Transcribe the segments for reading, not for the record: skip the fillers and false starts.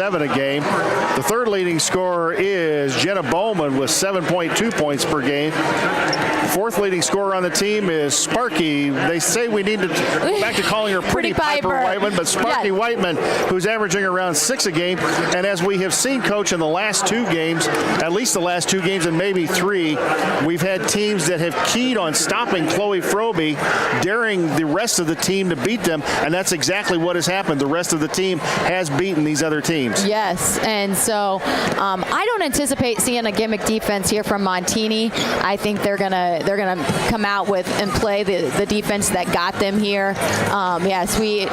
7 a game. The third leading scorer is Jenna Bowman with 7.2 points per game. Fourth leading scorer on the team is Sparky. They say we need to go back to calling her Pretty Piper Whiteman, but Sparky Whiteman, who's averaging around 6 a game. And as we have seen, Coach, in the last 2 games, at least the last 2 games and maybe 3, we've had teams that have keyed on stopping Chloe Frobe, daring the rest of the team to beat them, and that's exactly what has happened. The rest of the team has beaten these other teams. Yes, and so I don't anticipate seeing a gimmick defense here from Montini. I think they're gonna come out with and play the defense that got them here. Yes, we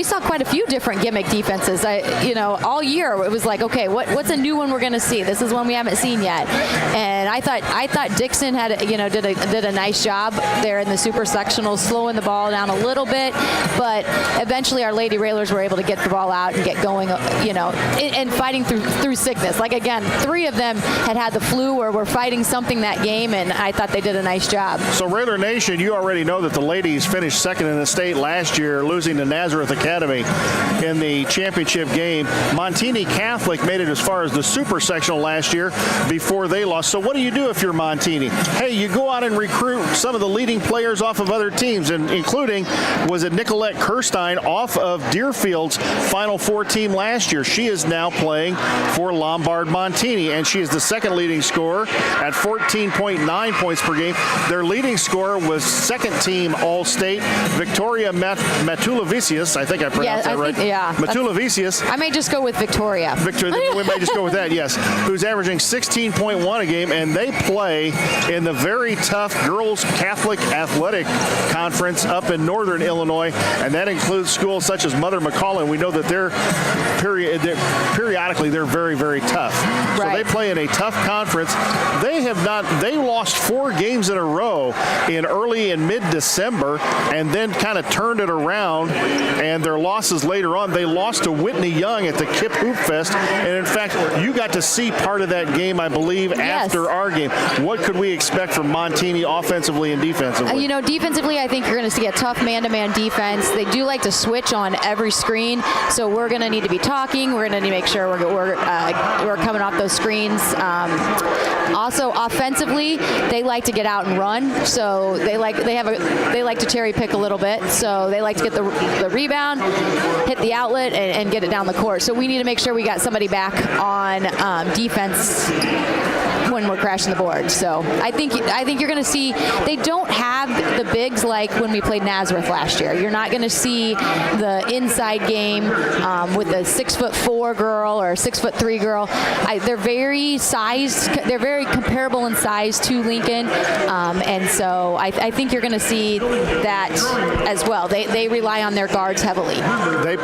saw quite a few different gimmick defenses. All year it was like, okay, what's a new one we're gonna see? This is one we haven't seen yet. And I thought Dixon had did a nice job there in the super sectionals, slowing the ball down a little bit, but eventually our Lady Railers were able to get the ball out and get going, and fighting through sickness. Like, again, 3 of them had the flu or were fighting something that game, and I thought they did a nice job. So Raider Nation, you already know that the ladies finished second in the state last year, losing to Nazareth Academy in the championship game. Montini Catholic made it as far as the super sectional last year before they lost. So what do you do if you're Montini? Hey, you go out and recruit some of the leading players off of other teams, and including, was it Nicolette Kirstein off of Deerfield's Final Four team last year. She is now playing for Lombard Montini, and she is the second leading scorer at 14.9 points per game. Their leading scorer was second team All-State, Victoria Matulavicius. I think I pronounced that right. Matulavicius. I may just go with Victoria. We may just go with that, yes. Who's averaging 16.1 a game, and they play in the very tough Girls Catholic Athletic Conference up in northern Illinois, and that includes schools such as Mother McCall, and we know that periodically they're very, very tough. Right. So they play in a tough conference. They lost 4 games in a row in early and mid-December, and then kind of turned it around, and their losses later on, they lost to Whitney Young at the Kip Hoop Fest, and in fact, you got to see part of that game, I believe, after our game. What could we expect from Montini offensively and defensively? Defensively, I think you're going to see a tough man-to-man defense. They do like to switch on every screen, so we're going to need to be talking. We're going to need to make sure we're coming off those screens. Also, offensively, they like to get out and run, so they like to cherry pick a little bit. So they like to get the rebound, hit the outlet, and get it down the court. So we need to make sure we got somebody back on defense when we're crashing the board. So I think you're going to see they don't have the bigs like when we played Nazareth last year. You're not going to see the inside game with a 6'4" girl or a 6'3" girl. They're very sized. They're very comparable in size to Lincoln, and so I think you're going to see that as well. They rely on their guards heavily. They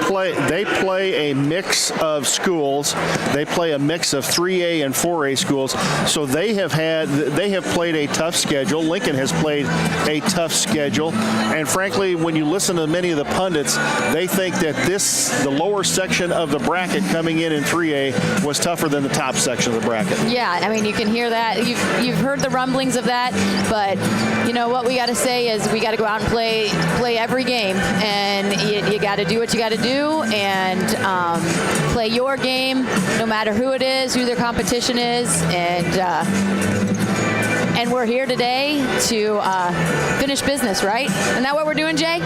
play a mix of schools. They play a mix of 3A and 4A schools. So they have played a tough schedule. Lincoln has played a tough schedule, and frankly, when you listen to many of the pundits, they think that the lower section of the bracket coming in 3A was tougher than the top section of the bracket. Yeah, I mean, you can hear that. You've heard the rumblings of that, but what we got to say is we got to go out and play every game, and you got to do what you got to do, and play your game, no matter who it is, who their competition is, and we're here today to finish business, right? Isn't that what we're doing, Jay?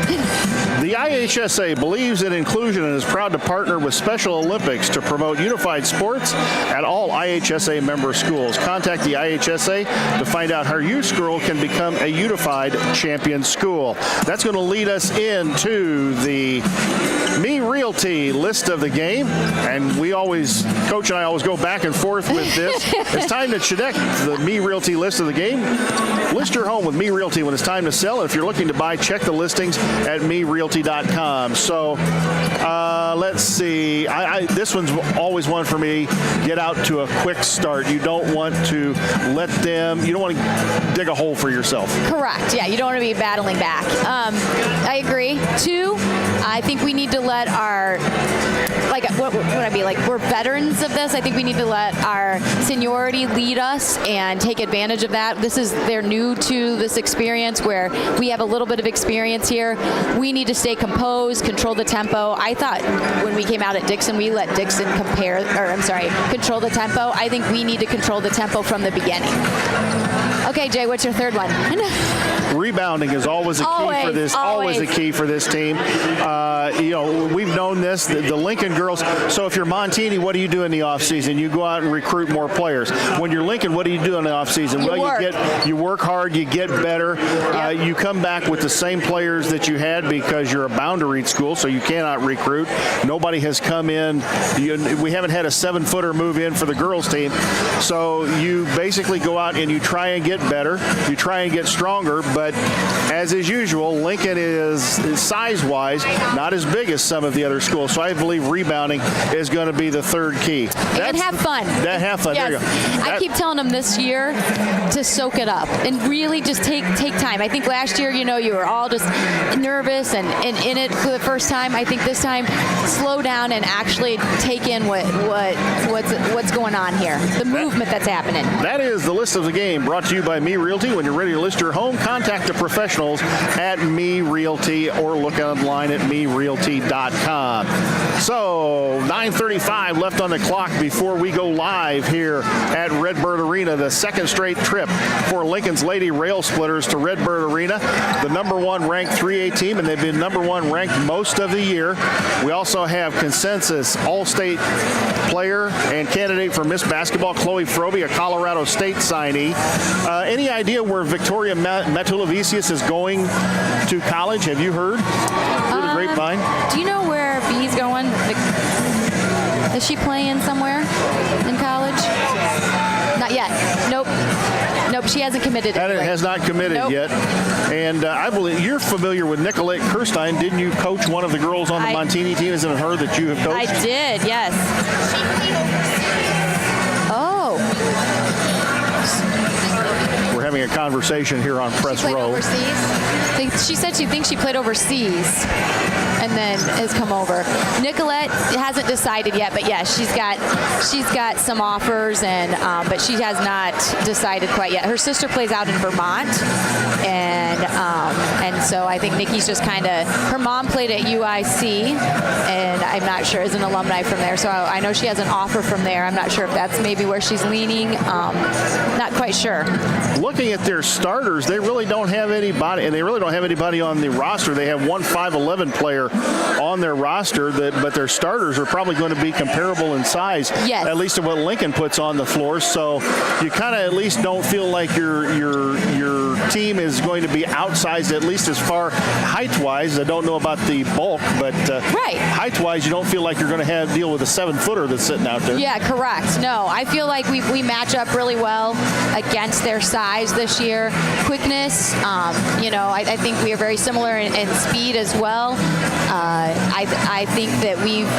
The IHSA believes in inclusion and is proud to partner with Special Olympics to promote unified sports at all IHSA member schools. Contact the IHSA to find out how your school can become a unified champion school. That's going to lead us into the Me Realty list of the game, and Coach and I always go back and forth with this. It's time to check the Me Realty list of the game. List your home with Me Realty when it's time to sell. If you're looking to buy, check the listings at merealty.com. So let's see. This one's always one for me. Get out to a quick start. You don't want to you don't want to dig a hole for yourself. Correct. Yeah, you don't want to be battling back. I agree. 2, I think we need to let what would I be like? We're veterans of this. I think we need to let our seniority lead us and take advantage of that. They're new to this experience where we have a little bit of experience here. We need to stay composed, control the tempo. I thought when we came out at Dixon, we let Dixon control the tempo. I think we need to control the tempo from the beginning. Okay, Jay, what's your third one? Rebounding is always a key for this. Always a key for this team. We've known this. The Lincoln girls. So if you're Montini, what do you do in the off season? You go out and recruit more players. When you're Lincoln, what do you do in the off season? You work hard. You get better. You come back with the same players that you had because you're a boundary school, so you cannot recruit. Nobody has come in. We haven't had a 7-footer move in for the girls team. So you basically go out and you try and get better. You try and get stronger. But as is usual, Lincoln is size-wise not as big as some of the other schools. So I believe rebounding is going to be the third key. And have fun. Have fun. Yes. There you go. I keep telling them this year to soak it up and really just take time. I think last year, you were all just nervous and in it for the first time. I think this time, slow down and actually take in what's going on here. The movement that's happening. That is the list of the game brought to you by Me Realty. When you're ready to list your home, contact the professionals at Me Realty or look online at merealty.com. So 9:35 left on the clock before we go live here at Redbird Arena. The second straight trip for Lincoln's Lady Rail Splitters to Redbird Arena. The number 1 ranked 3A team, and they've been number 1 ranked most of the year. We also have consensus All-State player and candidate for Miss Basketball, Chloe Froby, a Colorado State signee. Any idea where Victoria Matulavicius is going to college? Have you heard through the grapevine? Do you know where B's going? Is she playing somewhere in college? Not yet. Nope, she hasn't committed. Has not committed yet. And I believe you're familiar with Nicolette Kirstein. Didn't you coach one of the girls on the Montini team? Isn't it her that you have coached? I did, yes. Oh. We're having a conversation here on Press Row. Overseas? She said she thinks she played overseas and then has come over. Nicolette hasn't decided yet, but yes, she's got some offers, and but she has not decided quite yet. Her sister plays out in Vermont, and so I think Nikki's just kind of, her mom played at UIC, and I'm not sure, is an alumni from there, so I know she has an offer from there. I'm not sure if that's maybe where she's leaning. Not quite sure. Looking at their starters, they really don't have anybody, and they really don't have anybody on the roster. They have one 5'11" player on their roster, but their starters are probably going to be comparable in size, at least to what Lincoln puts on the floor. So you kind of at least don't feel like your team is going to be outsized, at least as far height-wise. I don't know about the bulk, but height-wise, you don't feel like you're going to deal with a 7-footer that's sitting out there. Yeah, correct. No, I feel like we match up really well against their size this year. Quickness, I think we are very similar in speed as well. I think that we've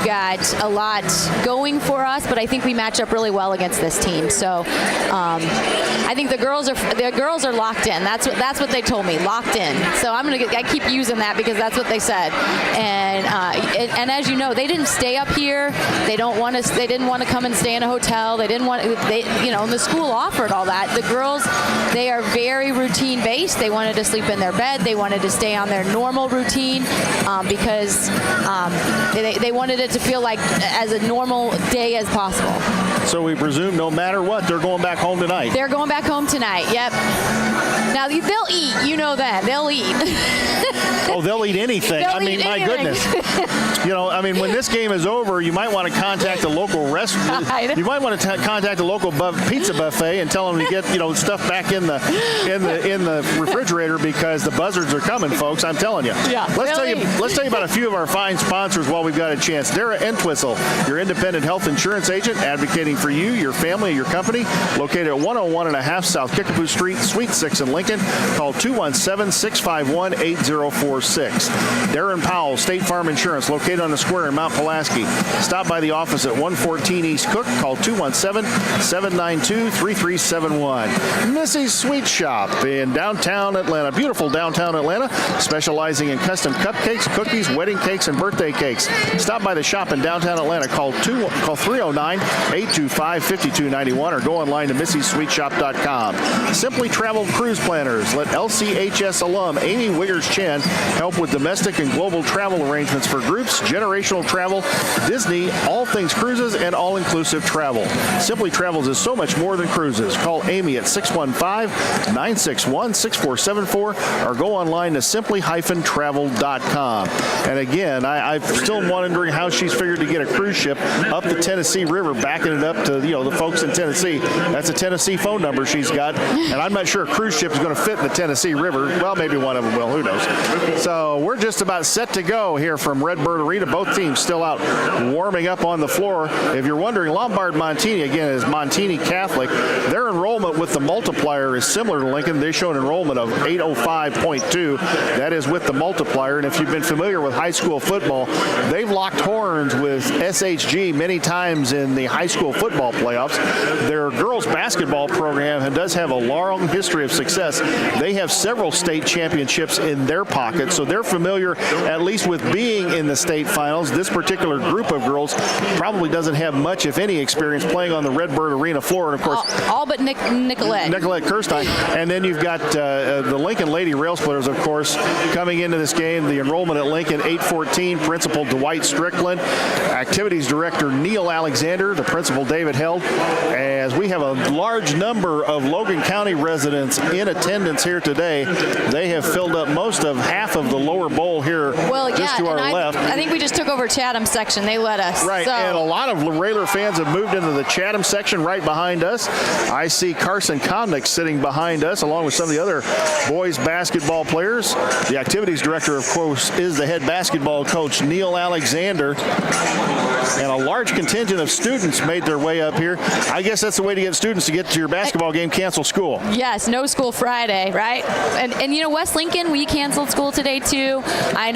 got a lot going for us, but I think we match up really well against this team. So I think the girls are locked in. That's what they told me, locked in. So I keep using that because that's what they said. And as you know, they didn't stay up here. They didn't want to come and stay in a hotel. And the school offered all that. The girls, they are very routine based. They wanted to sleep in their bed. They wanted to stay on their normal routine because they wanted it to feel like as a normal day as possible. So we presume no matter what, they're going back home tonight. They're going back home tonight, yep. Now, they'll eat. You know that. They'll eat. Oh, they'll eat anything. My goodness. When this game is over, you might want to contact the local restaurant. You might want to contact the local pizza buffet and tell them to get stuff back in the refrigerator because the buzzards are coming, folks. I'm telling you. Yeah. Let's tell you about a few of our fine sponsors while we've got a chance. Dara Entwistle, your independent health insurance agent, advocating for you, your family, your company. Located at 101.5 South Kickapoo Street, Suite 6 in Lincoln. Call 217-651-8045. 0046. Darren Powell, State Farm Insurance, located on the square in Mount Pulaski. Stop by the office at 114 East Cook. Call 217-792-3371. Missy's Sweet Shop in downtown Atlanta, beautiful downtown Atlanta, specializing in custom cupcakes, cookies, wedding cakes, and birthday cakes. Stop by the shop in downtown Atlanta. Call 309-825-5291 or go online to missysweetshop.com. Simply Travel Cruise Planners. Let LCHS alum Amy Wiggers-Chen help with domestic and global travel arrangements for groups, generational travel, Disney, all things cruises, and all-inclusive travel. Simply Travels is so much more than cruises. Call Amy at 615-961-6474 or go online to simply-travel.com. And again, I'm still wondering how she's figured to get a cruise ship up the Tennessee River, backing it up to the folks in Tennessee. That's a Tennessee phone number she's got, and I'm not sure a cruise ship is going to fit in the Tennessee River. Well, maybe one of them will. Who knows? So we're just about set to go here from Redbird Arena. Both teams still out warming up on the floor. If you're wondering, Lombard Montini, again, is Montini Catholic. Their enrollment with the multiplier is similar to Lincoln. They show an enrollment of 805.2. That is with the multiplier. And if you've been familiar with high school football, they've locked horns with SHG many times in the high school football playoffs. Their girls basketball program does have a long history of success. They have several state championships in their pocket, so they're familiar at least with being in the state finals. This particular group of girls probably doesn't have much, if any, experience playing on the Redbird Arena floor. And of course, all but Nicolette Kirstein. And then you've got the Lincoln Lady Rail Splitters, of course, coming into this game. The enrollment at Lincoln, 814. Principal Dwight Strickland, activities director Neil Alexander, the principal David Held. As we have a large number of Logan County residents in attendance here today, they have filled up most of half of the lower bowl here just to our left. I think we just took over Chatham's section. They let us. Right, and a lot of Railer fans have moved into the Chatham section right behind us. I see Carson Comnick sitting behind us, along with some of the other boys basketball players. The activities director, of course, is the head basketball coach, Neil Alexander. And a large contingent of students made their way up here. I guess that's the way to get students to get to your basketball game, cancel school. Yes, no school Friday, right? And West Lincoln, we canceled school today too. I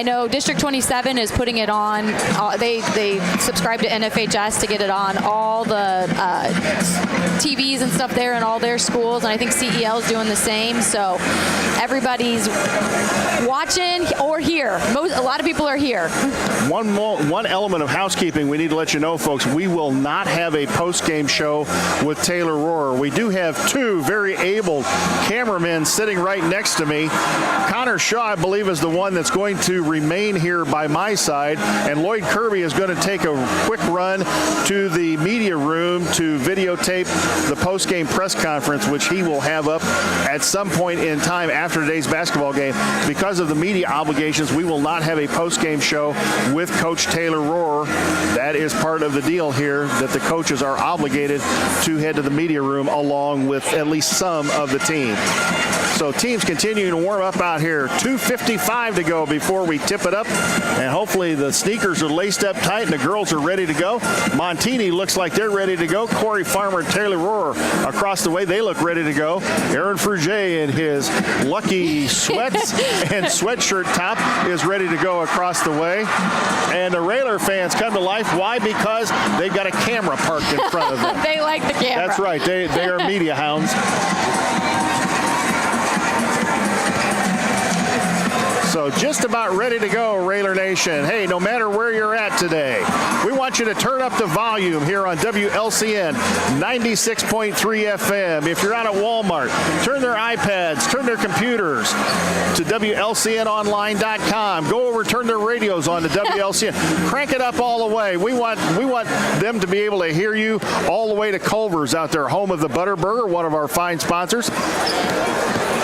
know District 27 is putting it on. They subscribe to NFHS to get it on all the TVs and stuff there in all their schools, and I think CEL is doing the same. So everybody's watching or here. A lot of people are here. One element of housekeeping we need to let you know, folks, we will not have a post-game show with Taylor Rohrer. We do have two very able cameramen sitting right next to me. Connor Shaw, I believe, is the one that's going to remain here by my side, and Lloyd Kirby is going to take a quick run to the media room to videotape the post-game press conference, which he will have up at some point in time after today's basketball game. Because of the media obligations, we will not have a post-game show with Coach Taylor Rohrer. That is part of the deal here, that the coaches are obligated to head to the media room along with at least some of the team. So teams continuing to warm up out here. 2:55 to go before we tip it up. And hopefully the sneakers are laced up tight and the girls are ready to go. Montini looks like they're ready to go. Corey Farmer and Taylor Rohrer across the way. They look ready to go. Aaron Frugier in his lucky sweats and sweatshirt top is ready to go across the way. And the Railer fans come to life. Why? Because they've got a camera parked in front of them. They like the camera. That's right. They are media hounds. So just about ready to go, Railer Nation. Hey, no matter where you're at today, we want you to turn up the volume here on WLCN 96.3 FM. If you're out at Walmart, turn their iPads, turn their computers to WLCNonline.com. Go over, turn their radios on to WLCN. Crank it up all the way. We want them to be able to hear you all the way to Culver's out there, home of the Butterburger, one of our fine sponsors.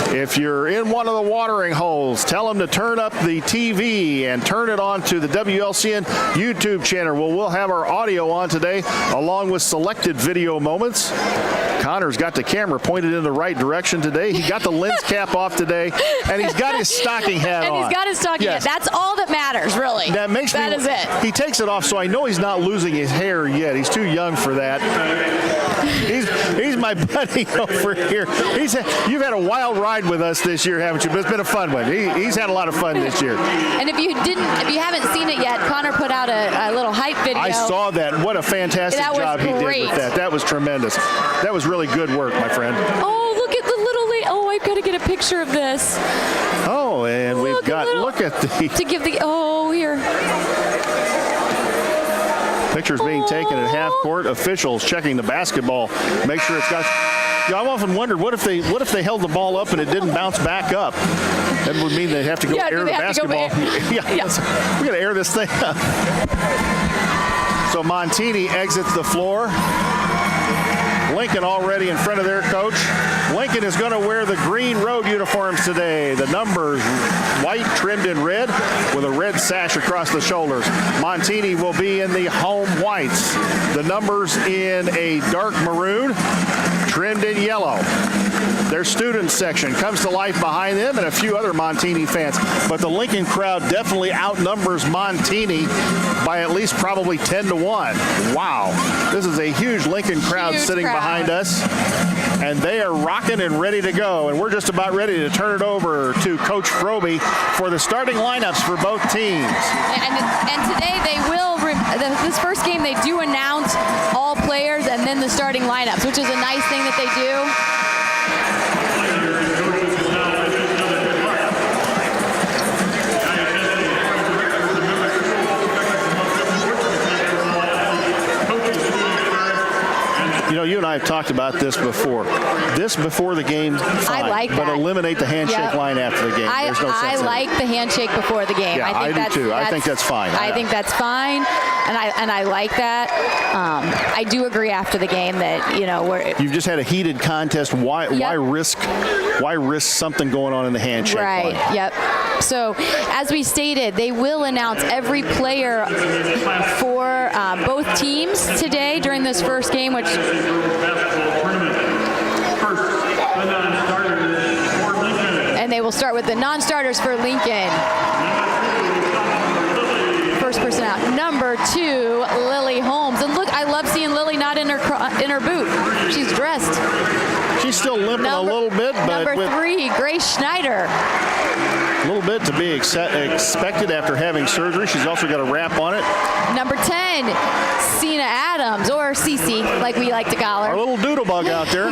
If you're in one of the watering holes, tell them to turn up the TV and turn it on to the WLCN YouTube channel. We'll have our audio on today along with selected video moments. Connor's got the camera pointed in the right direction today. He got the lens cap off today, and he's got his stocking hat on. And he's got his stocking hat. That's all that matters, really. That is it. He takes it off, so I know he's not losing his hair yet. He's too young for that. He's my buddy over here. You've had a wild ride with us this year, haven't you? But it's been a fun one. He's had a lot of fun this year. And if you haven't seen it yet, Connor put out a little hype video. I saw that. What a fantastic job he did with that. That was tremendous. That was really good work, my friend. Oh, look at the little lady. Oh, I've got to get a picture of this. Oh, and look at the... To give the... Oh, here. Pictures being taken at half court. Officials checking the basketball. Make sure it's got... Yeah, I've often wondered, what if they held the ball up and it didn't bounce back up? That would mean they'd have to go air the basketball. We got to air this thing up. So Montini exits the floor. Lincoln already in front of their coach. Lincoln is going to wear the green road uniforms today. The numbers white trimmed in red with a red sash across the shoulders. Montini will be in the home whites. The numbers in a dark maroon trimmed in yellow. Their student section comes to life behind them and a few other Montini fans. But the Lincoln crowd definitely outnumbers Montini by at least probably 10-1. Wow. This is a huge Lincoln crowd sitting behind us. And they are rocking and ready to go. And we're just about ready to turn it over to Coach Frobe for the starting lineups for both teams. And today they will, this first game, they do announce all players and then the starting lineups, which is a nice thing that they do. You know, you and I have talked about this before. This before the game, fine, I like that. But eliminate the handshake line after the game. There's no sense I like the handshake before the game. Yeah, I do too. I think that's fine. I think that's fine, and I like that. I do agree after the game that, you know, you've just had a heated contest. Why risk something going on in the handshake line? Right. Yep. So, as we stated, they will announce every player for both teams today during this first game, which. And they will start with the non-starters for Lincoln. First person out, number 2, Lily Holmes. And look, I love seeing Lily not in her boot. She's dressed. She's still limping a little bit, but number 3, Grace Schneider. A little bit to be expected after having surgery. She's also got a wrap on it. Number 10, Cena Adams, or Cece, like we like to call her. Our little doodle bug out there.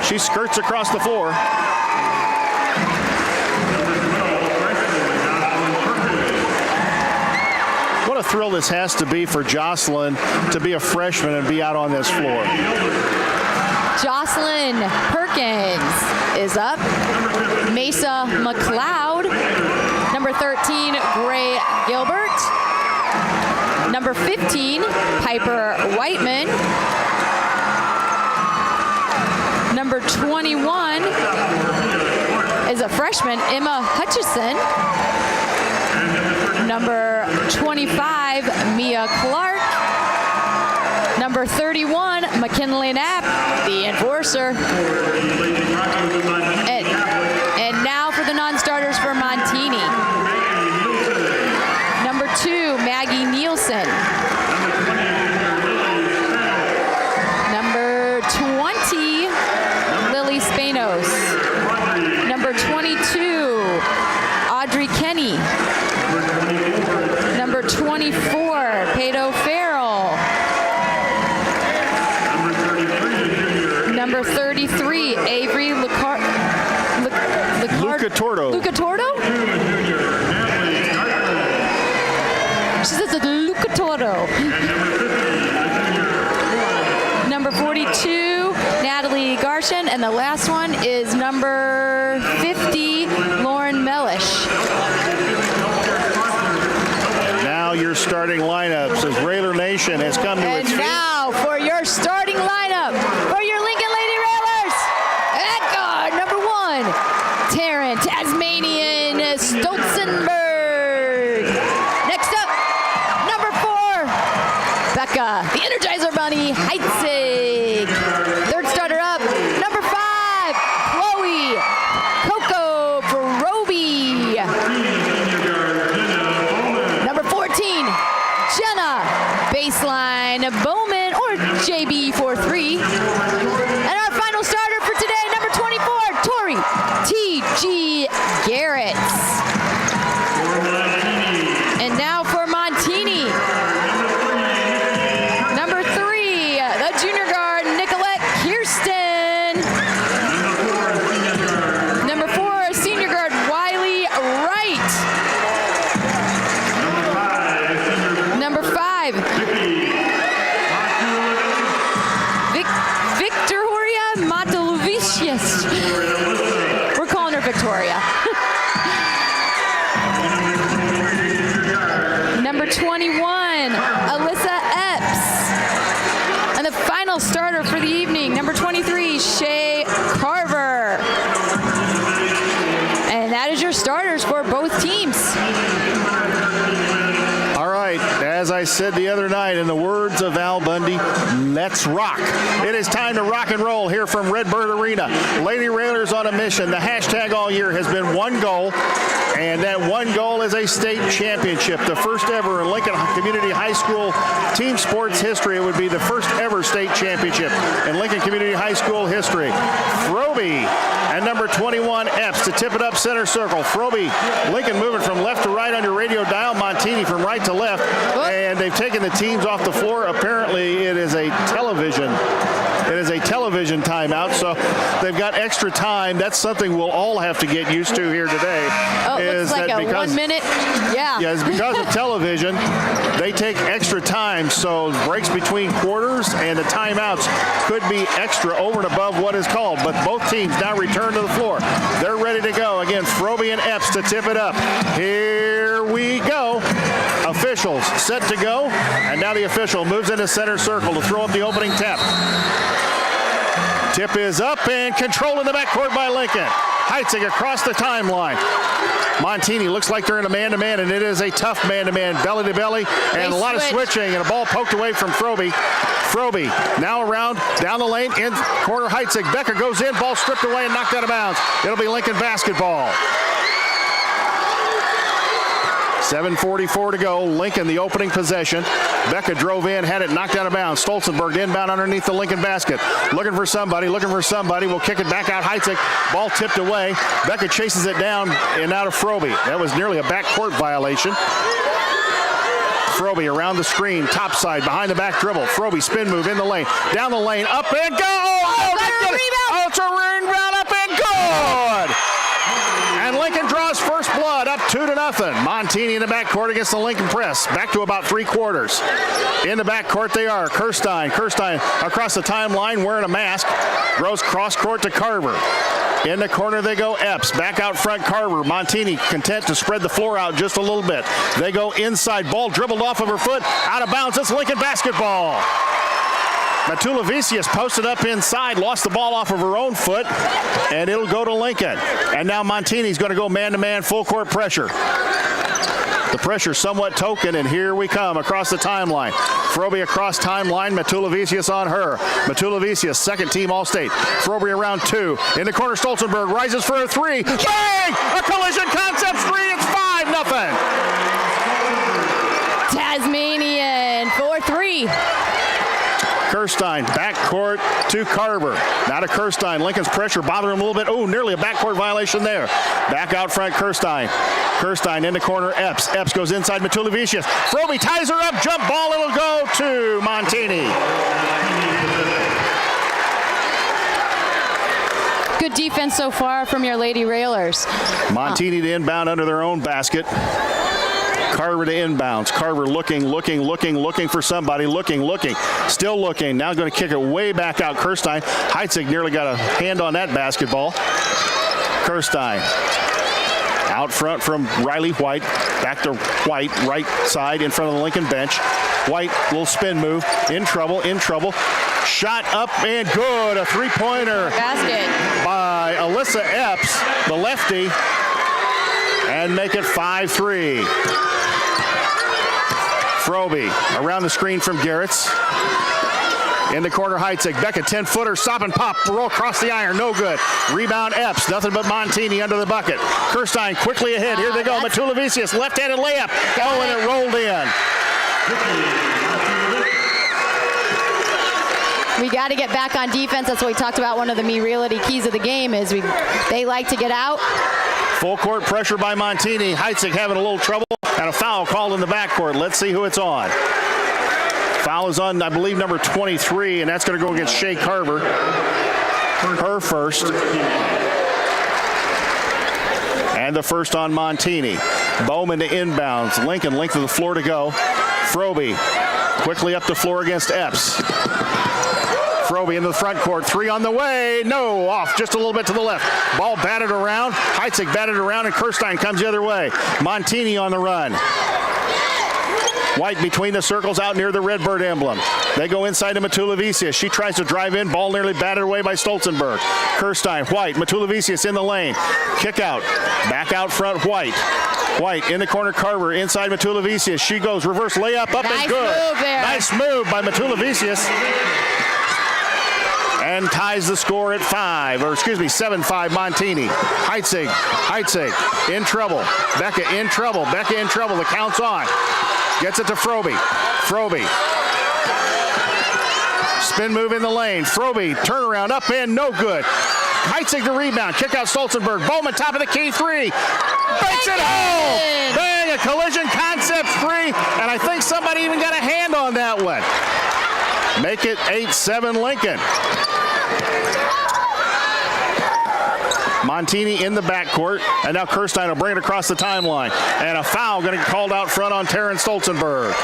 She skirts across the floor. What a thrill this has to be for Jocelyn to be a freshman and be out on this floor. Jocelyn Perkins is up. Mesa McLeod. Number 13, Gray Gilbert. Number 15, Piper Whiteman. Number 21 is a freshman, Emma Hutchison. Number 25, Mia Clark. Number 31, McKinley Knapp, the enforcer. And now for the non-starters for Montini. Number 2, Maggie Nielsen. Number 20, Lily Spanos. Number 22, Audrey Kenny. Number 24, Pato Farrell. Number 33, Avery Luca Tordo. Luca Tordo? She says it's Luca Tordo. Number 42, Natalie Garshin. And the last one is number 50, Lauren Mellish. Now your starting lineups as Railer Nation has come to its feet. And now for your starting lineup for your Lincoln Lady Railers. At guard, number 1, Taryn Tasmanian Stolzenberg. Next up, number 4, Becca, the Energizer Bunny Heitzig. Third starter up, Bowman, or JB43. And our final starter for today, number 24, Tori T.G. Garrett. And now for Montini. Number 3, the junior guard, Nicolette Kirsten. Number 4, senior guard, Wiley Wright. Number 5, Victoria Matalovicius. We're calling her Victoria. Number 21, Alyssa Epps. And the final starter for the evening, number 23, Shay Carver. And that is your starters for both teams. All right, as I said the other night, in the words of Al Bundy, let's rock. It is time to rock and roll here from Redbird Arena. Lady Railers on a mission. The hashtag all year has been one goal, and that one goal is a state championship. The first ever in Lincoln Community High School team sports history. It would be the first ever state championship in Lincoln Community High School history. Froby and number 21, Epps, to tip it up center circle. Froby, Lincoln moving from left to right on your radio dial. Montini from right to left. And they've taken the teams off the floor. Apparently, it is a television timeout, so they've got extra time. That's something we'll all have to get used to here today. Oh, it looks like a 1 minute. Yeah. Yeah, it's because of television. They take extra time, so breaks between quarters and the timeouts could be extra over and above what is called. But both teams now return to the floor. They're ready to go. Again, Froby and Epps to tip it up. Here we go. Officials set to go, and now the official moves into center circle to throw up the opening tap. Tip is up and controlled in the backcourt by Lincoln. Heitzig across the timeline. Montini looks like they're in a man-to-man, and it is a tough man-to-man, belly-to-belly, and a lot of switching, and a ball poked away from Froby. Froby now around, down the lane, in corner Heitzig. Becker goes in, ball stripped away and knocked out of bounds. It'll be Lincoln basketball. 7:44 to go. Lincoln, the opening possession. Becca drove in, had it knocked out of bounds. Stolzenberg inbound underneath the Lincoln basket. Looking for somebody. We'll kick it back out. Heitzig. Ball tipped away. Becca chases it down and out of Froby. That was nearly a backcourt violation. Froby around the screen, top side, behind the back dribble. Froby spin move in the lane. Down the lane, up and go! Oh, it's a rebound, up and good! And Lincoln draws first blood, up 2-0. Montini in the backcourt against the Lincoln press. Back to about 3/4. In the backcourt they are. Kirstein across the timeline wearing a mask. Throws cross court to Carver. In the corner they go. Epps back out front. Carver. Montini content to spread the floor out just a little bit. They go inside. Ball dribbled off of her foot. Out of bounds. It's Lincoln basketball. Matulavicius posted up inside, lost the ball off of her own foot, and it'll go to Lincoln. And now Montini's going to go man-to-man, full-court pressure. The pressure somewhat token, and here we come across the timeline. Froby across timeline, Matulavicius on her. Matulavicius, second team All-State. Froby around 2. In the corner, Stolzenberg rises for a 3. Bang! A collision concept 3. It's 5-0. Tasmanian 4-3. Kirstein, backcourt to Carver. Now to Kirstein. Lincoln's pressure bothering him a little bit. Oh, nearly a backcourt violation there. Back out front, Kirstein. Kirstein in the corner, Epps. Epps goes inside Matulavicius. Froby ties her up. Jump ball. It'll go to Montini. Good defense so far from your Lady Railers. Montini to inbound under their own basket. Carver to inbounds. Carver looking for somebody. Looking. Still looking. Now going to kick it way back out. Kirstein. Heitzig nearly got a hand on that basketball. Kirstein. Out front from Riley White. Back to White. Right side in front of the Lincoln bench. White, little spin move. In trouble. Shot up and good. A three-pointer. Basket. By Alyssa Epps, the lefty. And make it 5-3. Froby around the screen from Garrett's. In the corner, Heitzig. Becca, 10-footer, stop and pop. Roll across the iron, no good. Rebound, Epps. Nothing but Montini under the bucket. Kirstein quickly ahead. Here they go. Matulavicius, left-handed layup. Oh, and it rolled in. We got to get back on defense. That's what we talked about. One of the reality keys of the game is they like to get out. Full court pressure by Montini. Heitzig having a little trouble, and a foul called in the backcourt. Let's see who it's on. Foul is on, I believe, number 23, and that's going to go against Shea Carver. Her first. And the first on Montini. Bowman to inbounds. Lincoln, length of the floor to go. Froby quickly up the floor against Epps. Froby into the front court. 3 on the way. No, off just a little bit to the left. Ball batted around. Heitzig batted around, and Kirstein comes the other way. Montini on the run. White between the circles out near the Redbird emblem. They go inside to Matulavicius. She tries to drive in. Ball nearly batted away by Stolzenberg. Kirstein, White, Matulavicius in the lane. Kick out. Back out front, White. White in the corner, Carver inside Matulavicius. She goes reverse layup up and good. Nice move by Matulavicius. And ties the score at 7-5 Montini. Heitzig in trouble. Becca in trouble. The count's on. Gets it to Froby. Spin move in the lane. Froby, turnaround, up in, no good. Heitzig the rebound. Kick out Stolzenberg. Bowman, top of the key, 3. Banks it home! Bang, a collision concept 3. And I think somebody even got a hand on that one. Make it 8-7 Lincoln. Montini in the backcourt, and now Kirstein will bring it across the timeline. And a foul going to get called out front on Terrence Stolzenberg.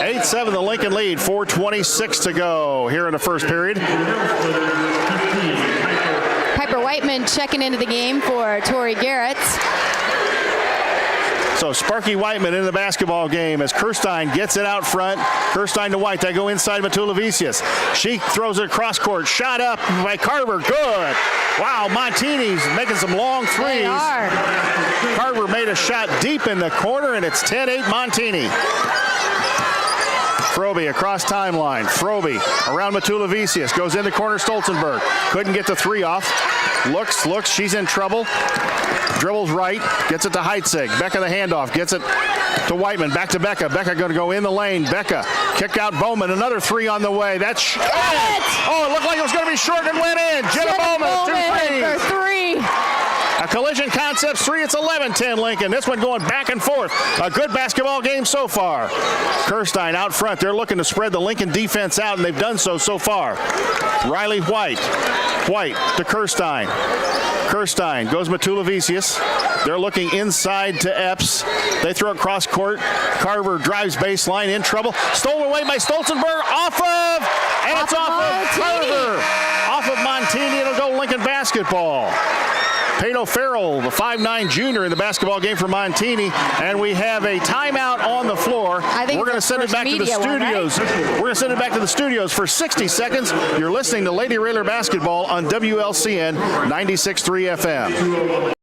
Eight 8-7 the Lincoln lead, 4:26 to go here in the first period. Piper Whiteman checking into the game for Tori Garrett. So Sparky Whiteman in the basketball game as Kirstein gets it out front. Kirstein to White. They go inside Matulavicius. She throws it across court. Shot up by Carver. Good. Wow, Montini's making some long threes. They are. Carver made a shot deep in the corner, and it's 10-8 Montini. Froby across timeline. Froby around Matulavicius. Goes in the corner, Stolzenberg. Couldn't get the three off. Looks. She's in trouble. Dribbles right. Gets it to Heitzig. Becca the handoff. Gets it to Whiteman. Back to Becca. Becca going to go in the lane. Becca kick out Bowman. Another three on the way. That's oh, it looked like it was going to be short and went in. Jenna Bowman, 2 for three. A collision concepts 3. It's 11-10 Lincoln. This one going back and forth. A good basketball game so far. Kirstein out front. They're looking to spread the Lincoln defense out, and they've done so far. Riley White. White to Kirstein. Kirstein goes Matulavicius. They're looking inside to Epps. They throw it cross court. Carver drives baseline, in trouble. Stolen away by Stolzenberg. Off of Carver. Off of Montini. It'll go Lincoln basketball. Peyton O'Farrell, the 5'9" junior in the basketball game for Montini, and we have a timeout on the floor. We're going to send it back to the studios. We're going to send it back to the studios for 60 seconds. You're listening to Lady Railer Basketball on WLCN 96.3 FM.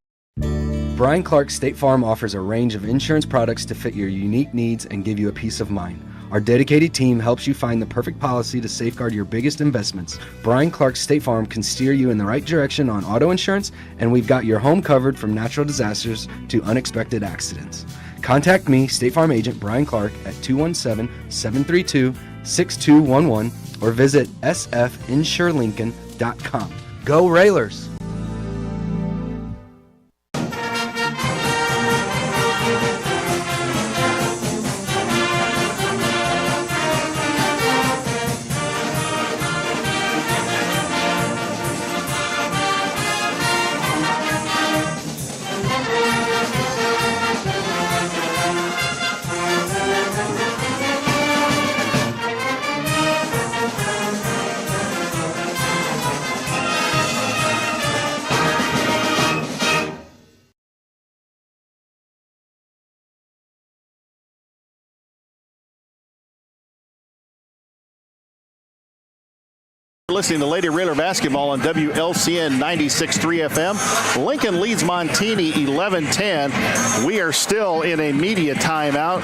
Brian Clark State Farm offers a range of insurance products to fit your unique needs and give you a peace of mind. Our dedicated team helps you find the perfect policy to safeguard your biggest investments. Brian Clark State Farm can steer you in the right direction on auto insurance, and we've got your home covered from natural disasters to unexpected accidents. Contact me, State Farm agent Brian Clark, at 217-732-6211 or visit sfinsurelincoln.com. Go Railers! Listening to Lady Railer Basketball on WLCN 96.3 FM. Lincoln leads Montini 11-10. We are still in a media timeout.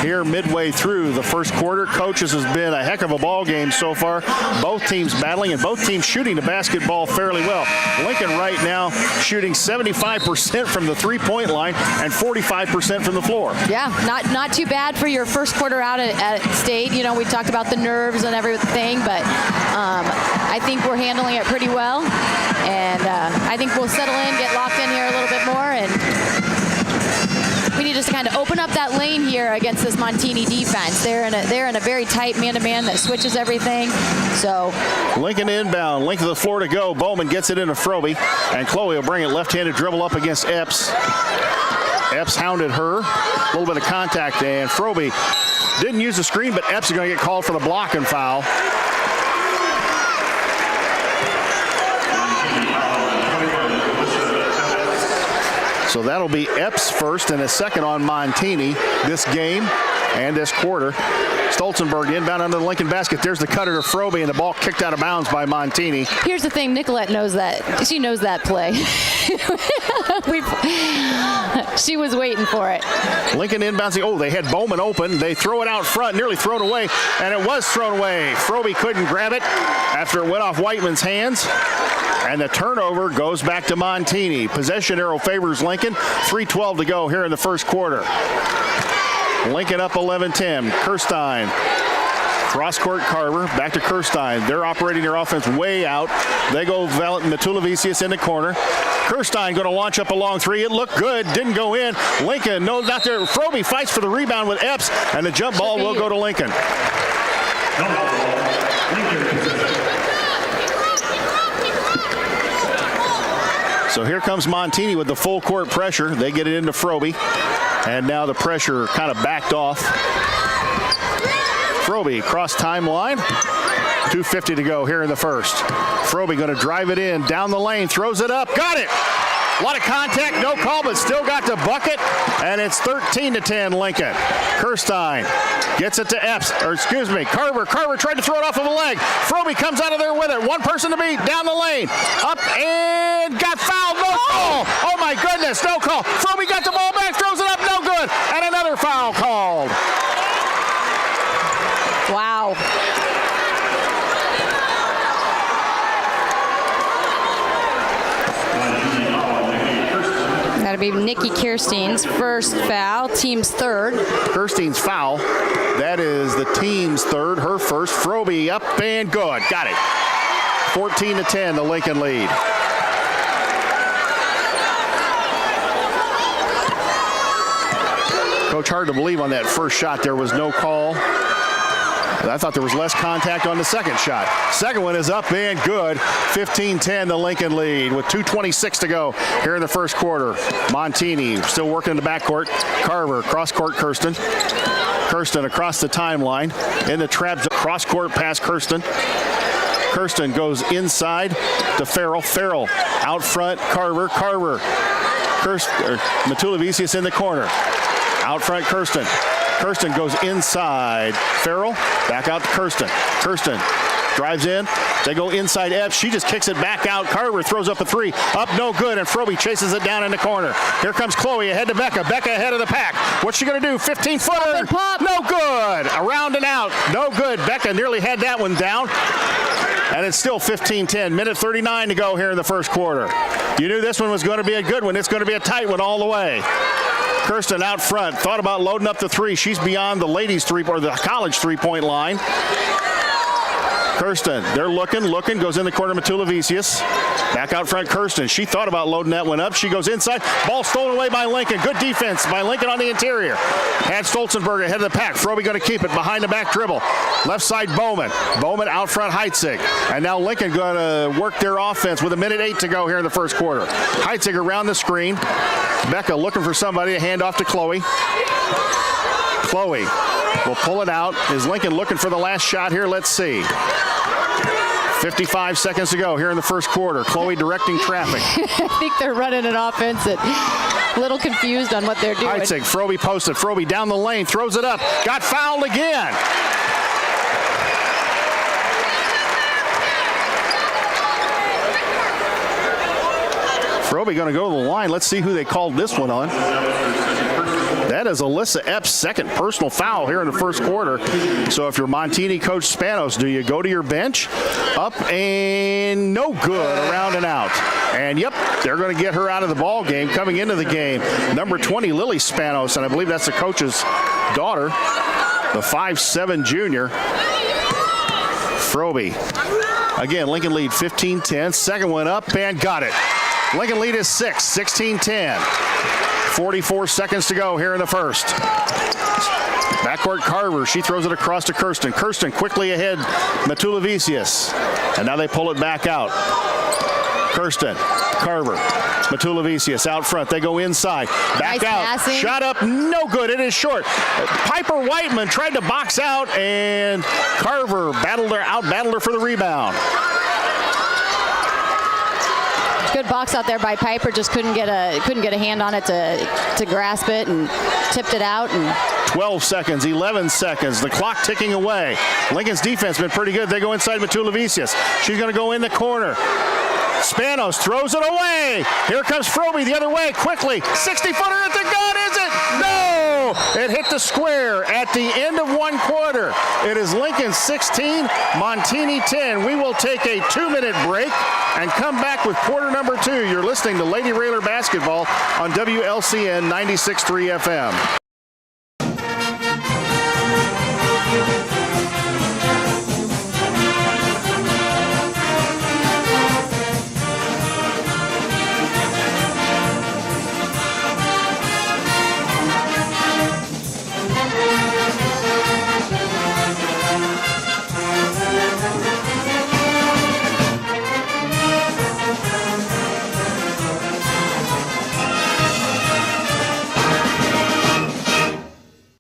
here midway through the first quarter. Coaches has been a heck of a ball game so far. Both teams battling and both teams shooting the basketball fairly well. Lincoln right now shooting 75% from the three-point line and 45% from the floor. Yeah, not too bad for your first quarter out at State. You know, we talked about the nerves and everything, but I think we're handling it pretty well. And I think we'll settle in, get locked in here a little bit more, and we need to just kind of open up that lane here against this Montini defense. They're in a very tight man-to-man that switches everything. So Lincoln inbound, length of the floor to go. Bowman gets it into Froby, and Chloe will bring it left-handed dribble up against Epps. Epps hounded her. A little bit of contact, and Froby didn't use the screen, but Epps is going to get called for the blocking foul. So that'll be Epps first and a second on Montini this game and this quarter. Stolzenberg inbound under the Lincoln basket. There's the cutter to Froby, and the ball kicked out of bounds by Montini. Here's the thing, Nicolette knows that. She knows that play. She was waiting for it. Lincoln inbounds. Oh, they had Bowman open. They throw it out front, nearly thrown away, and it was thrown away. Froby couldn't grab it after it went off Whiteman's hands. And the turnover goes back to Montini. Possession arrow favors Lincoln. 3:12 to go here in the first quarter. Lincoln up 11-10. Kirstein. Cross-court Carver. Back to Kirstein. They're operating their offense way out. They go Matulavicius in the corner. Kirstein going to launch up a long three. It looked good. Didn't go in. Lincoln, no, not there. Froby fights for the rebound with Epps, and the jump ball will go to Lincoln. So here comes Montini with the full court pressure. They get it into Froby. And now the pressure kind of backed off. Froby cross timeline. 2:50 to go here in the first. Froby going to drive it in, down the lane, throws it up, got it! A lot of contact, no call, but still got the bucket, and it's 13-10 Lincoln. Kirstein gets it to Epps, Carver. Carver tried to throw it off of a leg. Froby comes out of there with it. One person to beat, down the lane, up and got fouled, no call. Oh my goodness, no call. Froby got the ball back, throws it up, no good, and another foul called. Wow. That'll be Nikki Kirstein's first foul, team's third. Kirstein's foul. That is the team's third, her first. Froby up and good. Got it. 14-10, the Lincoln lead. Coach, hard to believe on that first shot there was no call. I thought there was less contact on the second shot. Second one is up and good. 15-10, the Lincoln lead with 2:26 to go here in the first quarter. Montini still working in the backcourt. Carver, cross-court Kirsten. Kirsten across the timeline. In the trap zone, cross-court pass Kirsten. Kirsten goes inside to Farrell. Farrell out front, Carver. Carver. Matulavicius in the corner. Out front, Kirsten. Kirsten goes inside. Farrell, back out to Kirsten. Kirsten drives in. They go inside Epps. She just kicks it back out. Carver throws up a three. Up, no good, and Froby chases it down in the corner. Here comes Chloe ahead to Becca. Becca ahead of the pack. What's she going to do? 15-footer. No good. Around and out. No good. Becca nearly had that one down. And it's still 15-10. Minute 39 to go here in the first quarter. You knew this one was going to be a good one. It's going to be a tight one all the way. Kirsten out front, thought about loading up the three. She's beyond the ladies' or the college three-point line. Kirsten, they're looking, goes in the corner, Matulavicius. Back out front, Kirsten. She thought about loading that one up. She goes inside. Ball stolen away by Lincoln. Good defense by Lincoln on the interior. Had Stolzenberg ahead of the pack. Froby going to keep it behind the back dribble. Left side, Bowman. Bowman out front, Heitzig. And now Lincoln going to work their offense with 1:08 to go here in the first quarter. Heitzig around the screen. Becca looking for somebody to hand off to Chloe. Chloe will pull it out. Is Lincoln looking for the last shot here? Let's see. 55 seconds to go here in the first quarter. Chloe directing traffic. I think they're running an offense that a little confused on what they're doing. Heitzig, Froby posted. Froby down the lane, throws it up. Got fouled again. Frobe going to go to the line. Let's see who they called this one on. That is Alyssa Epps' second personal foul here in the first quarter. So if you're Montini coach Spanos, do you go to your bench? Up and no good, around and out. And yep, they're going to get her out of the ball game. Coming into the game, number 20, Lily Spanos, and I believe that's the coach's daughter, the 5'7" junior, Frobe. Again, Lincoln lead 15-10. Second one up and got it. Lincoln lead is 16-10. 44 seconds to go here in the first. Backcourt Carver, she throws it across to Kirsten. Kirsten quickly ahead, Matulavicius. And now they pull it back out. Kirsten, Carver, Matulavicius out front. They go inside. Back nice out. Passing. Shot up, no good. It is short. Piper Whiteman tried to box out, and Carver battled her for the rebound. Good box out there by Piper. Just couldn't get a hand on it to grasp it, and tipped it out. And 12 seconds, 11 seconds. The clock ticking away. Lincoln's defense been pretty good. They go inside Matulavicius. She's going to go in the corner. Spanos throws it away. Here comes Frobe the other way quickly. 60-footer at the gun. Is it? No! It hit the square at the end of one quarter. It is Lincoln 16, Montini 10. We will take a 2-minute break and come back with quarter number 2. You're listening to Lady Railer Basketball on WLCN 96.3 FM.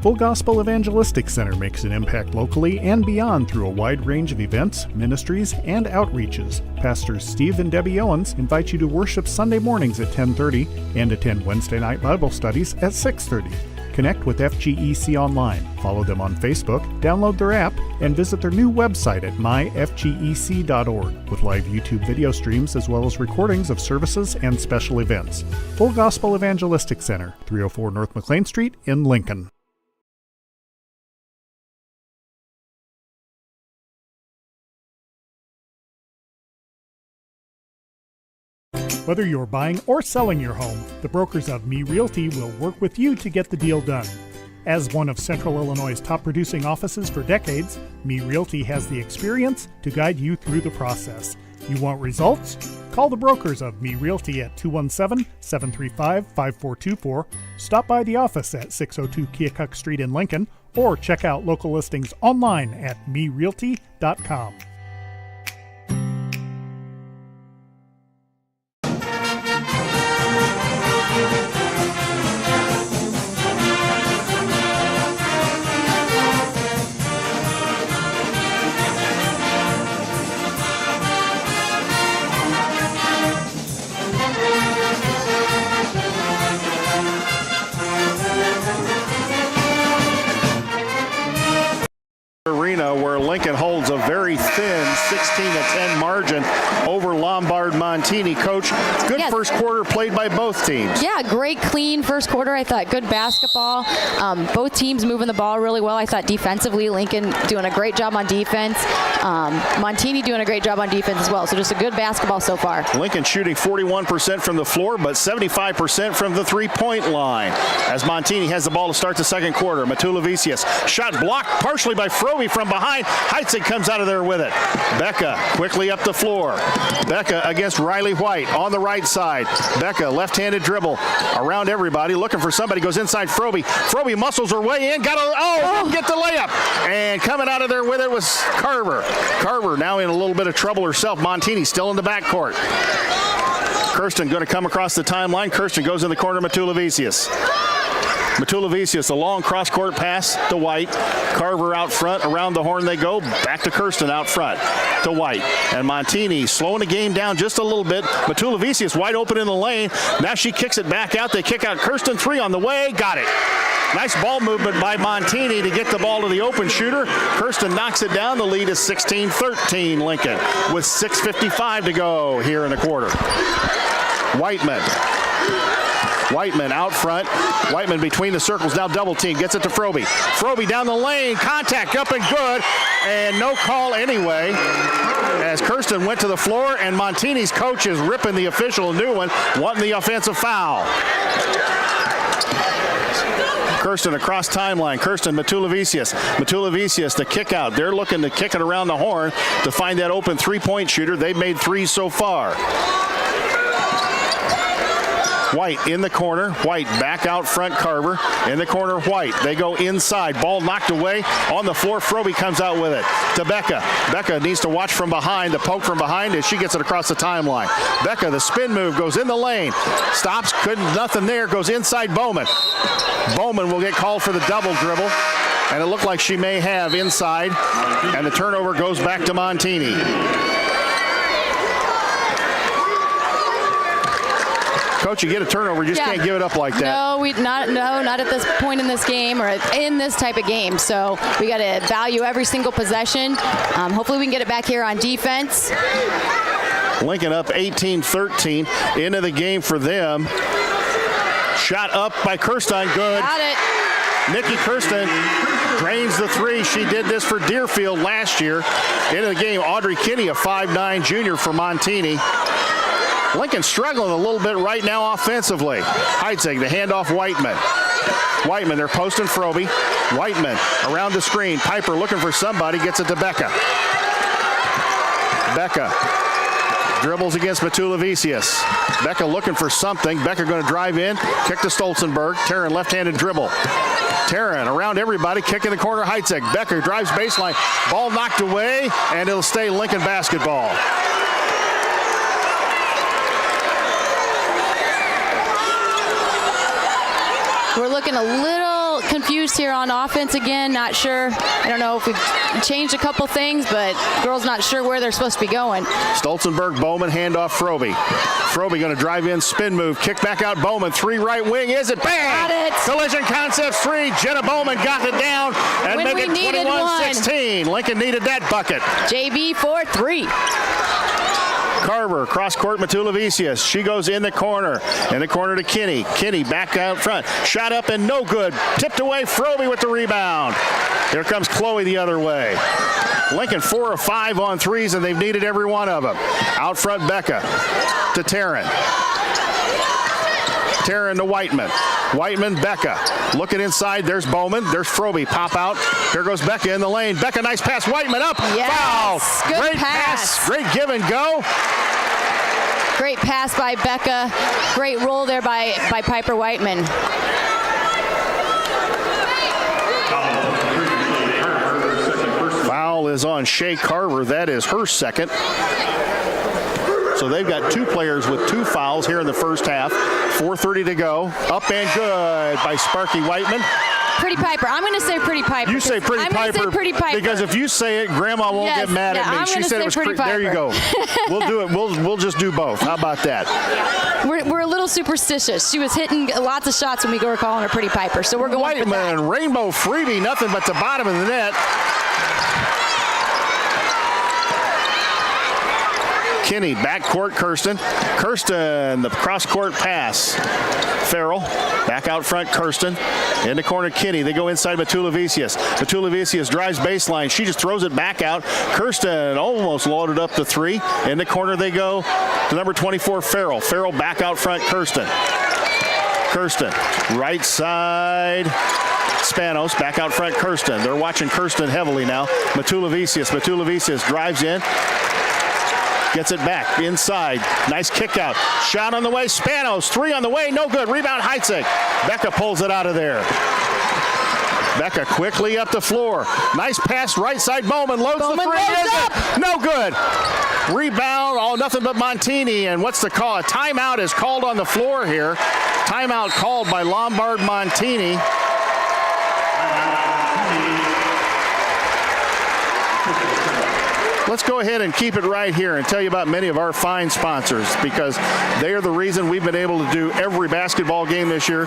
Full Gospel Evangelistic Center makes an impact locally and beyond through a wide range of events, ministries, and outreaches. Pastors Steve and Debbie Owens invite you to worship Sunday mornings at 10:30 and attend Wednesday night Bible studies at 6:30. Connect with FGEC online, follow them on Facebook, download their app, and visit their new website at myfgec.org with live YouTube video streams as well as recordings of services and special events. Full Gospel Evangelistic Center, 304 North McLean Street in Lincoln. Whether you're buying or selling your home, the brokers of Me Realty will work with you to get the deal done. As one of Central Illinois' top producing offices for decades, Me Realty has the experience to guide you through the process. You want results? Call the brokers of Me Realty at 217-735-5424, stop by the office at 602 Keokuk Street in Lincoln, or check out local listings online at merealty.com. Arena, where Lincoln holds a very thin 16-10 margin over Lombard Montini. Coach, good first quarter played by both teams. Yeah, great, clean first quarter. I thought good basketball. Both teams moving the ball really well. I thought defensively, Lincoln doing a great job on defense. Montini doing a great job on defense as well. So just a good basketball so far. Lincoln shooting 41% from the floor, but 75% from the three-point line. As Montini has the ball to start the second quarter. Matulavicius, shot blocked partially by Frobe from behind. Heitzig comes out of there with it. Becca quickly up the floor. Becca against Riley White on the right side. Becca left-handed dribble around everybody, looking for somebody, goes inside Frobe. Frobe muscles her way in, didn't get the layup. And coming out of there with it was Carver. Carver now in a little bit of trouble herself. Montini still in the backcourt. Kirsten going to come across the timeline. Kirsten goes in the corner, Matulavicius. Matulavicius, a long cross-court pass to White. Carver out front, around the horn they go. Back to Kirsten out front to White. And Montini slowing the game down just a little bit. Matulavicius wide open in the lane. Now she kicks it back out. They kick out Kirsten. 3 on the way. Got it. Nice ball movement by Montini to get the ball to the open shooter. Kirsten knocks it down. The lead is 16-13 Lincoln with 6:55 to go here in the quarter. Whiteman out front. Whiteman between the circles, now double team, gets it to Froby. Froby down the lane, contact up and good, and no call anyway. As Kirsten went to the floor, and Montini's coach is ripping the official a new one, wanting the offensive foul. Kirsten across timeline. Kirsten, Matulevicius. Matulevicius, the kick out. They're looking to kick it around the horn to find that open three-point shooter. They've made 3 so far. White in the corner. White back out front. Carver in the corner. White. They go inside. Ball knocked away on the floor. Froby comes out with it to Becca. Becca needs to watch from behind, the poke from behind as she gets it across the timeline. Becca, the spin move, goes in the lane. Stops. Nothing there. Goes inside Bowman. Bowman will get called for the double dribble. And it looked like she may have inside. And the turnover goes back to Montini. Coach, you get a turnover, you just can't give it up like that. Not at this point in this game or in this type of game. So we got to value every single possession. Hopefully we can get it back here on defense. Lincoln up 18-13 into the game for them. Shot up by Kirsten, good. Got it. Nikki Kirsten drains the 3. She did this for Deerfield last year. Into the game, Audrey Kinney, a 5'9" junior for Montini. Lincoln struggling a little bit right now offensively. Heitzig, the handoff Whiteman. Whiteman, they're posting Froby. Whiteman around the screen. Piper looking for somebody, gets it to Becca. Becca dribbles against Matulevicius. Becca looking for something. Becca going to drive in, kick to Stolzenberg. Taryn left-handed dribble. Taryn around everybody, kick in the corner, Heitzig. Becca drives baseline. Ball knocked away, and it'll stay Lincoln basketball. We're looking a little confused here on offense again. Not sure. I don't know if we've changed a couple things, but girls not sure where they're supposed to be going. Stolzenberg, Bowman, handoff Froby. Froby going to drive in, spin move, kick back out Bowman. 3 right wing, is it? Bang! Got it. Collision Concepts 3. Jenna Bowman got it down and When make we it needed 21-16. Lincoln needed that bucket. JB for 3. Carver, cross court, Matulevicius. She goes in the corner to Kinney. Kinney back out front. Shot up and no good. Tipped away, Froby with the rebound. Here comes Chloe the other way. Lincoln 4 of 5 on threes, and they've needed every one of them. Out front, Becca to Taryn. Taryn to Whiteman. Whiteman, Becca. Looking inside, there's Bowman. There's Froby. Pop out. Here goes Becca in the lane. Becca, nice pass. Whiteman up. Yes. Foul. Good Great pass. Great give and go. Great pass by Becca. Great roll there by Piper Whiteman. Foul is on Shea Carver. That is her second. So they've got 2 players with 2 fouls here in the first half. 4:30 to go. Up and good by Sparky Whiteman. Pretty Piper. I'm going to say Pretty Piper. You say Pretty Piper. I'm going to say Pretty Piper. Because if you say it, Grandma won't get mad at me. I'm she said it was Pretty Piper. There you go. We'll do it. We'll just do both. How about that? We're a little superstitious. She was hitting lots of shots when we were calling her Pretty Piper, so we're going for that. Whiteman, rainbow freebie, nothing but the bottom of the net. Kinney, backcourt, Kirsten. Kirsten, the cross-court pass. Farrell, back out front, Kirsten. In the corner, Kinney. They go inside Matulevicius. Matulevicius drives baseline. She just throws it back out. Kirsten almost loaded up the 3. In the corner they go to number 24, Farrell. Farrell back out front, Kirsten. Kirsten, right side. Spanos back out front, Kirsten. They're watching Kirsten heavily now. Matulevicius drives in. Gets it back inside. Nice kick out. Shot on the way. Spanos. 3 on the way. No good. Rebound Heitzig. Becca pulls it out of there. Becca quickly up the floor. Nice pass right side. Bowman loads the 3. No good. Rebound. Oh, nothing but Montini. And what's the call? A timeout is called on the floor here. Timeout called by Lombard Montini. Let's go ahead and keep it right here and tell you about many of our fine sponsors, because they are the reason we've been able to do every basketball game this year.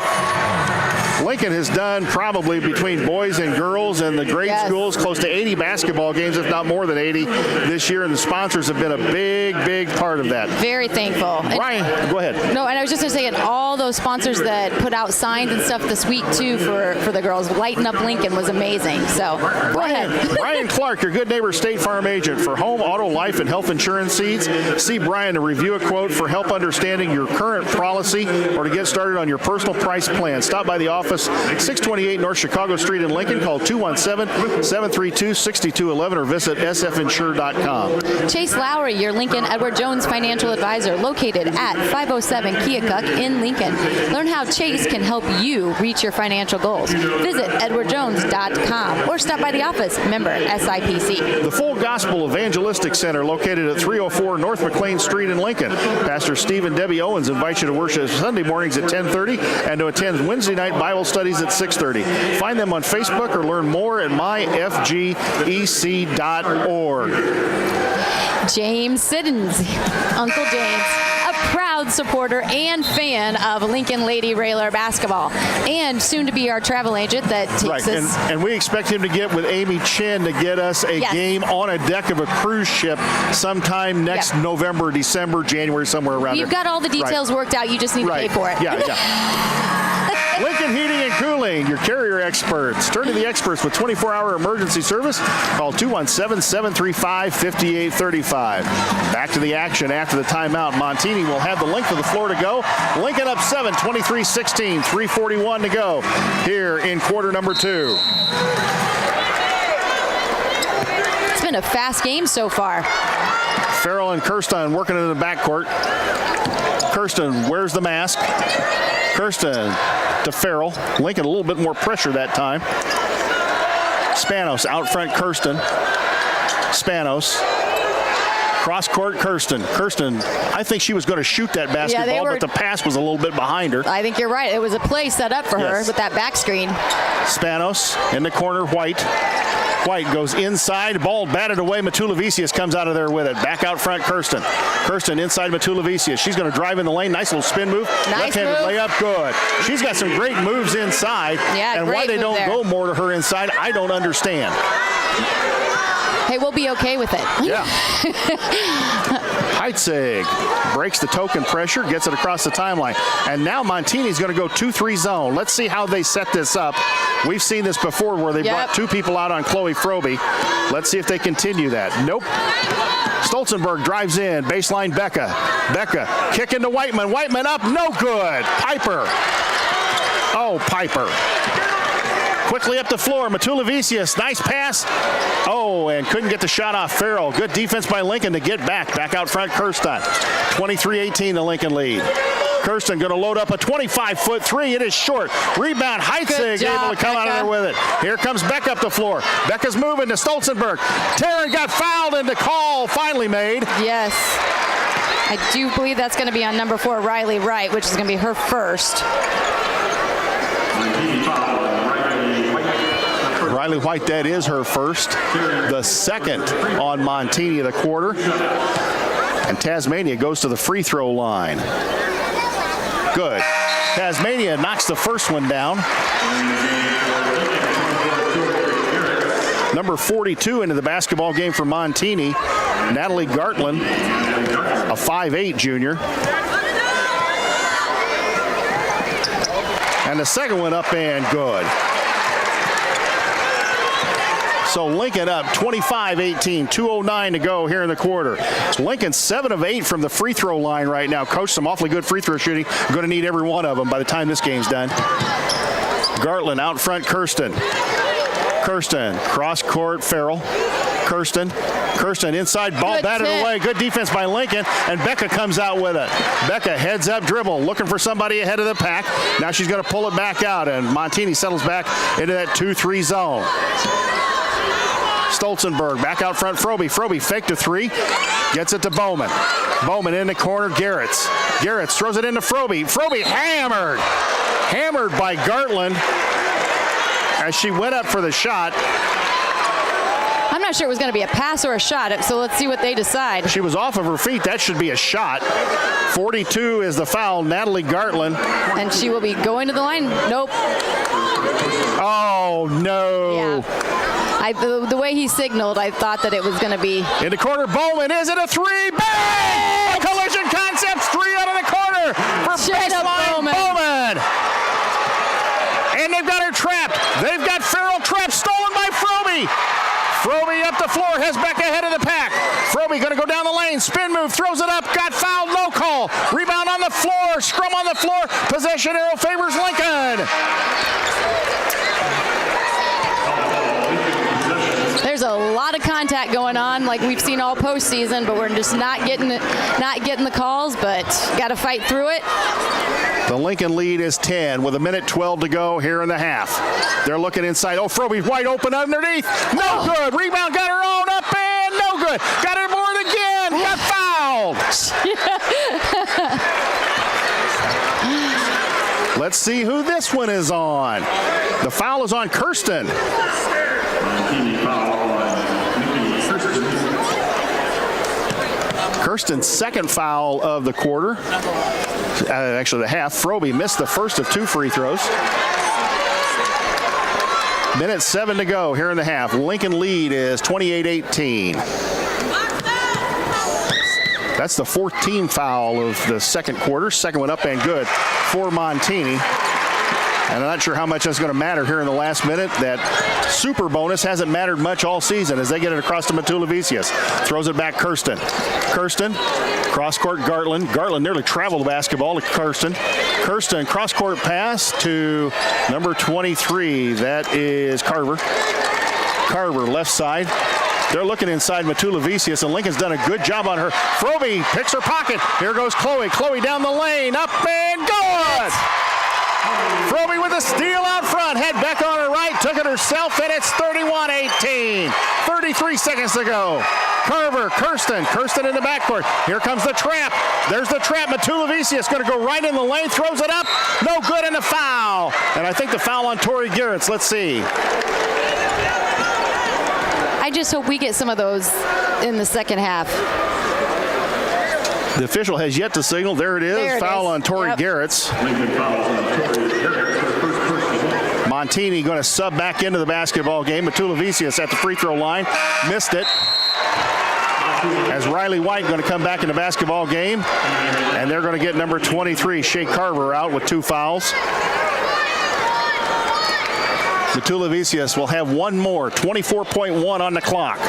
Lincoln has done probably between boys and girls and the grade schools close to 80 basketball games, if not more than 80 this year, and the sponsors have been a big part of that. Very thankful. Ryan, go ahead. No, and I was just going to say, and all those sponsors that put out signs and stuff this week, too, for the girls. Lighten Up Lincoln was amazing. So, go ahead. Brian Clark, your good neighbor State Farm agent. For home, auto, life, and health insurance needs, see Brian to review a quote for help understanding your current policy or to get started on your personal price plan. Stop by the office, 628 North Chicago Street in Lincoln. Call 217-732-6211 or visit sfinsure.com. Chase Lowry, your Lincoln Edward Jones financial advisor, located at 507 Keokuk in Lincoln. Learn how Chase can help you reach your financial goals. Visit edwardjones.com or stop by the office. Member SIPC. The Full Gospel Evangelistic Center, located at 304 North McLean Street in Lincoln. Pastor Steve and Debbie Owens invite you to worship Sunday mornings at 10:30 and to attend Wednesday night Bible studies at 6:30. Find them on Facebook or learn more at myfgec.org. James Siddons, Uncle James, a proud supporter and fan of Lincoln Lady Railer basketball, and soon to be our travel agent that takes us. And we expect him to get with Amy Chin to get us a game on a deck of a cruise ship sometime next November, December, January, somewhere around there. You've got all the details worked out. You just need to pay for it. Yeah. Lincoln Heating and Cooling, your carrier experts. Turn to the experts with 24-hour emergency service. Call 217-735-5835. Back to the action after the timeout. Montini will have the length of the floor to go. Lincoln up 7, 23-16, 3:41 to go here in quarter number 2. It's been a fast game so far. Farrell and Kirsten working in the backcourt. Kirsten wears the mask. Kirsten to Farrell. Lincoln a little bit more pressure that time. Spanos out front, Kirsten. Spanos. Cross court, Kirsten. Kirsten, I think she was going to shoot that basketball, but the pass was a little bit behind her. I think you're right. It was a play set up for her with that back screen. Spanos in the corner, White. White goes inside, ball batted away. Matulevicius comes out of there with it. Back out front, Kirsten. Kirsten inside Matulevicius. She's going to drive in the lane. Nice little spin move. Left-handed layup, good. She's got some great moves inside. Yeah, and why they don't go more to her inside, I don't understand. Hey, we'll be okay with it. Yeah. Heitzig breaks the token pressure, gets it across the timeline. And now Montini's going to go 2-3 zone. Let's see how they set this up. We've seen this before where they brought two people out on Chloe Froby. Let's see if they continue that. Nope. Stolzenberg drives in. Baseline Becca. Becca kicking to Whiteman. Whiteman up. No good. Piper. Oh, Piper. Quickly up the floor, Matulevicius, nice pass. Oh, and couldn't get the shot off Farrell. Good defense by Lincoln to get back. Back out front, Kirsten. 23-18, the Lincoln lead. Kirsten going to load up a 25-foot three. It is short. Rebound, Heitzig able to come out of there with it. Here comes Becca up the floor. Becca's moving to Stolzenberg. Taryn got fouled and the call finally made. Yes. I do believe that's going to be on number 4, Riley Wright, which is going to be her first. Riley White, that is her first. The second on Montini of the quarter. And Tasmania goes to the free throw line. Good. Tasmania knocks the first one down. Number 42 into the basketball game for Montini, Natalie Gartland, a 5'8" junior. And the second one up and good. So Lincoln up 25-18, 2:09 to go here in the quarter. Lincoln 7 of 8 from the free throw line right now. Coach, some awfully good free throw shooting. Going to need every one of them by the time this game's done. Gartland out front, Kirsten. Kirsten, cross court, Farrell. Kirsten inside, ball batted away. Good defense by Lincoln, and Becca comes out with it. Becca heads up dribble, looking for somebody ahead of the pack. Now she's going to pull it back out, and Montini settles back into that 2-3 zone. Stolzenberg back out front, Froby. Froby faked a three, gets it to Bowman. Bowman in the corner, Garretts. Garretts throws it into Froby. Froby hammered by Gartland as she went up for the shot. I'm not sure it was going to be a pass or a shot, so let's see what they decide. She was off of her feet. That should be a shot. 42 is the foul, Natalie Gartland. And she will be going to the line. Nope. Oh, no. Yeah. The way he signaled, I thought that it was going to be. In the corner, Bowman. Is it a three? Bang! A collision concepts, 3 out of the corner for baseline Bowman. And they've got her trapped. They've got Farrell trapped, stolen by Froby. Froby up the floor, heads back ahead of the pack. Froby going to go down the lane, spin move, throws it up, got fouled, no call. Rebound on the floor, scrum on the floor. Possession arrow favors Lincoln. There's a lot of contact going on, like we've seen all postseason, but we're just not getting the calls. But got to fight through it. The Lincoln lead is 10 with 1:12 to go here in the half. They're looking inside. Oh, Froby's wide open underneath. No good. Rebound got her own up and no good. Got her board again. Got fouled. Let's see who this one is on. The foul is on Kirsten. Kirsten's second foul of the quarter. Actually, the half. Froby missed the first of 2 free throws. 1:07 to go here in the half. Lincoln lead is 28-18. That's the 14th foul of the second quarter. Second one up and good for Montini. And I'm not sure how much that's going to matter here in the last minute. That super bonus hasn't mattered much all season as they get it across to Matulevicius. Throws it back Kirsten. Kirsten, cross-court Gartland. Gartland nearly traveled the basketball to Kirsten. Kirsten, cross-court pass to number 23. That is Carver. Carver, left side. They're looking inside Matulevicius, and Lincoln's done a good job on her. Froby picks her pocket. Here goes Chloe. Chloe down the lane. Up and good! Froby with a steal out front. Head back on her right. Took it herself, and it's 31-18. 33 seconds to go. Carver, Kirsten in the backcourt. Here comes the trap. There's the trap. Matulevicius going to go right in the lane. Throws it up. No good, and a foul. And I think the foul on Tori Garretts. Let's see. I just hope we get some of those in the second half. The official has yet to signal. There it is. There it foul is. on Tori Garretts. Montini going to sub back into the basketball game. Matulevicius at the free throw line. Missed it. As Riley White going to come back in the basketball game. And they're going to get number 23, Shea Carver, out with 2 fouls. Matulevicius will have one more. 24.1 on the clock.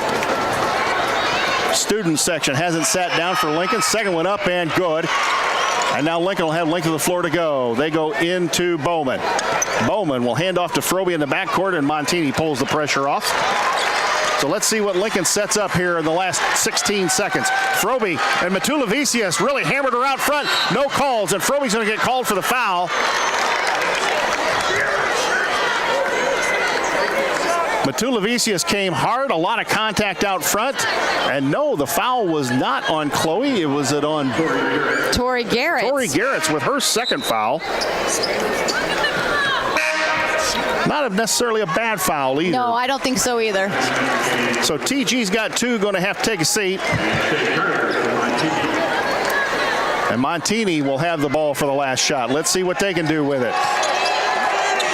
Student section hasn't sat down for Lincoln. Second one up and good. And now Lincoln will have length of the floor to go. They go into Bowman. Bowman will hand off to Froby in the backcourt, and Montini pulls the pressure off. So let's see what Lincoln sets up here in the last 16 seconds. Froby and Matulevicius really hammered her out front. No calls, and Froby's going to get called for the foul. Matulevicius came hard, a lot of contact out front. And no, the foul was not on Chloe. It was on Tori Garretts. Tori Garretts with her second foul. Not necessarily a bad foul either. No, I don't think so either. So TG's got 2, going to have to take a seat. And Montini will have the ball for the last shot. Let's see what they can do with it.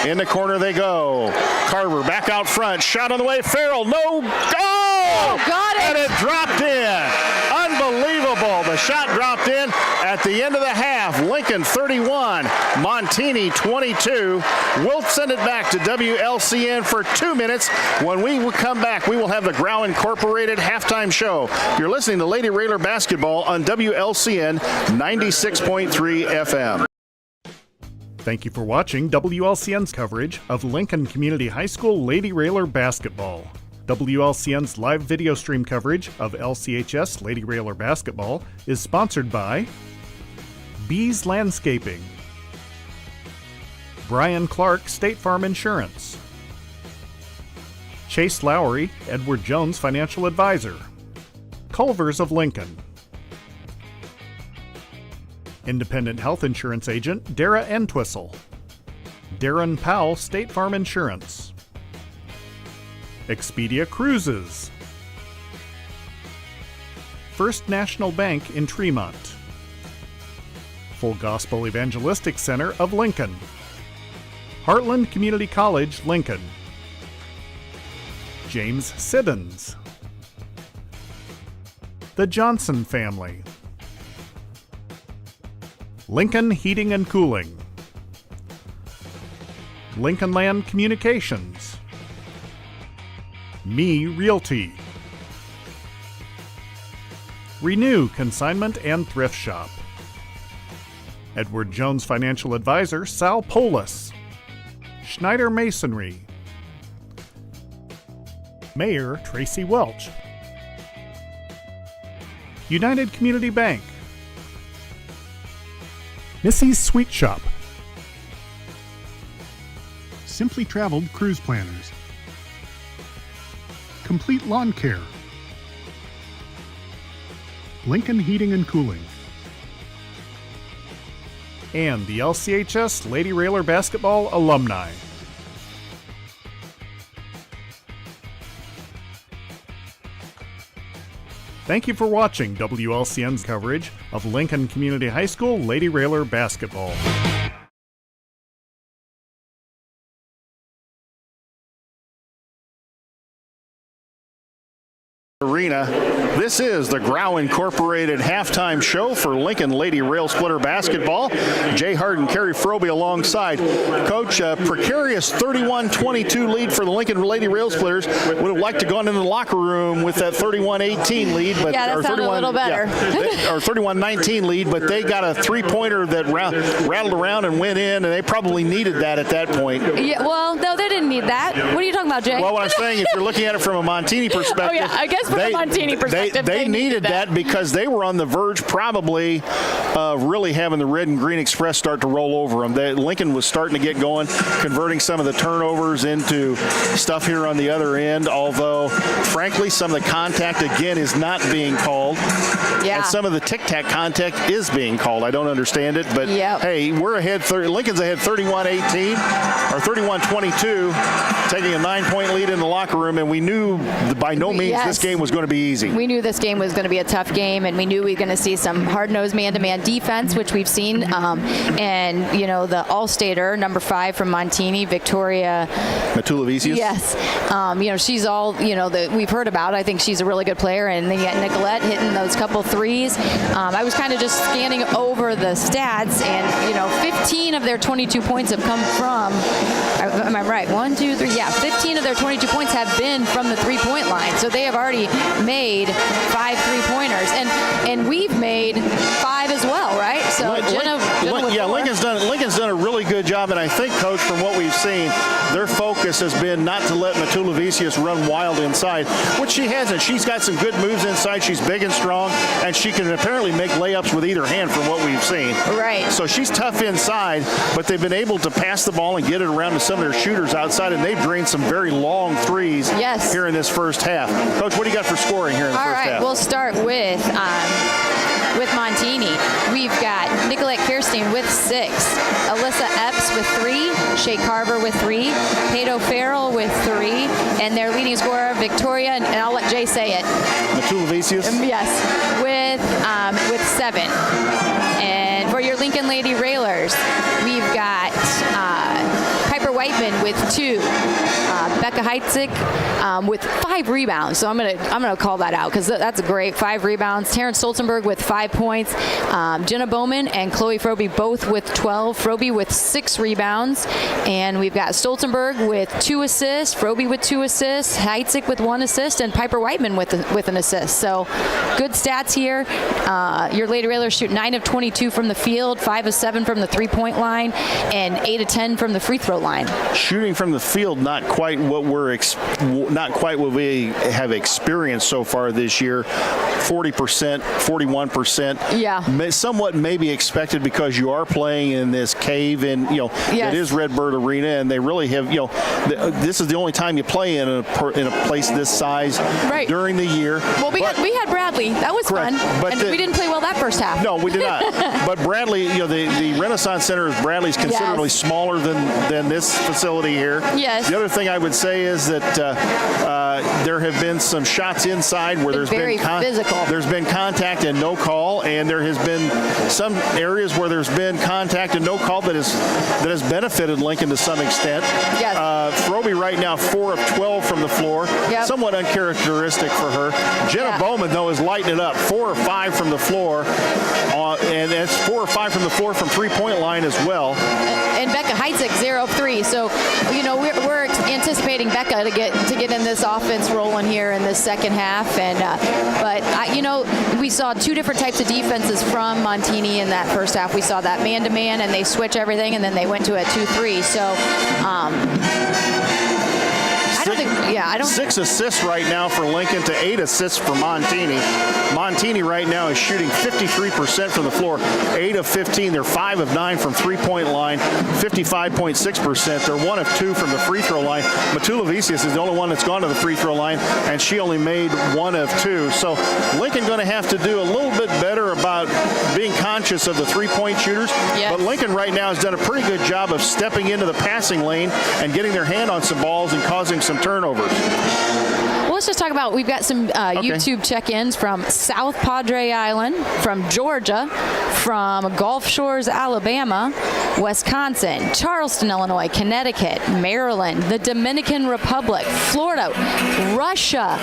In the corner they go. Carver back out front. Shot on the way. Farrell. No. Oh! Got it. And it dropped in. Unbelievable. The shot dropped in at the end of the half. Lincoln 31. Montini 22. We'll send it back to WLCN for 2 minutes. When we will come back, we will have the Grau Incorporated halftime show. You're listening to Lady Railer Basketball on WLCN 96.3 FM. Thank you for watching WLCN's coverage of Lincoln Community High School Lady Railer Basketball. WLCN's live video stream coverage of LCHS Lady Railer Basketball is sponsored by Bees Landscaping, Brian Clark State Farm Insurance, Chase Lowry, Edward Jones Financial Advisor, Culver's of Lincoln, Independent Health Insurance Agent Dara Entwistle, Darren Powell State Farm Insurance, Expedia Cruises, First National Bank in Tremont, Full Gospel Evangelistic Center of Lincoln, Heartland Community College, Lincoln, James Siddons, the Johnson family, Lincoln Heating and Cooling, Lincoln Land Communications, Me Realty, Renew Consignment and Thrift Shop, Edward Jones Financial Advisor Sal Polis, Schneider Masonry, Mayor Tracy Welch, United Community Bank, Missy's Sweet Shop, Simply Traveled Cruise Planners, Complete Lawn Care, Lincoln Heating and Cooling, and the LCHS Lady Railer Basketball Alumni. Thank you for watching WLCN's coverage of Lincoln Community High School Lady Railer Basketball. Arena. This is the Grau Incorporated halftime show for Lincoln Lady Rail Splitter basketball. Jay Hart and Kerry Froby alongside. Coach, a precarious 31-22 lead for the Lincoln Lady Rail Splitters. Would have liked to go into the locker room with that 31-18 lead, but Yeah, that sounded a little better. Or 31-19 lead, but they got a three-pointer that rattled around and went in, and they probably needed that at that point. Yeah, well, no, they didn't need that. What are you talking about, Jay? Well, what I'm saying, if you're looking at it from a Montini perspective, Oh, yeah, I guess from a Montini perspective, they needed that because they were on the verge probably of really having the Red and Green Express start to roll over them. Lincoln was starting to get going, converting some of the turnovers into stuff here on the other end, although, frankly, some of the contact, again, is not being called. Yeah. And some of the tic-tac contact is being called. I don't understand it, but, hey, we're ahead. Lincoln's ahead 31-18 or 31-22, taking a 9-point lead in the locker room, and we knew by no means this game was going to be easy. We knew this game was going to be a tough game, and we knew we were going to see some hard-nosed man-to-man defense, which we've seen. And, you know, the All-Stater, number 5 from Montini, Victoria Matulavicius. Yes. You know, she's all, you know, that we've heard about. I think she's a really good player. And then you got Nicolette hitting those couple threes. I was kind of just scanning over the stats, and, you know, 15 of their 22 points have come from, am I right? 1, 2, 3. Yeah, 15 of their 22 points have been from the three-point line. So they have already made 5 3-pointers. And we've made 5 as well, right? So Lincoln's done a really good job, and I think, Coach, from what we've seen, their focus has been not to let Matulavicius run wild inside, which she hasn't. She's got some good moves inside. She's big and strong, and she can apparently make layups with either hand from what we've seen. Right. So she's tough inside, but they've been able to pass the ball and get it around to some of their shooters outside, and they've drained some very long threes here in this first half. Coach, what do you got for scoring here in the first half? All right, we'll start with Montini. We've got Nicolette Kirstein with 6, Alyssa Epps with 3, Shay Carver with 3, Pato Farrell with 3, and their leading scorer, Victoria, and I'll let Jay say it. Matulavicius? Yes, with 7. And for your Lincoln Lady Railers, we've got Piper Whiteman with 2, Becca Heitzig with 5 rebounds. So I'm gonna call that out because that's great. 5 rebounds. Terrence Stolzenberg with 5 points. Jenna Bowman and Chloe Froby both with 12. Froby with 6 rebounds, and we've got Stolzenberg with 2 assists, Froby with 2 assists, Heitzig with 1 assist, and Piper Whiteman with an assist. So good stats here. Your Lady Railers shoot 9 of 22 from the field, 5 of 7 from the 3-point line, and 8 of 10 from the free throw line. Shooting from the field, not quite what we have experienced so far this year. 40%, 41%. Yeah. Somewhat maybe expected because you are playing in this cave, and it is Redbird Arena, and they really have this is the only time you play in a place this size during the year. Well, we had Bradley. That was fun, but we didn't play well that first half. No, we did not. But Bradley, the Renaissance Center of Bradley's considerably smaller than this facility here. Yes. The other thing I would say is that there have been some shots inside where there's very been physical. tackle. There's been contact and no call, and there has been some areas where there's been contact and no call that has benefited Lincoln to some extent. Yes. Froby right now 4 of 12 from the floor. Yep. Somewhat uncharacteristic for her. Jenna Bowman, though, is lighting it up. 4 or 5 from the floor, and that's 4 or 5 from the floor from three-point line as well. And Becca Heitzig, 0 of 3. So, we're anticipating Becca to get in this offense rolling here in this second half. And we saw 2 different types of defenses from Montini in that first half. We saw that man-to-man, and they switch everything, and then they went to a 2-3. So. I don't 6 assists right now for Lincoln to 8 assists for Montini. Montini right now is shooting 53% from the floor, 8 of 15. They're 5 of 9 from three-point line, 55.6%. They're 1 of 2 from the free throw line. Matula Vicius is the only one that's gone to the free throw line, and she only made 1 of 2. So Lincoln going to have to do a little bit better about being conscious of the three-point shooters. Yes. But Lincoln right now has done a pretty good job of stepping into the passing lane and getting their hand on some balls and causing some turnovers. Well, let's just talk about, we've got some YouTube check-ins from South Padre Island, from Georgia, from Gulf Shores, Alabama, Wisconsin, Charleston, Illinois, Connecticut, Maryland, the Dominican Republic, Florida, Russia,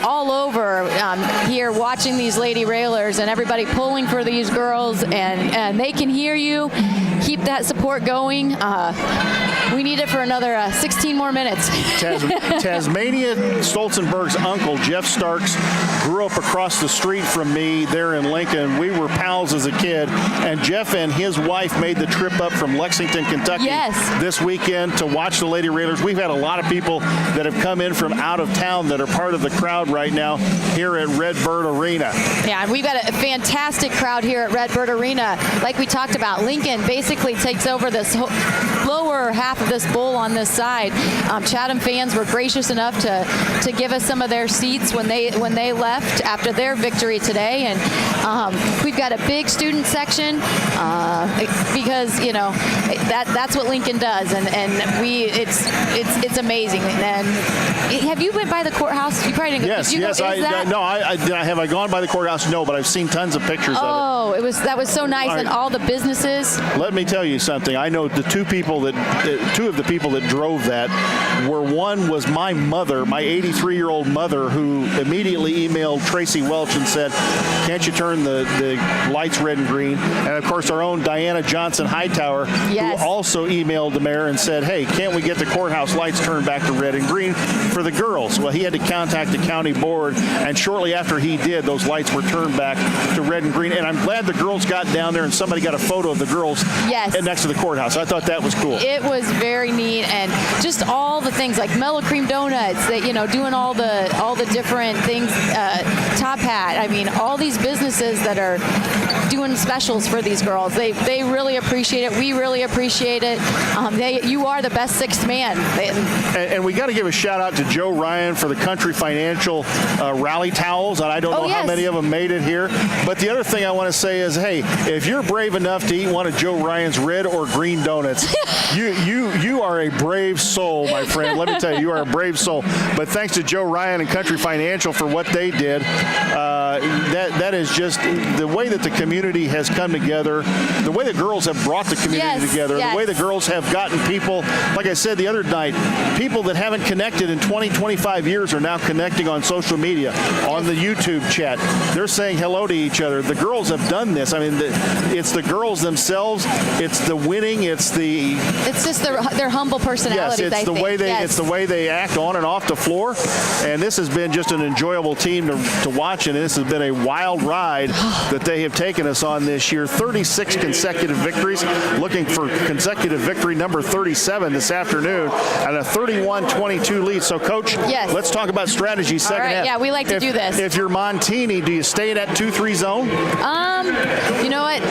all over here watching these Lady Railers, and everybody pulling for these girls, and they can hear you. Keep that support going. We need it for another 16 more minutes. Tasmania Stolzenberg's uncle, Jeff Starks, grew up across the street from me there in Lincoln. We were pals as a kid, and Jeff and his wife made the trip up from Lexington, Kentucky this weekend to watch the Lady Railers. We've had a lot of people that have come in from out of town that are part of the crowd right now here at Redbird Arena. Yeah, and we've got a fantastic crowd here at Redbird Arena. Like we talked about, Lincoln basically takes over this lower half of this bowl on this side. Chatham fans were gracious enough to give us some of their seats when they left after their victory today, and we've got a big student section because that's what Lincoln does, and it's amazing. And have you been by the courthouse? You probably didn't. Yes, have I gone by the courthouse? No, but I've seen tons of pictures of it. Oh, that was so nice, and all the businesses. Let me tell you something. I know the two of the people that drove that one was my mother, my 83-year-old mother, who immediately emailed Tracy Welch and said, "Can't you turn the lights red and green?" And of course, our own Diana Johnson Hightower, who also emailed the mayor and said, "Hey, can't we get the courthouse lights turned back to red and green for the girls?" Well, he had to contact the county board, and shortly after he did, those lights were turned back to red and green. And I'm glad the girls got down there and somebody got a photo of the girls next to the courthouse. I thought that was cool. It was very neat, and just all the things like Mellow Cream Donuts, that doing all the different things, Top Hat. I mean, all these businesses that are doing specials for these girls. They really appreciate it. We really appreciate it. You are the best sixth man. And we got to give a shout out to Joe Ryan for the Country Financial rally towels, and I don't know how many of them made it here. But the other thing I want to say is, hey, if you're brave enough to eat one of Joe Ryan's red or green donuts, you are a brave soul, my friend. Let me tell you, you are a brave soul. But thanks to Joe Ryan and Country Financial for what they did. That is just the way that the community has come together, the way the girls have brought the community together, the way the girls have gotten people, like I said the other night, people that haven't connected in 20, 25 years are now connecting on social media, on the YouTube chat. They're saying hello to each other. The girls have done this. I mean, it's the girls themselves. It's the winning. It's just their humble personalities. Yes, it's the way they act on and off the floor. And this has been just an enjoyable team to watch, and this has been a wild ride that they have taken us on this year. 36 consecutive victories, looking for consecutive victory number 37 this afternoon, and a 31-22 lead. So, Coach, let's talk about strategy second half. Yeah, we like to do this. If you're Montini, do you stay in that 2-3 zone? You know what?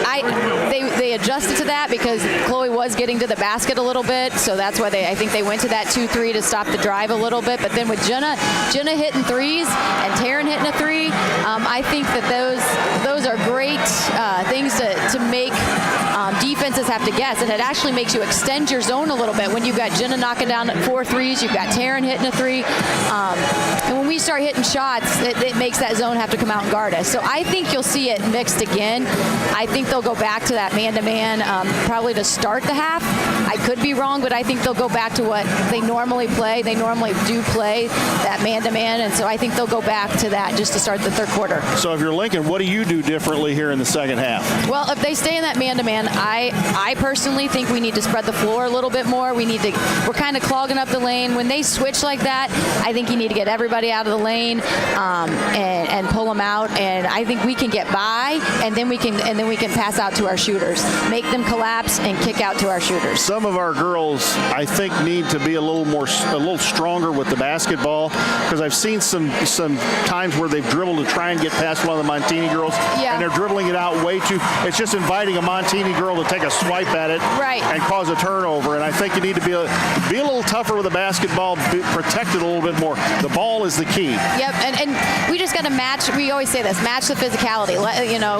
They adjusted to that because Chloe was getting to the basket a little bit, so that's why I think they went to that 2-3 to stop the drive a little bit. But then with Jenna hitting threes and Taryn hitting a three, I think that those are great things to make defenses have to guess, and it actually makes you extend your zone a little bit. When you've got Jenna knocking down 4 threes, you've got Taryn hitting a 3, and when we start hitting shots, it makes that zone have to come out and guard us. So I think you'll see it mixed again. I think they'll go back to that man-to-man probably to start the half. I could be wrong, but I think they'll go back to what they normally play. They normally do play that man-to-man, and so I think they'll go back to that just to start the third quarter. So if you're Lincoln, what do you do differently here in the second half? Well, if they stay in that man-to-man, I personally think we need to spread the floor a little bit more. We're kind of clogging up the lane. When they switch like that, I think you need to get everybody out of the lane and pull them out. And I think we can get by, and then we can pass out to our shooters, make them collapse, and kick out to our shooters. Some of our girls, I think, need to be a little stronger with the basketball, because I've seen some times where they've dribbled to try and get past one of the Montini girls, and they're dribbling it out way too. It's just inviting a Montini girl to take a swipe at it and cause a turnover. And I think you need to be a little tougher with the basketball, protect it a little bit more. The ball is the key. Yep, and we just got to match. We always say this: match the physicality.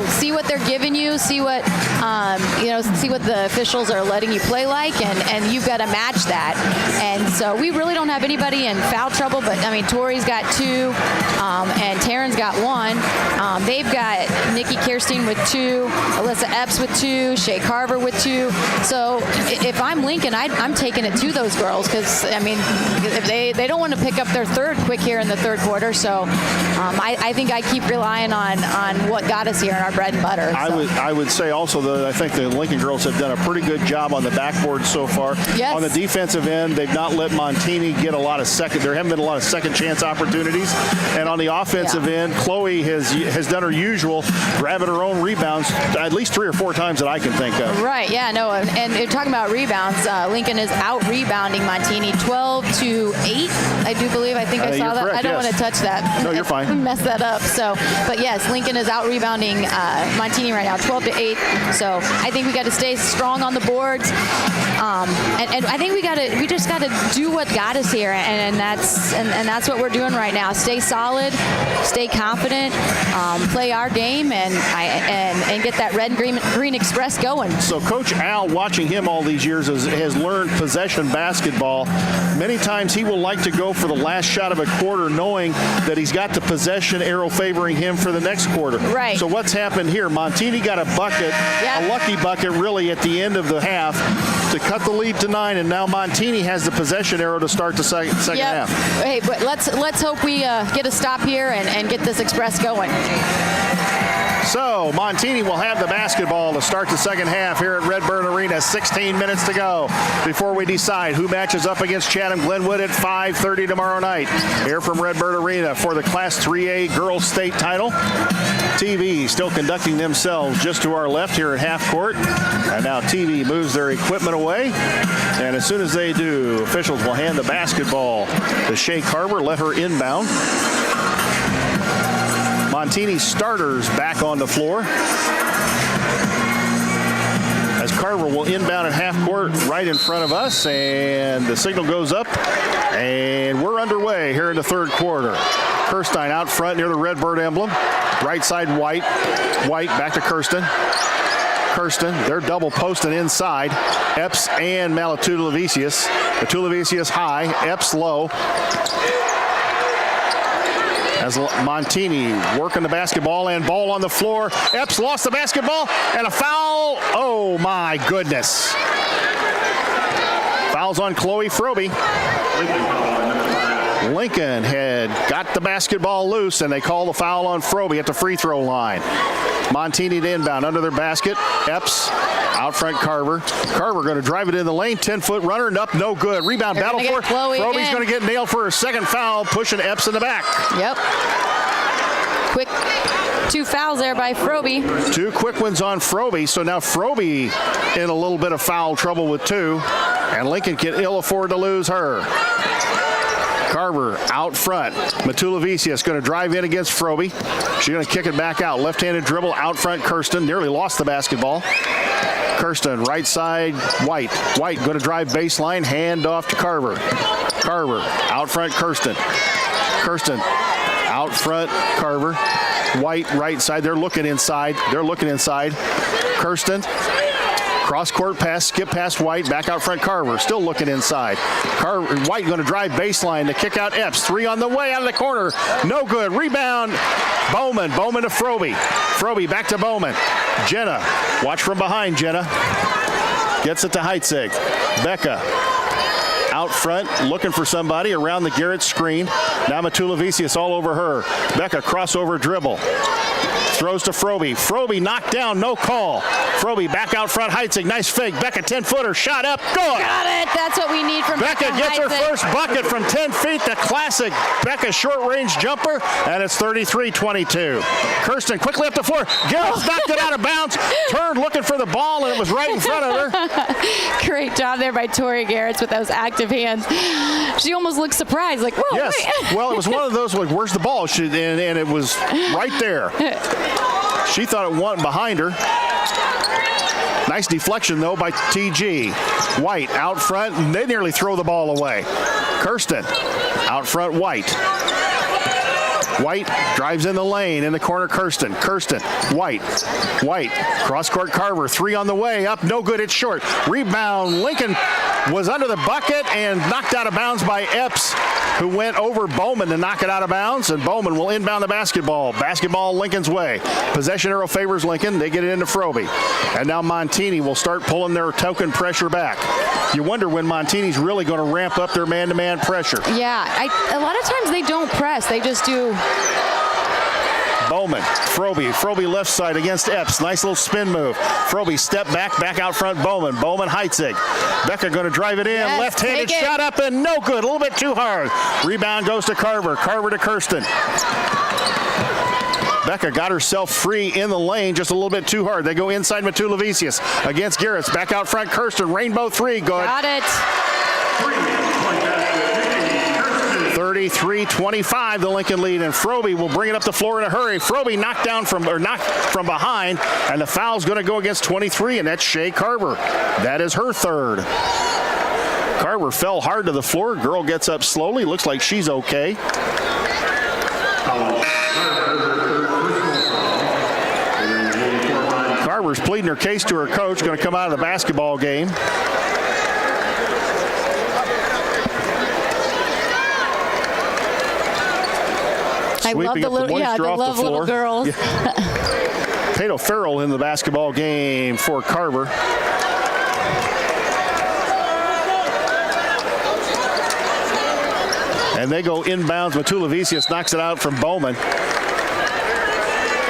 See what they're giving you. See what see what the officials are letting you play like, and you've got to match that. And so we really don't have anybody in foul trouble, but I mean, Tori's got 2, and Taryn's got 1. They've got Nikki Kirstein with 2, Alyssa Epps with 2, Shay Carver with 2. So if I'm Lincoln, I'm taking it to those girls, because I mean, if they don't want to pick up their third quick here in the third quarter. So I think I keep relying on what got us here in our bread and butter. I would say also that I think the Lincoln girls have done a pretty good job on the backboard so far. Yes. On the defensive end, they've not let Montini get a lot of there haven't been a lot of second chance opportunities. And on the offensive end, Chloe has done her usual, grabbing her own rebounds at least 3 or 4 times that I can think of. Right, yeah, no, and you're talking about rebounds. Lincoln is out-rebounding Montini 12-8, I do believe. I think I saw that. Correct, I don't want to touch that. No, you're fine. Mess that up. So, but yes, Lincoln is out-rebounding Montini right now, 12-8. So I think we got to stay strong on the boards, and I think we just got to do what got us here, and that's what we're doing right now. Stay solid, stay confident, play our game, and get that red and green express going. So Coach Al, watching him all these years, has learned possession basketball. Many times he will like to go for the last shot of a quarter, knowing that he's got the possession arrow favoring him for the next quarter. Right. So what's happened here? Montini got a bucket, a lucky bucket really, at the end of the half to cut the lead to 9, and now Montini has the possession arrow to start the second half. Hey, but let's hope we get a stop here and get this express going. So Montini will have the basketball to start the second half here at Redbird Arena. 16 minutes to go before we decide who matches up against Chatham Glenwood at 5:30 tomorrow night. Here from Redbird Arena for the Class 3A Girls State title. TV still conducting themselves just to our left here at half court. And now TV moves their equipment away. And as soon as they do, officials will hand the basketball to Shay Carver, let her inbound. Montini starters back on the floor, as Carver will inbound at half court right in front of us, and the signal goes up, and we're underway here in the third quarter. Kirstein out front near the Redbird emblem. Right side White back to Kirsten. They're double posting inside. Epps and Malatulivicius. Malatulivicius high, Epps low. As Montini working the basketball and ball on the floor. Epps lost the basketball and a foul. Oh my goodness. Fouls on Chloe Froby. Lincoln had got the basketball loose, and they call the foul on Froby at the free throw line. Montini to inbound under their basket. Epps out front Carver. Carver going to drive it in the lane. 10-foot runner and up, no good. Rebound battle for it. Froby's going to get nailed for her second foul, pushing Epps in the back. Yep. Quick 2 fouls there by Froby. 2 quick ones on Froby. So now Froby in a little bit of foul trouble with 2. And Lincoln can ill afford to lose her. Carver out front. Malatulivicius going to drive in against Froby. She's going to kick it back out. Left-handed dribble out front. Kirsten nearly lost the basketball. Kirsten right side White. White going to drive baseline. Hand off to Carver. Carver out front Kirsten. Kirsten out front Carver. White right side. They're looking inside. Kirsten Cross-court pass, skip past White, back out front Carver, still looking inside. White going to drive baseline to kick out Epps. 3 on the way, out of the corner. No good. Rebound, Bowman. Bowman to Froby. Froby back to Bowman. Jenna, watch from behind, Jenna. Gets it to Heitzig. Becca out front, looking for somebody around the Garrett screen. Now Matulavicius all over her. Becca crossover dribble. Throws to Froby. Froby knocked down, no call. Froby back out front, Heitzig, nice fake. Becca 10-footer, shot up, good. Got it. That's what we need from Becca gets her Heitzig. first bucket from 10 feet, the classic Becca short-range jumper, and it's 33-22. Kirsten quickly up the floor. Garrett's knocked it out of bounds, turned looking for the ball, and it was right in front of her. Great job there by Tori Garretts with those active hands. She almost looked surprised, like, whoa, Yes, wait. well, it was one of those, like, where's the ball? And it was right there. She thought it went behind her. Nice deflection, though, by TG. White out front, and they nearly throw the ball away. Kirsten out front, White. White drives in the lane, in the corner, Kirsten. White. Cross-court Carver, 3 on the way, up, no good, it's short. Rebound, Lincoln was under the bucket and knocked out of bounds by Epps, who went over Bowman to knock it out of bounds, and Bowman will inbound the basketball. Basketball Lincoln's way. Possession arrow favors Lincoln. They get it into Froby. And now Montini will start pulling their token pressure back. You wonder when Montini's really going to ramp up their man-to-man pressure. Yeah, a lot of times they don't press. They just do. Bowman, Froby left side against Epps. Nice little spin move. Froby step back out front, Bowman. Heitzig. Becca going to drive it in. Yes, left-handed take it. shot up and no good. A little bit too hard. Rebound goes to Carver. Carver to Kirsten. Becca got herself free in the lane, just a little bit too hard. They go inside Matulavicius against Garrett's. Back out front, Kirsten. Rainbow 3. Good. Got it. 33-25, the Lincoln lead, and Froby will bring it up the floor in a hurry. Froby knocked from behind, and the foul's going to go against 23, and that's Shay Carver. That is her third. Carver fell hard to the floor. Girl gets up slowly. Looks like she's okay. Carver's pleading her case to her coach. Going to come out of the basketball game. I love the little, little girls. Yeah. Tato Farrell in the basketball game for Carver. And they go inbounds. Matulavicius knocks it out from Bowman.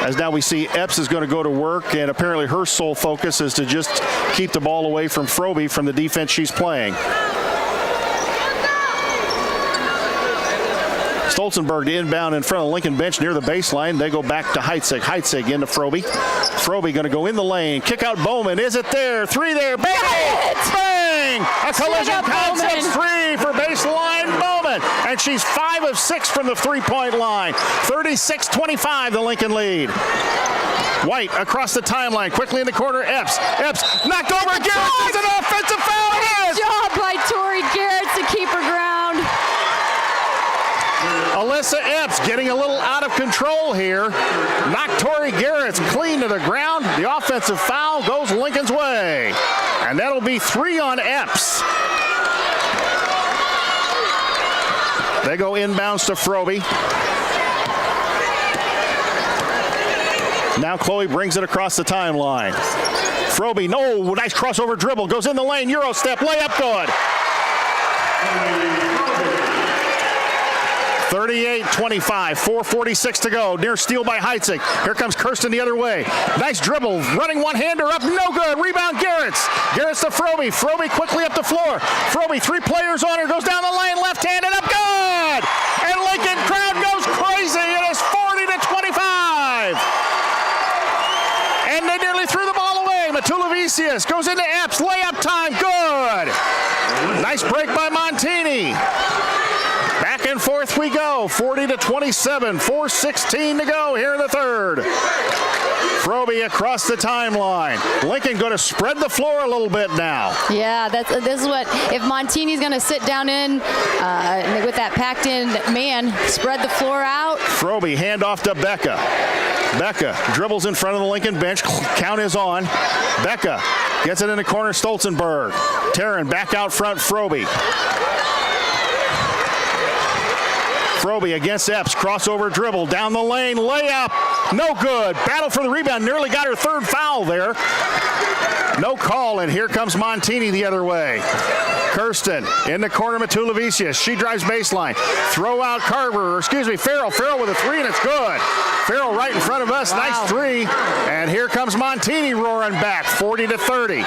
As now we see Epps is going to go to work, and apparently her sole focus is to just keep the ball away from Froby from the defense she's playing. Stolzenberg to inbound in front of the Lincoln bench near the baseline. They go back to Heitzig. Heitzig into Froby. Froby going to go in the lane. Kick out Bowman. Is it there? 3 there. Bang! Bang! A collision concepts 3 for baseline Bowman. And she's 5 of 6 from the three-point line. 36-25, the Lincoln lead. White across the timeline. Quickly in the corner. Epps knocked over. Garrett is an offensive foul. Good job by Tori Garrett to keep her ground. Alyssa Epps getting a little out of control here. Knocked Tori Garrett clean to the ground. The offensive foul goes Lincoln's way. And that'll be 3 on Epps. They go inbounds to Froby. Now Chloe brings it across the timeline. Froby, no, nice crossover dribble. Goes in the lane, Euro step, layup good. 38-25, 4:46 to go. Near steal by Heitzig. Here comes Kirsten the other way. Nice dribble, running one-hander up, no good. Rebound Garrett's. Garrett's to Froby. Froby quickly up the floor. Froby, 3 players on her, goes down the lane, left-handed up, good! And Lincoln crowd goes crazy. It is 40-25. And they nearly threw the ball away. Matulavicius goes into Epps, layup time, good! Nice break by Montini. Back and forth we go, 40-27, 4:16 to go here in the third. Froby across the timeline. Lincoln going to spread the floor a little bit now. Yeah, this is what, if Montini's going to sit down in with that packed in man, spread the floor out. Froby handoff to Becca. Becca dribbles in front of the Lincoln bench. Count is on. Becca Gets it in the corner, Stolzenberg. Taryn back out front, Frobe. Frobe against Epps, crossover dribble, down the lane, layup, no good. Battle for the rebound, nearly got her third foul there. No call, and here comes Montini the other way. Kirsten in the corner, Matulavicius. She drives baseline. Throw out Farrell. Farrell with a three, and it's good. Farrell right in front of us. Wow. Nice three. And here comes Montini roaring back, 40-30.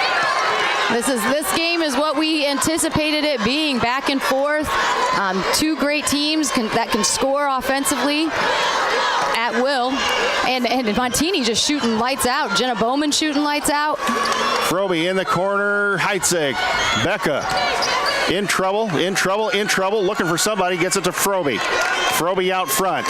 This game is what we anticipated it being, back and forth. Two great teams that can score offensively at will. And Montini just shooting lights out. Jenna Bowman shooting lights out. Frobe in the corner, Heitzig. Becca in trouble, looking for somebody, gets it to Frobe. Frobe out front.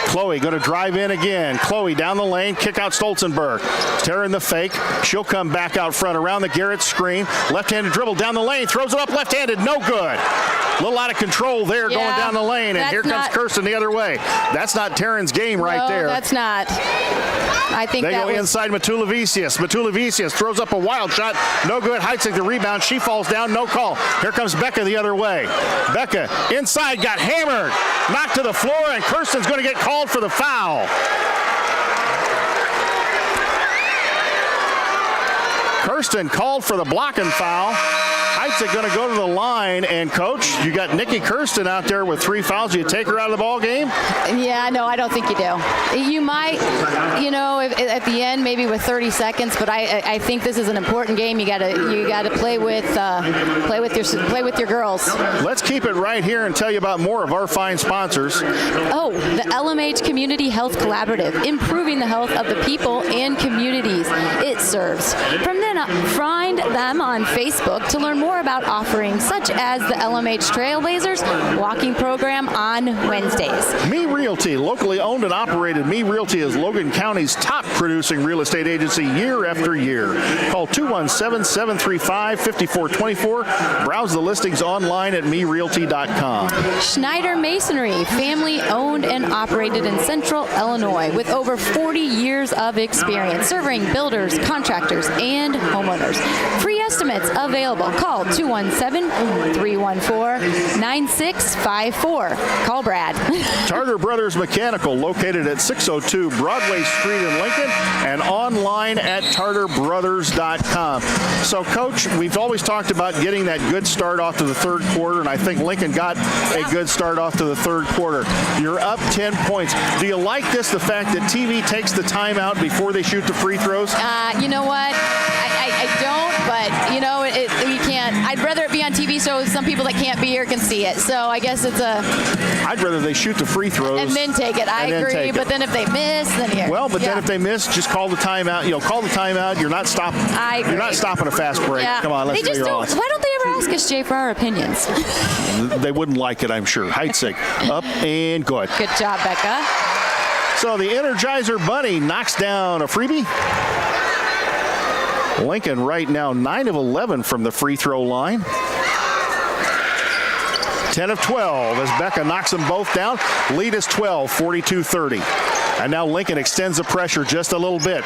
Chloe going to drive in again. Chloe down the lane, kick out Stolzenberg. Tearing the fake. She'll come back out front around the Garrett screen. Left-handed dribble down the lane, throws it up left-handed, no good. A little out of control there going down the lane, and here comes Kirsten the other way. That's not Taryn's game right there. No, that's not. I think they go inside Matulavicius. Matulavicius throws up a wild shot, no good. Heitzig the rebound, she falls down, no call. Here comes Becca the other way. Becca inside, got hammered, knocked to the floor, and Kirsten's going to get called for the foul. Kirsten called for the blocking foul. Heitzig going to go to the line, and Coach, you got Nikki Kirsten out there with 3 fouls. Do you take her out of the ball game? Yeah, no, I don't think you do. You might, at the end, maybe with 30 seconds. But I think this is an important game. You got to play with your girls. Let's keep it right here and tell you about more of our fine sponsors. Oh, the LMH Community Health Collaborative, improving the health of the people and communities it serves. From then on, find them on Facebook to learn more about offerings such as the LMH Trailblazers walking program on Wednesdays. Me Realty, locally owned and operated. Me Realty is Logan County's top producing real estate agency year after year. Call 217-735-5424. Browse the listings online at merealty.com. Schneider Masonry, family owned and operated in Central Illinois with over 40 years of experience serving builders, contractors, and homeowners. Free estimates available. Call 217-314-9654. Call Brad. Tarter Brothers Mechanical, located at 602 Broadway Street in Lincoln and online at tarterbrothers.com. So, Coach, we've always talked about getting that good start off to the third quarter, and I think Lincoln got a good start off to the third quarter. You're up 10 points. Do you like this, the fact that TV takes the timeout before they shoot the free throws? You know what? I don't, but, you can't. I'd rather it be on TV so some people that can't be here can see it. So I guess it's I'd rather they shoot the free throws. And then take it. I agree. But then if they miss, then here. Well, but then if they miss, just call the timeout. Call the timeout. You're not stopping. I agree. You're not stopping a fast break. Yeah. Come on, let's Why don't they ever ask us, Jay, for our opinions? They wouldn't like it, I'm sure. Heitzig, up and good. Good job, Becca. So the Energizer Bunny knocks down a freebie. Lincoln right now 9 of 11 from the free throw line. 10 of 12 as Becca knocks them both down. Lead is 12, 42-30. And now Lincoln extends the pressure just a little bit.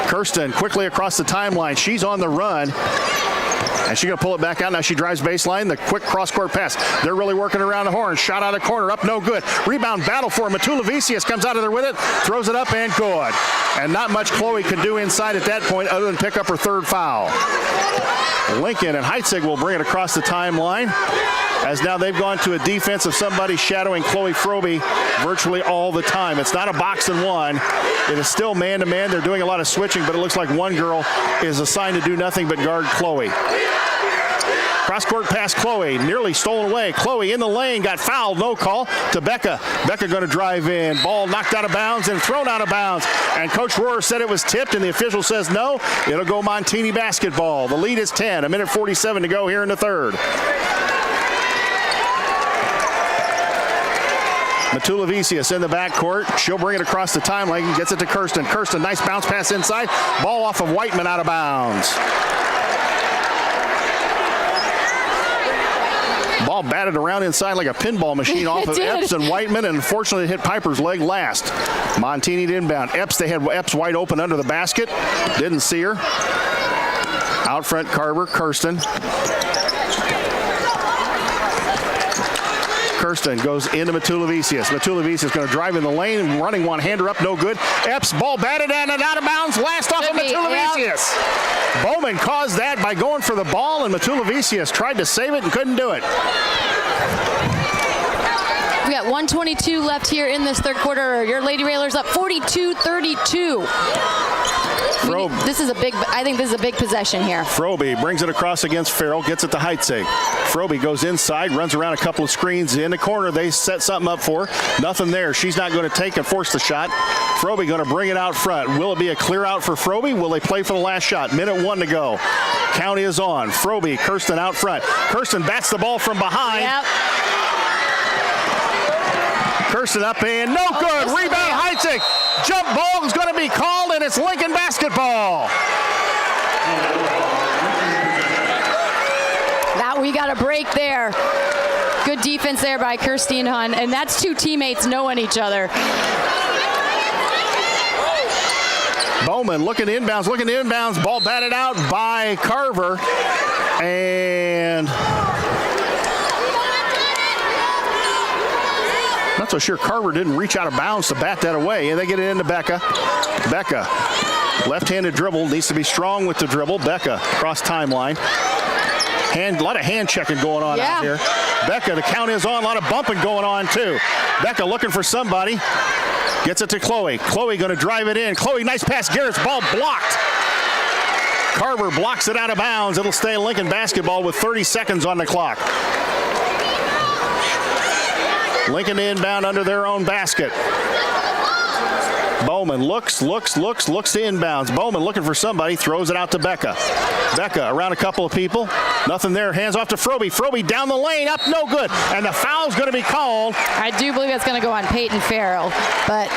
Kirsten quickly across the timeline. She's on the run. And she's going to pull it back out. Now she drives baseline. The quick cross-court pass. They're really working around the horn. Shot out of the corner. Up no good. Rebound battle for Matulavicius. Comes out of there with it. Throws it up and good. And not much Chloe could do inside at that point other than pick up her third foul. Lincoln and Heitzig will bring it across the timeline. As now they've gone to a defense of somebody shadowing Chloe Frobe virtually all the time. It's not a box and one. It is still man-to-man. They're doing a lot of switching, but it looks like one girl is assigned to do nothing but guard Chloe. Cross-court pass, Chloe, nearly stolen away. Chloe in the lane, got fouled, no call to Becca. Becca going to drive in. Ball knocked out of bounds and thrown out of bounds. And Coach Rohrer said it was tipped, and the official says no. It'll go Montini basketball. The lead is 10, 1:47 to go here in the third. Matulavicius in the backcourt. She'll bring it across the timeline and gets it to Kirsten. Kirsten, nice bounce pass inside. Ball off of Whiteman out of bounds. Ball batted around inside like a pinball machine off of Epps and Whiteman, and unfortunately it hit Piper's leg last. Montini inbound. Epps, they had Epps wide open under the basket. Didn't see her. Out front, Carver, Kirsten. Kirsten goes into Matulavicius. Matulavicius going to drive in the lane, running one-hander up, no good. Epps, ball batted down and out of bounds. Last off of Matulavicius. Yep. Bowman caused that by going for the ball, and Matulavicius tried to save it and couldn't do it. We got 1:22 left here in this third quarter. Your Lady Railers up 42-32. I think this is a big possession here. Frobe brings it across against Farrell, gets it to Heitzig. Frobe goes inside, runs around a couple of screens in the corner. They set something up for her. Nothing there. She's not going to take and force the shot. Frobe going to bring it out front. Will it be a clear out for Frobe? Will they play for the last shot? Minute 1 to go. Count is on. Frobe, Kirsten out front. Kirsten bats the ball from behind. Yep. Kirsten up and no good. Rebound Heitzig. Jump ball is going to be called, and it's Lincoln basketball. We got a break there. Good defense there by Kirstine Hunt, and that's two teammates knowing each other. Bowman looking inbounds. Ball batted out by Carver, and not so sure Carver didn't reach out of bounds to bat that away, and they get it into Becca. Becca, left-handed dribble, needs to be strong with the dribble. Becca, cross timeline. A lot of hand checking going on out here. Becca, the count is on. A lot of bumping going on, too. Becca looking for somebody. Gets it to Chloe. Chloe going to drive it in. Chloe, nice pass. Garrett's ball blocked. Carver blocks it out of bounds. It'll stay Lincoln basketball with 30 seconds on the clock. Lincoln inbound under their own basket. Bowman looks to inbounds. Bowman looking for somebody, throws it out to Becca. Becca around a couple of people. Nothing there. Hands off to Frobe. Frobe down the lane, up, no good. And the foul's going to be called. I do believe that's going to go on Peyton Farrell, but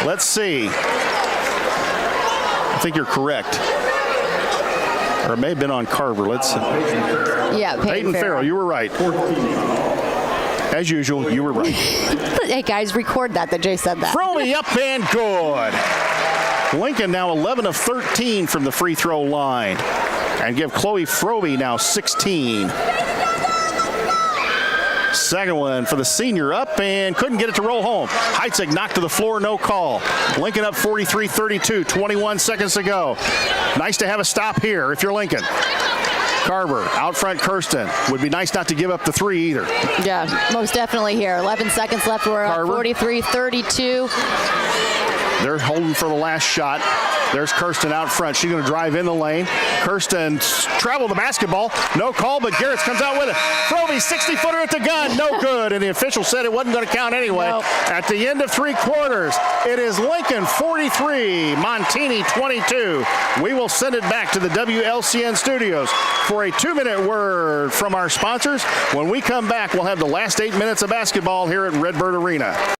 let's see. I think you're correct. Or it may have been on Carver. Let's see. Yeah, Peyton Farrell, you were right. As usual, you were right. Hey, guys, record that Jay said that. Frobe up and good. Lincoln now 11 of 13 from the free throw line. And give Chloe Frobe now 16. Second one for the senior up and couldn't get it to roll home. Heitzig knocked to the floor, no call. Lincoln up 43-32, 21 seconds to go. Nice to have a stop here if you're Lincoln. Carver, out front Kirsten. Would be nice not to give up the three either. Yeah, most definitely here. 11 seconds left. We're up 43-32. They're holding for the last shot. There's Kirsten out front. She's going to drive in the lane. Kirsten traveled the basketball. No call, but Garrett comes out with it. Frobe, 60-footer at the gun. No good. And the official said it wasn't going to count anyway. Nope. At the end of 3 quarters, it is Lincoln 43, Montini 22. We will send it back to the WLCN studios for a 2-minute word from our sponsors. When we come back, we'll have the last 8 minutes of basketball here at Redbird Arena.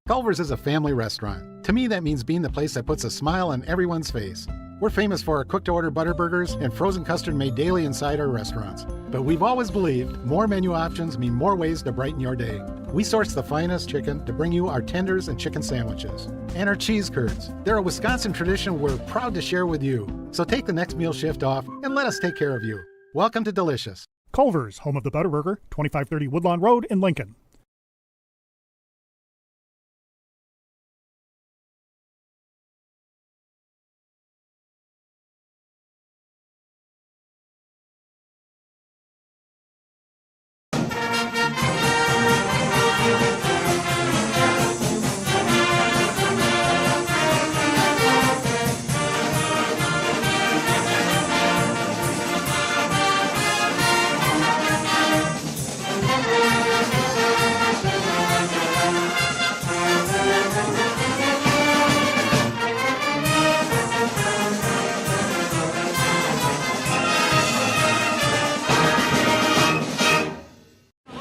Culver's is a family restaurant. To me, that means being the place that puts a smile on everyone's face. We're famous for our cooked-to-order butter burgers and frozen custard made daily inside our restaurants. But we've always believed more menu options mean more ways to brighten your day. We source the finest chicken to bring you our tenders and chicken sandwiches. And our cheese curds. They're a Wisconsin tradition we're proud to share with you. So take the next meal shift off and let us take care of you. Welcome to Delicious. Culver's, home of the Butterburger, 2530 Woodlawn Road in Lincoln.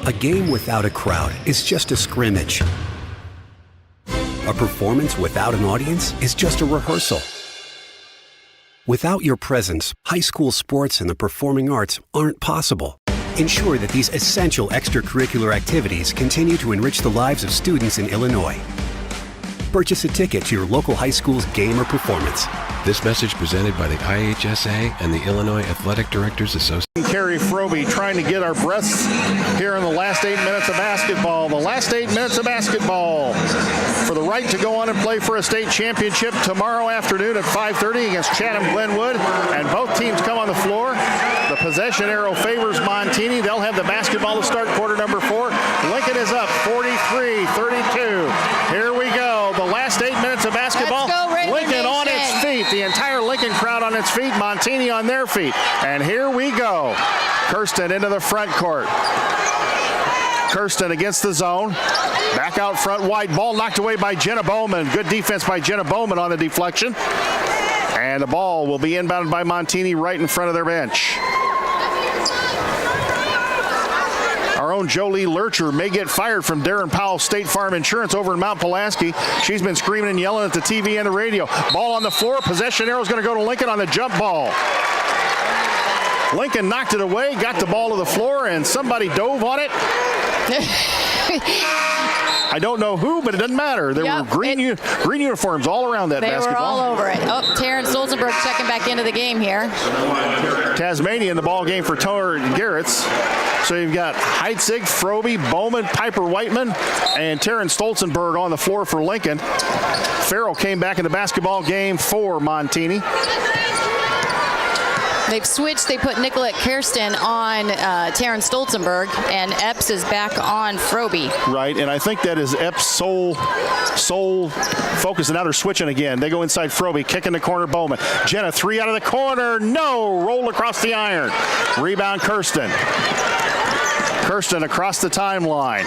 A game without a crowd is just a scrimmage. A performance without an audience is just a rehearsal. Without your presence, high school sports and the performing arts aren't possible. Ensure that these essential extracurricular activities continue to enrich the lives of students in Illinois. Purchase a ticket to your local high school's game or performance. This message presented by the IHSA and the Illinois Athletic Directors Association. Carrie Frobe trying to get our breaths here in the last 8 minutes of basketball. The last 8 minutes of basketball for the right to go on and play for a state championship tomorrow afternoon at 5:30 against Chatham-Glenwood. And both teams come on the floor. The possession arrow favors Montini. They'll have the basketball to start quarter number 4. Lincoln is up 43-32. Here we go. The last 8 minutes of basketball. Let's go, Raider Lincoln on Nation. its feet. The entire Lincoln crowd on its feet. Montini on their feet. And here we go. Kirsten into the front court. Kirsten against the zone. Back out front, wide ball knocked away by Jenna Bowman. Good defense by Jenna Bowman on the deflection. And the ball will be inbounded by Montini right in front of their bench. Our own Jolie Lurcher may get fired from Darren Powell State Farm Insurance over in Mount Pulaski. She's been screaming and yelling at the TV and the radio. Ball on the floor. Possession arrow is going to go to Lincoln on the jump ball. Lincoln knocked it away, got the ball to the floor, and somebody dove on it. I don't know who, but it doesn't matter. There were green uniforms all around that basketball. They were all over it. Oh, Taryn Stolzenberg checking back into the game here. Tasmania in the ball game for Toner and Garrett's. So you've got Heitzig, Frobe, Bowman, Piper Whiteman, and Taryn Stolzenberg on the floor for Lincoln. Farrell came back in the basketball game for Montini. They've switched. They put Nicolette Kirsten on Taryn Stolzenberg, and Epps is back on Frobe. Right, and I think that is Epps' sole focus, and now they're switching again. They go inside Frobe, kick in the corner, Bowman. Jenna, 3 out of the corner. No! Rolled across the iron. Rebound, Kirsten. Kirsten across the timeline.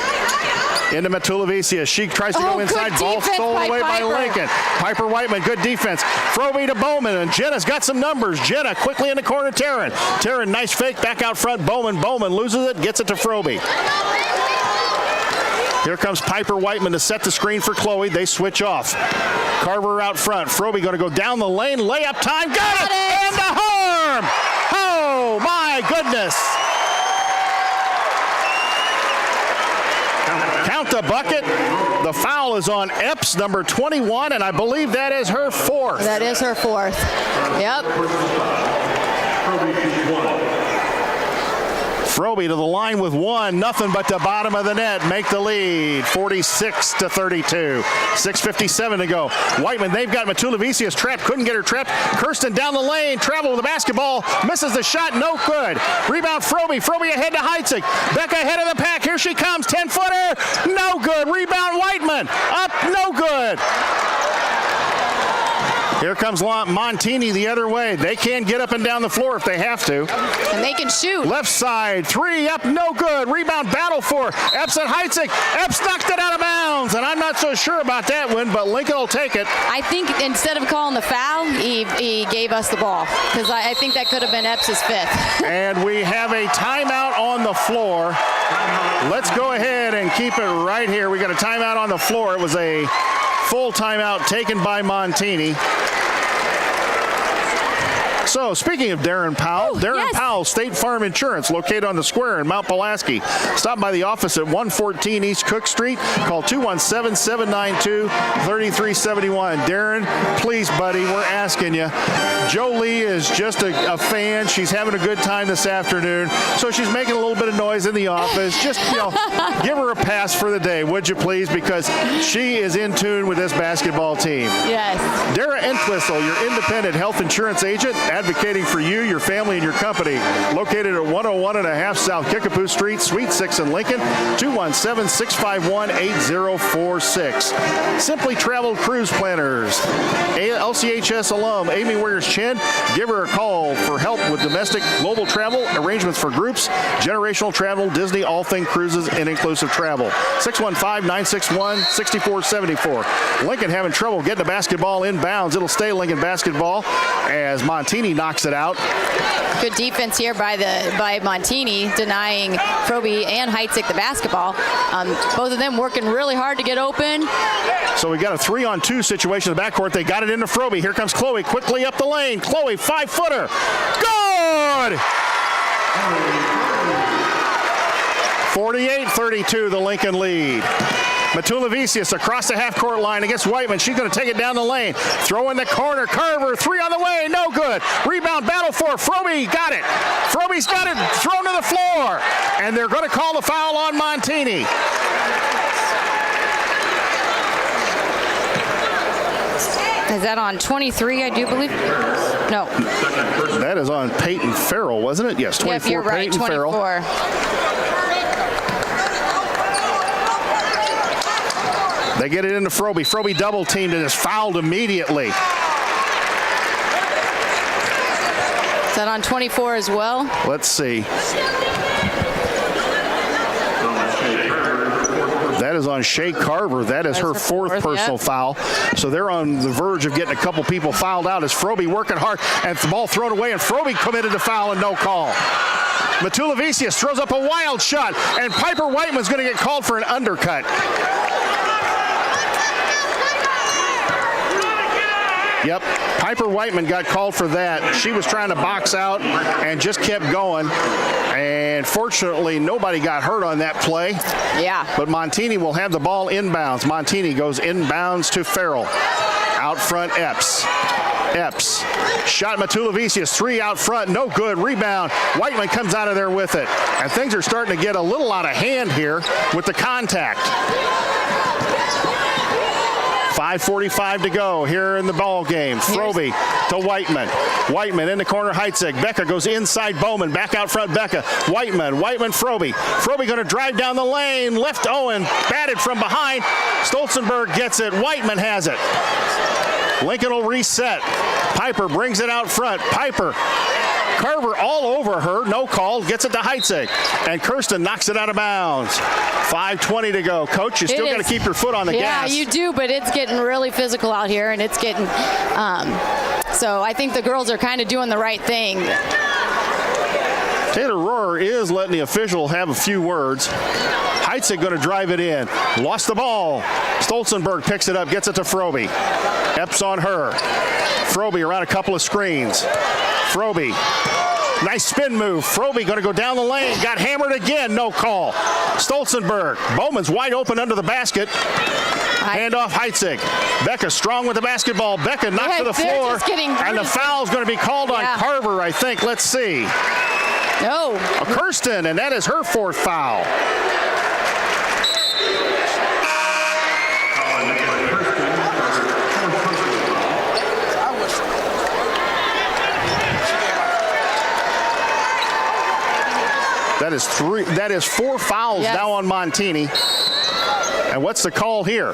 Into Matulavicius. She tries to go inside. Ball stolen away by Lincoln. Piper Whiteman, good defense. Frobe to Bowman, and Jenna's got some numbers. Jenna quickly in the corner, Taryn. Taryn, nice fake, back out front. Bowman loses it, gets it to Frobe. Here comes Piper Whiteman to set the screen for Chloe. They switch off. Carver out front. Frobe going to go down the lane. Layup time. Got it! And the harm! Oh, my goodness. Count the bucket. The foul is on Epps, number 21, and I believe that is her 4th. That is her 4th. Yep. Frobe to the line with 1, nothing but the bottom of the net. Make the lead, 46-32. 6:57 to go. Whiteman, they've got Matulavicius trapped, couldn't get her trapped. Kirsten down the lane, travel with the basketball, misses the shot, no good. Rebound Frobe, Frobe ahead to Heitzig. Becca ahead of the pack, here she comes, 10-footer, no good. Rebound Whiteman, up, no good. Here comes Montini the other way. They can get up and down the floor if they have to. And they can shoot. Left side, 3 up, no good. Rebound battle for Epps and Heitzig. Epps knocked it out of bounds, and I'm not so sure about that one, but Lincoln will take it. I think instead of calling the foul, he gave us the ball, because I think that could have been Epps' 5th. And we have a timeout on the floor. Let's go ahead and keep it right here. We got a timeout on the floor. It was a full timeout taken by Montini. So, speaking of Darren Powell, Powell, State Farm Insurance, located on the square in Mount Pulaski. Stop by the office at 114 East Cook Street. Call 217-792-3371. Darren, please, buddy, we're asking you. Jolie is just a fan. She's having a good time this afternoon, so she's making a little bit of noise in the office. Just, give her a pass for the day, would you please, because she is in tune with this basketball team. Yes. Dara Entwistle, your independent health insurance agent, advocating for you, your family, and your company. Located at 101.5 South Kickapoo Street, Suite 6 in Lincoln, 217-651-8046. Simply Travel Cruise Planners. LCHS alum Amy Warriors-Chin, give her a call for help with domestic global travel, arrangements for groups, generational travel, Disney, all things cruises, and inclusive travel. 615-961-6474. Lincoln having trouble getting the basketball inbounds. It'll stay Lincoln basketball as Montini Montini knocks it out. Good defense here by Montini, denying Frobe and Heitzig the basketball. Both of them working really hard to get open. So we got a 3-on-2 situation in the backcourt. They got it into Frobe. Here comes Chloe quickly up the lane. Chloe, 5-footer. Good! 48-32, the Lincoln lead. Matulavicius across the half-court line against Whiteman. She's going to take it down the lane. Throw in the corner. Carver, 3 on the way. No good. Rebound battle for Frobe. Got it. Frobe's got it. Thrown to the floor. And they're going to call the foul on Montini. Is that on 23, I do believe? No. That is on Peyton Farrell, wasn't it? Yes, 24, yep, you're right, Peyton 24. Farrell. They get it into Frobe. Frobe double teamed and is fouled immediately. Is that on 24 as well? Let's see. That is on Shea Carver. That is her fourth personal foul. So they're on the verge of getting a couple people fouled out as Frobe working hard and the ball thrown away and Frobe committed the foul and no call. Matulavicius throws up a wild shot and Piper Whiteman's going to get called for an undercut. Yep, Piper Whiteman got called for that. She was trying to box out and just kept going. And fortunately, nobody got hurt on that play. Yeah. But Montini will have the ball inbounds. Montini goes inbounds to Farrell. Out front, Epps. Shot Matulavicius, 3 out front, no good. Rebound. Whiteman comes out of there with it. And things are starting to get a little out of hand here with the contact. 5:45 to go here in the ball game. Frobe to Whiteman. Whiteman in the corner, Heitzig. Becca goes inside Bowman. Back out front, Becca. Whiteman, Frobe. Frobe going to drive down the lane. Left Owen, batted from behind. Stolzenberg gets it. Whiteman has it. Lincoln will reset. Piper brings it out front. Piper. Carver all over her, no call, gets it to Heitzig. And Kirsten knocks it out of bounds. 5:20 to go. Coach, you still got to keep your foot on the gas. Yeah, you do, but it's getting really physical out here, and it's getting, so I think the girls are kind of doing the right thing. Taylor Rohrer is letting the official have a few words. Heitzig going to drive it in. Lost the ball. Stolzenberg picks it up, gets it to Frobe. Epps on her. Frobe around a couple of screens. Frobe, nice spin move. Frobe going to go down the lane. Got hammered again. No call. Stolzenberg. Bowman's wide open under the basket. Hand off Heitzig. Becca strong with the basketball. Becca knocked to the floor. And the foul's going to be called on Carver, I think. Let's see. No. Kirsten, and that is her 4th foul. That is 4 fouls now on Montini. And what's the call here?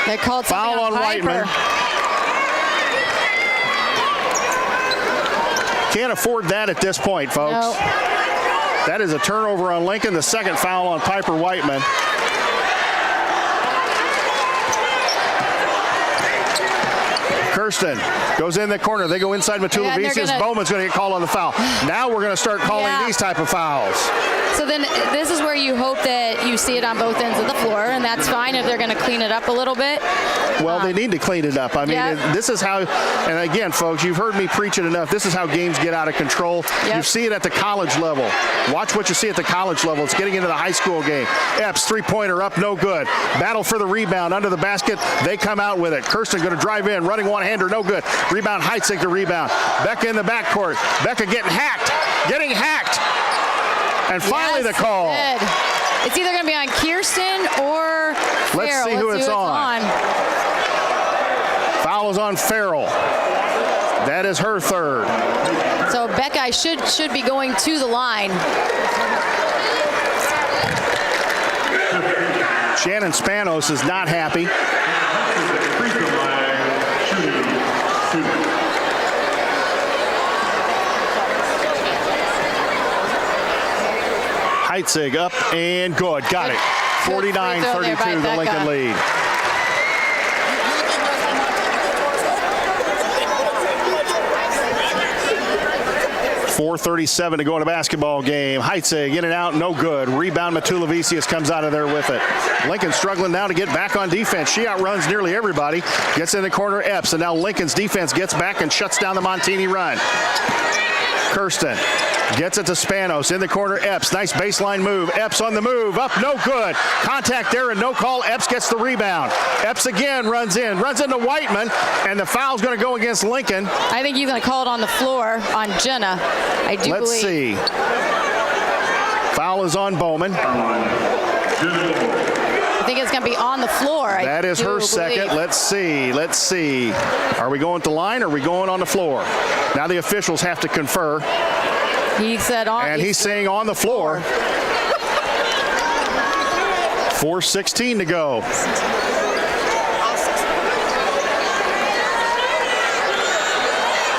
They called foul on Whiteman. Can't afford that at this point, folks. No. That is a turnover on Lincoln. The 2nd foul on Piper Whiteman. Kirsten goes in the corner. They go inside Matulavicius. Bowman's going to get called on the foul. Now we're going to start calling these type of fouls. So then this is where you hope that you see it on both ends of the floor, and that's fine if they're going to clean it up a little bit. Well, they need to clean it up. I mean, this is how, and again, folks, you've heard me preach it enough. This is how games get out of control. You see it at the college level. Watch what you see at the college level. It's getting into the high school game. Epps, 3-pointer up, no good. Battle for the rebound under the basket. They come out with it. Kirsten going to drive in, running one-hander, no good. Rebound, Heitzig to rebound. Becca in the backcourt. Becca getting hacked. And finally the call. It's either going to be on Kirsten or Farrell. Let's see who it's on. Foul is on Farrell. That is her 3rd. So Becca should be going to the line. Shannon Spanos is not happy. Heitzig up and good. Got it. 49-32, the Lincoln lead. 4:37 to go in a basketball game. Heitzig in and out, no good. Rebound, Matulevicius comes out of there with it. Lincoln struggling now to get back on defense. She outruns nearly everybody. Gets in the corner, Epps, and now Lincoln's defense gets back and shuts down the Montini run. Kirsten gets it to Spanos in the corner. Epps, nice baseline move. Epps on the move, up, no good. Contact there and no call. Epps gets the rebound. Epps again runs into Whiteman, and the foul's going to go against Lincoln. I think he's going to call it on the floor on Jenna. I do Let's see. Foul is on Bowman. I think it's going to be on the floor. That is her second. Let's see. Are we going to line or are we going on the floor? Now the officials have to confer. He said on. And he's saying on the floor. 4:16 to go.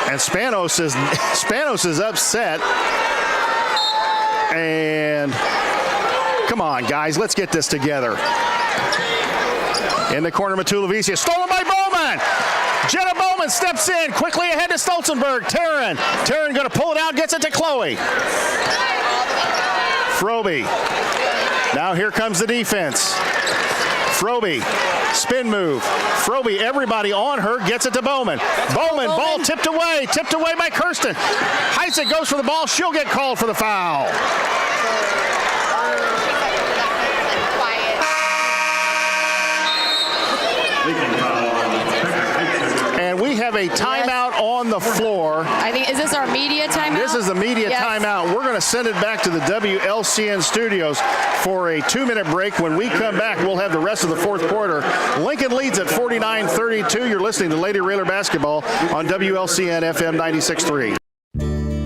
And Spanos is upset. And come on, guys, let's get this together. In the corner, Matulevicius, stolen by Bowman. Jenna Bowman steps in, quickly ahead to Stolzenberg. Taryn going to pull it out, gets it to Chloe. Froby. Now here comes the defense. Froby, spin move. Froby, everybody on her, gets it to Bowman. Bowman, ball tipped away by Kirsten. Heitzig goes for the ball, she'll get called for the foul. And we have a timeout on the floor. I think, is this our media timeout? This is the media timeout. We're going to send it back to the WLCN studios for a 2-minute break. When we come back, we'll have the rest of the fourth quarter. Lincoln leads at 49-32. You're listening to Lady Railer Basketball on WLCN FM 96.3.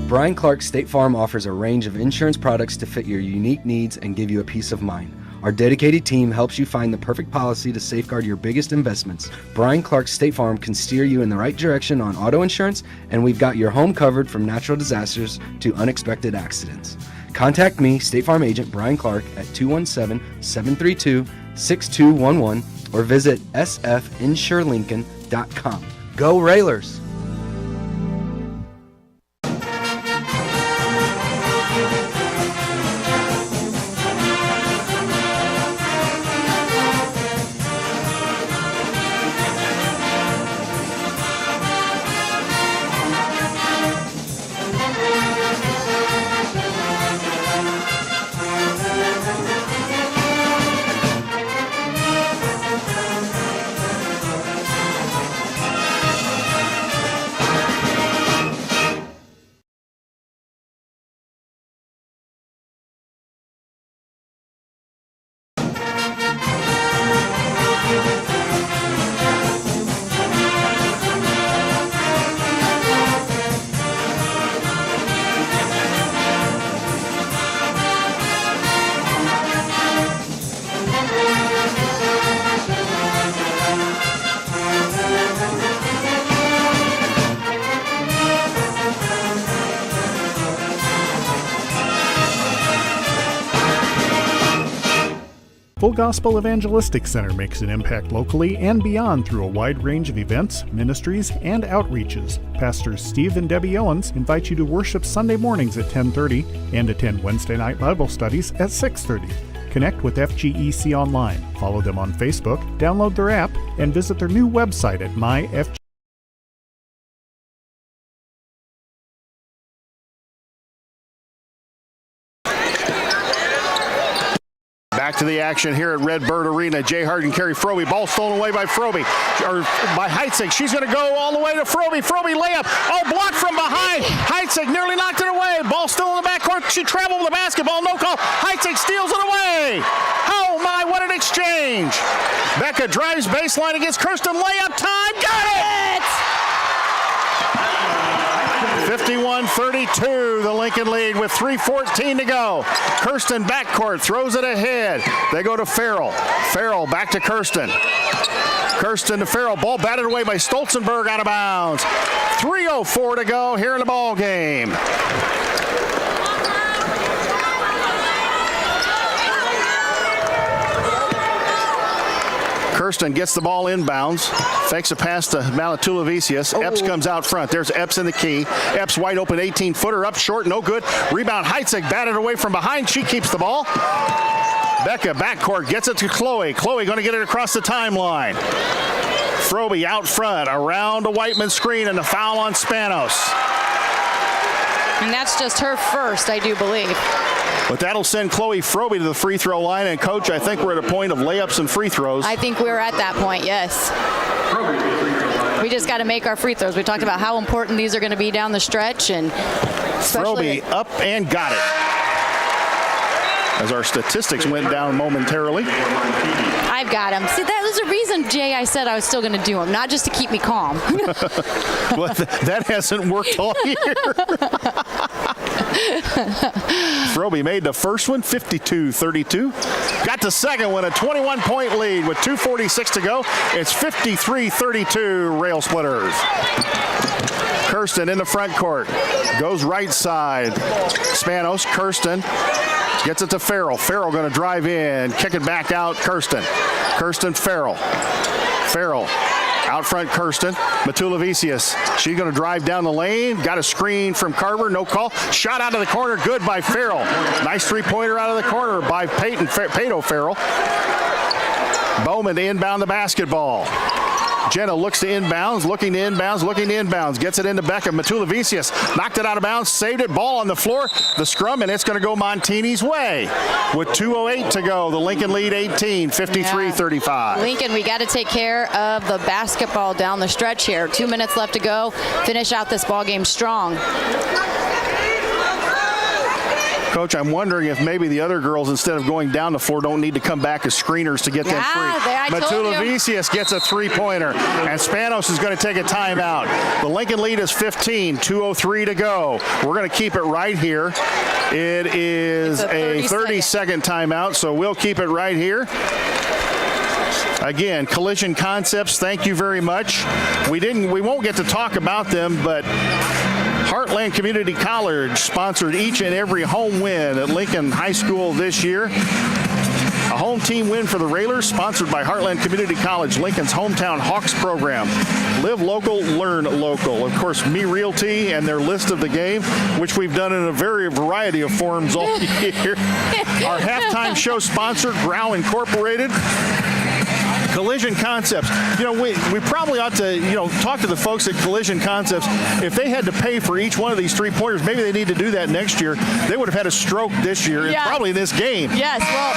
Brian Clark State Farm offers a range of insurance products to fit your unique needs and give you a peace of mind. Our dedicated team helps you find the perfect policy to safeguard your biggest investments. Brian Clark State Farm can steer you in the right direction on auto insurance, and we've got your home covered from natural disasters to unexpected accidents. Contact me, State Farm agent Brian Clark, at 217-732-6211 or visit sfinsurelincoln.com. Go Railers! Full Gospel Evangelistic Center makes an impact locally and beyond through a wide range of events, ministries, and outreaches. Pastors Steve and Debbie Owens invite you to worship Sunday mornings at 10:30 and attend Wednesday night Bible studies at 6:30. Connect with FGEC online, follow them on Facebook, download their app, and visit their new website at myFG. Back to the action here at Red Bird Arena. Jay Harden carry Froby. Ball stolen away by Froby. Or by Heitzig. She's going to go all the way to Froby. Froby layup. Oh, blocked from behind. Heitzig nearly knocked it away. Ball still in the backcourt. She traveled with the basketball. No call. Heitzig steals it away. Oh, my, what an exchange. Becca drives baseline against Kirsten. Layup time. Got it! 51-32, the Lincoln lead with 3:14 to go. Kirsten backcourt throws it ahead. They go to Farrell. Farrell back to Kirsten. Kirsten to Farrell. Ball batted away by Stolzenberg, out of bounds. 3:04 to go here in the ball game. Kirsten gets the ball inbounds, fakes a pass to Malatulevicius. Epps comes out front. There's Epps in the key. Epps wide open 18-footer up short, no good. Rebound, Heitzig batted away from behind. She keeps the ball. Becca, backcourt, gets it to Chloe. Chloe going to get it across the timeline. Frobe out front, around a Whiteman screen, and the foul on Spanos. And that's just her first, I do believe. But that'll send Chloe Frobe to the free throw line. And, Coach, I think we're at a point of layups and free throws. I think we're at that point, yes. We just got to make our free throws. We talked about how important these are going to be down the stretch. And Frobe up and got it. As our statistics went down momentarily. I've got him. See, that was the reason, Jay, I said I was still going to do them, not just to keep me calm. Well, that hasn't worked all year. Frobe made the first one, 52-32. Got the second one, a 21-point lead with 2:46 to go. It's 53-32 Rail Splitters. Kirsten in the front court. Goes right side. Spanos, Kirsten. Gets it to Farrell. Farrell going to drive in. Kick it back out. Kirsten. Kirsten, Farrell. Farrell. Out front, Kirsten. Matulevicius. She's going to drive down the lane. Got a screen from Carver. No call. Shot out of the corner. Good by Farrell. Nice three-pointer out of the corner by Pato Farrell. Bowman to inbound the basketball. Jenna looks to inbounds, looking to inbounds, gets it into Becca. Matulevicius knocked it out of bounds, saved it, ball on the floor, the scrum, and it's going to go Montini's way. With 2:08 to go, the Lincoln lead 18, 53-35. Lincoln, we got to take care of the basketball down the stretch here. 2 minutes left to go. Finish out this ball game strong. Coach, I'm wondering if maybe the other girls, instead of going down the floor, don't need to come back as screeners to get them free. Matulevicius gets a three-pointer, and Spanos is going to take a timeout. The Lincoln lead is 15, 2:03 to go. We're going to keep it right here. It is a 30-second timeout, so we'll keep it right here. Again, Collision Concepts, thank you very much. We won't get to talk about them, but Heartland Community College sponsored each and every home win at Lincoln High School this year. A home team win for the Railers, sponsored by Heartland Community College, Lincoln's hometown Hawks program. Live local, learn local. Of course, Me Realty and their list of the game, which we've done in a variety of forms all year. Our halftime show sponsor, Grau Incorporated. Collision Concepts. You know, we probably ought to, talk to the folks at Collision Concepts. If they had to pay for each one of these three-pointers, maybe they need to do that next year. They would have had a stroke this year, and probably this game. Yes, well,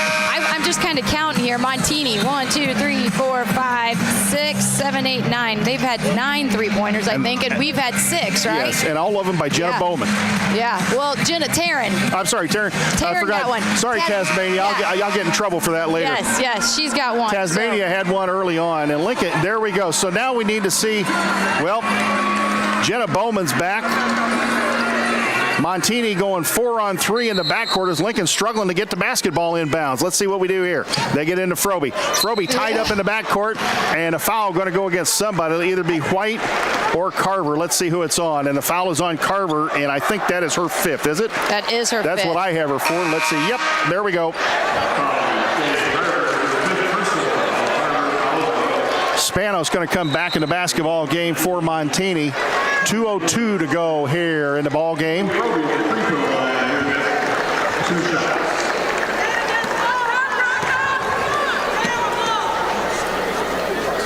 I'm just kind of counting here. Montini, 1, 2, 3, 4, 5, 6, 7, 8, 9. They've had 9 three-pointers, I think, and we've had 6, right? Yes, and all of them by Jenna Bowman. Yeah, well, Taryn. I'm sorry, Taryn. Taryn got one. Sorry, Tasmania. I'll get in trouble for that later. Yes, she's got one. Tasmania had one early on, and Lincoln, there we go. So now we need to see, Jenna Bowman's back. Montini going 4-on-3 in the backcourt as Lincoln struggling to get the basketball inbounds. Let's see what we do here. They get into Frobe. Frobe tied up in the backcourt, and a foul going to go against somebody. It'll either be White or Carver. Let's see who it's on. And the foul is on Carver, and I think that is her 5th, is it? That is her 5th. That's what I have her for. Let's see. Yep, there we go. Spanos going to come back in the basketball game for Montini. 2:02 to go here in the ball game.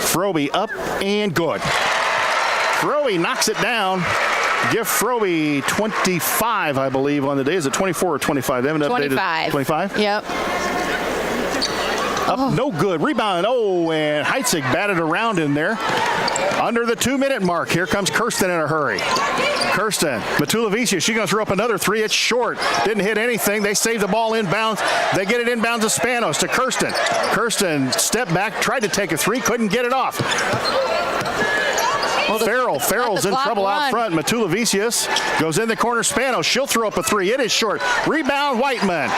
Frobe up and good. Frobe knocks it down. Give Frobe 25, I believe, on the day. Is it 24 or 25? They haven't updated. 25. 25? Yep. Up, no good. Rebound. And Heitzig batted around in there. Under the 2-minute mark. Here comes Kirsten in a hurry. Kirsten, Matulevicius, she's going to throw up another 3. It's short. Didn't hit anything. They save the ball inbounds. They get it inbounds to Spanos, to Kirsten. Kirsten stepped back, tried to take a 3, couldn't get it off. Farrell's in trouble out front. Matulevicius goes in the corner. Spanos, she'll throw up a 3. It is short. Rebound, Whiteman.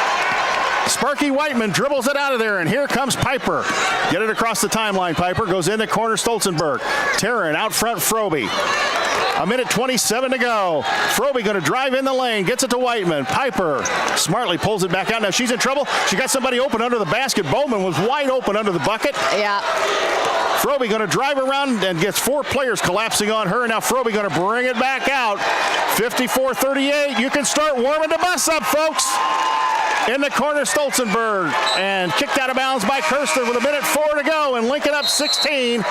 Sparky Whiteman dribbles it out of there, and here comes Piper. Get it across the timeline, Piper. Goes in the corner, Stolzenberg. Taryn out front, Frobe. A minute 27 to go. Frobe going to drive in the lane, gets it to Whiteman. Piper smartly pulls it back out. Now she's in trouble. She got somebody open under the basket. Bowman was wide open under the bucket. Yeah. Frobe going to drive around and gets 4 players collapsing on her. Now Frobe going to bring it back out. 54-38. You can start warming the bus up, folks. In the corner, Stolzenberg. And kicked out of bounds by Kirsten with a minute 4 to go. And Lincoln up 16.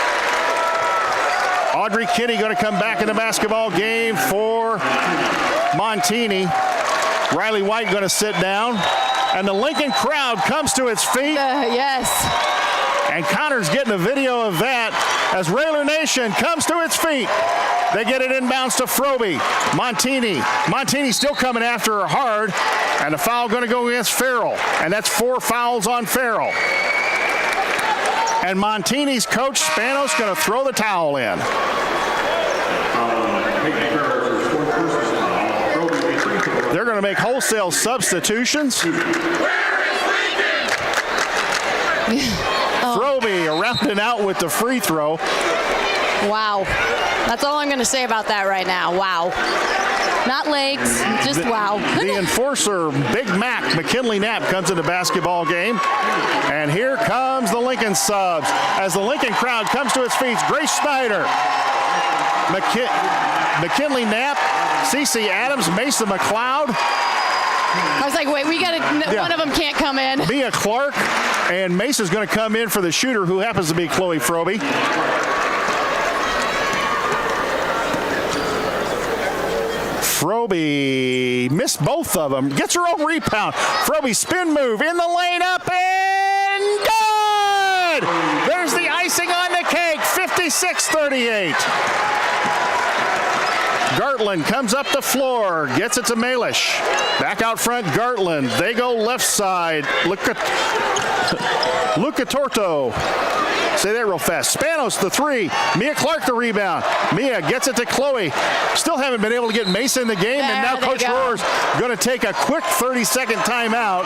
Audrey Kinney going to come back in the basketball game for Montini. Riley White going to sit down. And the Lincoln crowd comes to its feet. Yes. And Connor's getting a video of that as Railer Nation comes to its feet. They get it inbounds to Frobe. Montini still coming after her hard. And the foul going to go against Farrell. And that's 4 fouls on Farrell. And Montini's coach, Spanos, going to throw the towel in. They're going to make wholesale substitutions. Frobe around and out with the free throw. Wow. That's all I'm going to say about that right now. Wow. Not legs, just wow. The enforcer, Big Mac, McKinley Knapp, comes in the basketball game. And here comes the Lincoln subs. As the Lincoln crowd comes to its feet, Grace Snyder, McKinley Knapp, Cece Adams, Mason McLeod. I was like, wait, one of them can't come in. Mia Clark, and Mason's going to come in for the shooter, who happens to be Chloe Frobe. Frobe missed both of them. Gets her own rebound. Frobe spin move in the lane up and good! There's the icing on the cake. 56-38. Gartland comes up the floor, gets it to Malish. Back out front, Gartland. They go left side. Luca Torto. Say that real fast. Spanos, the 3. Mia Clark, the rebound. Mia gets it to Chloe. Still haven't been able to get Mason in the game, and now Coach Rohr's going to take a quick 30-second timeout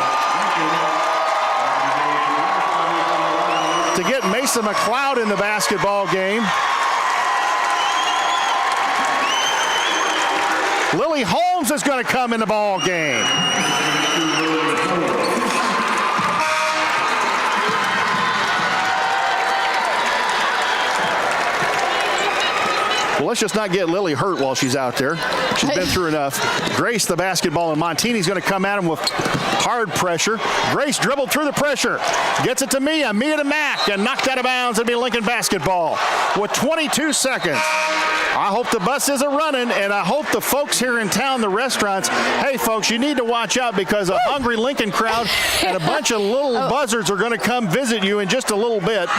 to get Mason McLeod in the basketball game. Lily Holmes is going to come in the ball game. Well, let's just not get Lily hurt while she's out there. She's been through enough. Grace, the basketball, and Montini's going to come at him with hard pressure. Grace dribbled through the pressure. Gets it to Mia. Mia to Mac, and knocked out of bounds. It'll be Lincoln basketball with 22 seconds. I hope the bus isn't running, and I hope the folks here in town, the restaurants, hey, folks, you need to watch out because a hungry Lincoln crowd and a bunch of little buzzards are going to come visit you in just a little bit.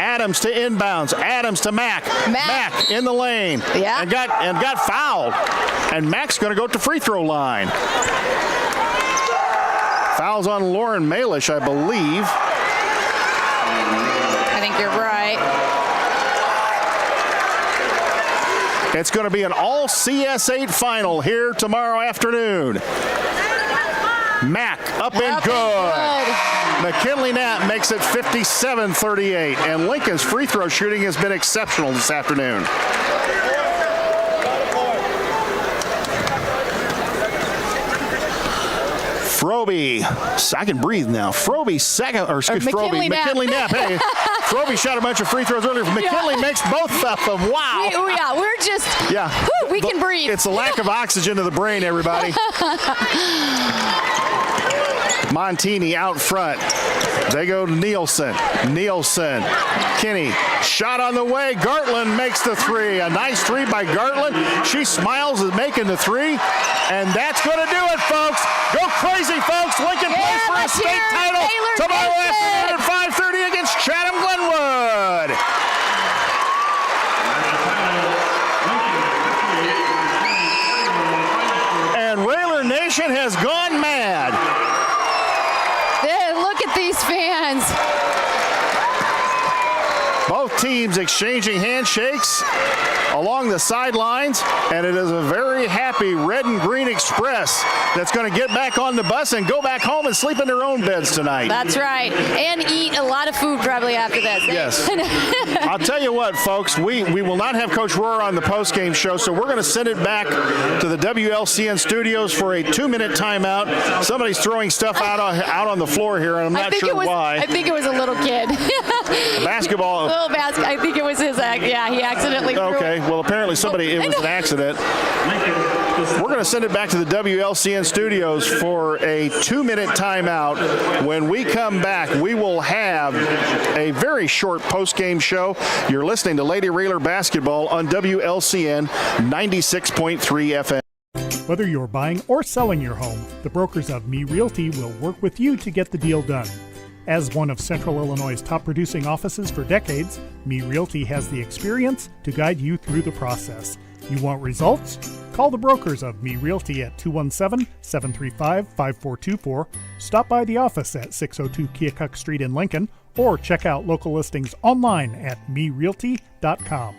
Adams to inbounds. Adams to Mac. Mac in the lane. Yeah. And got fouled. And Mac's going to go to free throw line. Fouls on Lauren Malish, I believe. I think you're right. It's going to be an all CS8 final here tomorrow afternoon. Mac up and good. McKinley Knapp makes it 57-38, and Lincoln's free throw shooting has been exceptional this afternoon. Frobe, I can breathe now. Frobe second, or excuse McKinley Knapp. Hey, Frobe shot a bunch of free throws earlier. McKinley makes both of them. Wow. We're just, we can breathe. It's a lack of oxygen to the brain, everybody. Montini out front. They go to Nielsen. Kinney. Shot on the way. Gartland makes the 3. A nice 3 by Gartland. She smiles at making the 3. And that's going to do it, folks. Go crazy, folks. Lincoln plays for a state title tomorrow afternoon at 5:30 against Chatham Glenwood. And Railer Nation has gone mad. Look at these fans. Both teams exchanging handshakes. along the sidelines, and it is a very happy Red and Green Express that's going to get back on the bus and go back home and sleep in their own beds tonight. That's right. And eat a lot of food probably after this. Yes. I'll tell you what, folks, we will not have Coach Rohr on the postgame show, so we're going to send it back to the WLCN studios for a 2-minute timeout. Somebody's throwing stuff out on the floor here, and I'm not sure why. I think it was a little kid. Basketball. I think it was his act. Yeah, he accidentally threw Okay, it. well, apparently it was an accident. We're going to send it back to the WLCN studios for a 2-minute timeout. When we come back, we will have a very short post-game show. You're listening to Lady Railer Basketball on WLCN 96.3 FM. Whether you're buying or selling your home, the brokers of Me Realty will work with you to get the deal done. As one of Central Illinois' top producing offices for decades, Me Realty has the experience to guide you through the process. You want results? Call the brokers of Me Realty at 217-735-5424, stop by the office at 602 Keokuk Street in Lincoln, or check out local listings online at merealty.com.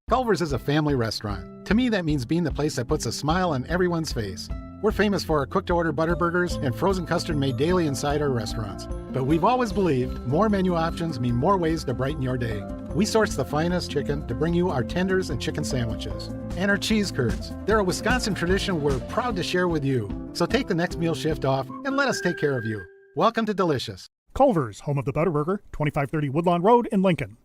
Culver's is a family restaurant. To me, that means being the place that puts a smile on everyone's face. We're famous for our cooked-to-order butter burgers and frozen custard made daily inside our restaurants. But we've always believed more menu options mean more ways to brighten your day. We source the finest chicken to bring you our tenders and chicken sandwiches. And our cheese curds. They're a Wisconsin tradition we're proud to share with you. So take the next meal shift off and let us take care of you. Welcome to Delicious. Culver's, home of the Butterburger, 2530 Woodlawn Road in Lincoln.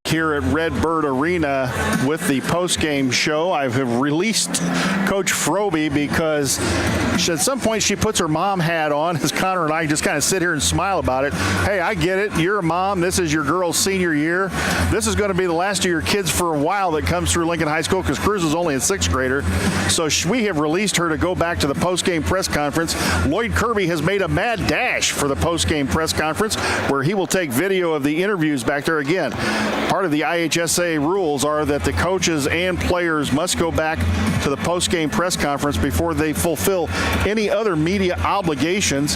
Here at Redbird Arena with the post-game show. I've released Coach Froby because at some point she puts her mom hat on, as Connor and I just kind of sit here and smile about it. Hey, I get it. You're a mom. This is your girl's senior year. This is going to be the last of your kids for a while that comes through Lincoln High School because Cruz is only a 6th grader. So we have released her to go back to the post-game press conference. Lloyd Kirby has made a mad dash for the post-game press conference where he will take video of the interviews back there again. Part of the IHSA rules are that the coaches and players must go back to the post-game press conference before they fulfill any other media obligations.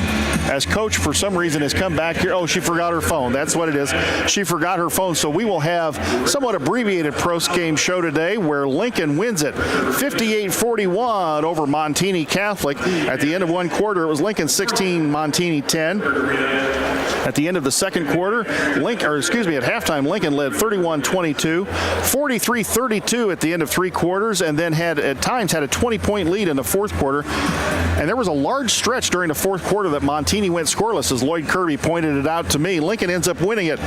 As Coach, for some reason, has come back here. Oh, she forgot her phone. That's what it is. She forgot her phone. So we will have somewhat abbreviated post-game show today where Lincoln wins it 58-41 over Montini Catholic. At the end of one quarter, it was Lincoln 16, Montini 10. At the end of the second quarter, at halftime, Lincoln led 31-22, 43-32 at the end of three quarters, and then at times had a 20-point lead in the fourth quarter. And there was a large stretch during the fourth quarter that Montini went scoreless, as Lloyd Kirby pointed it out to me. Lincoln ends up winning it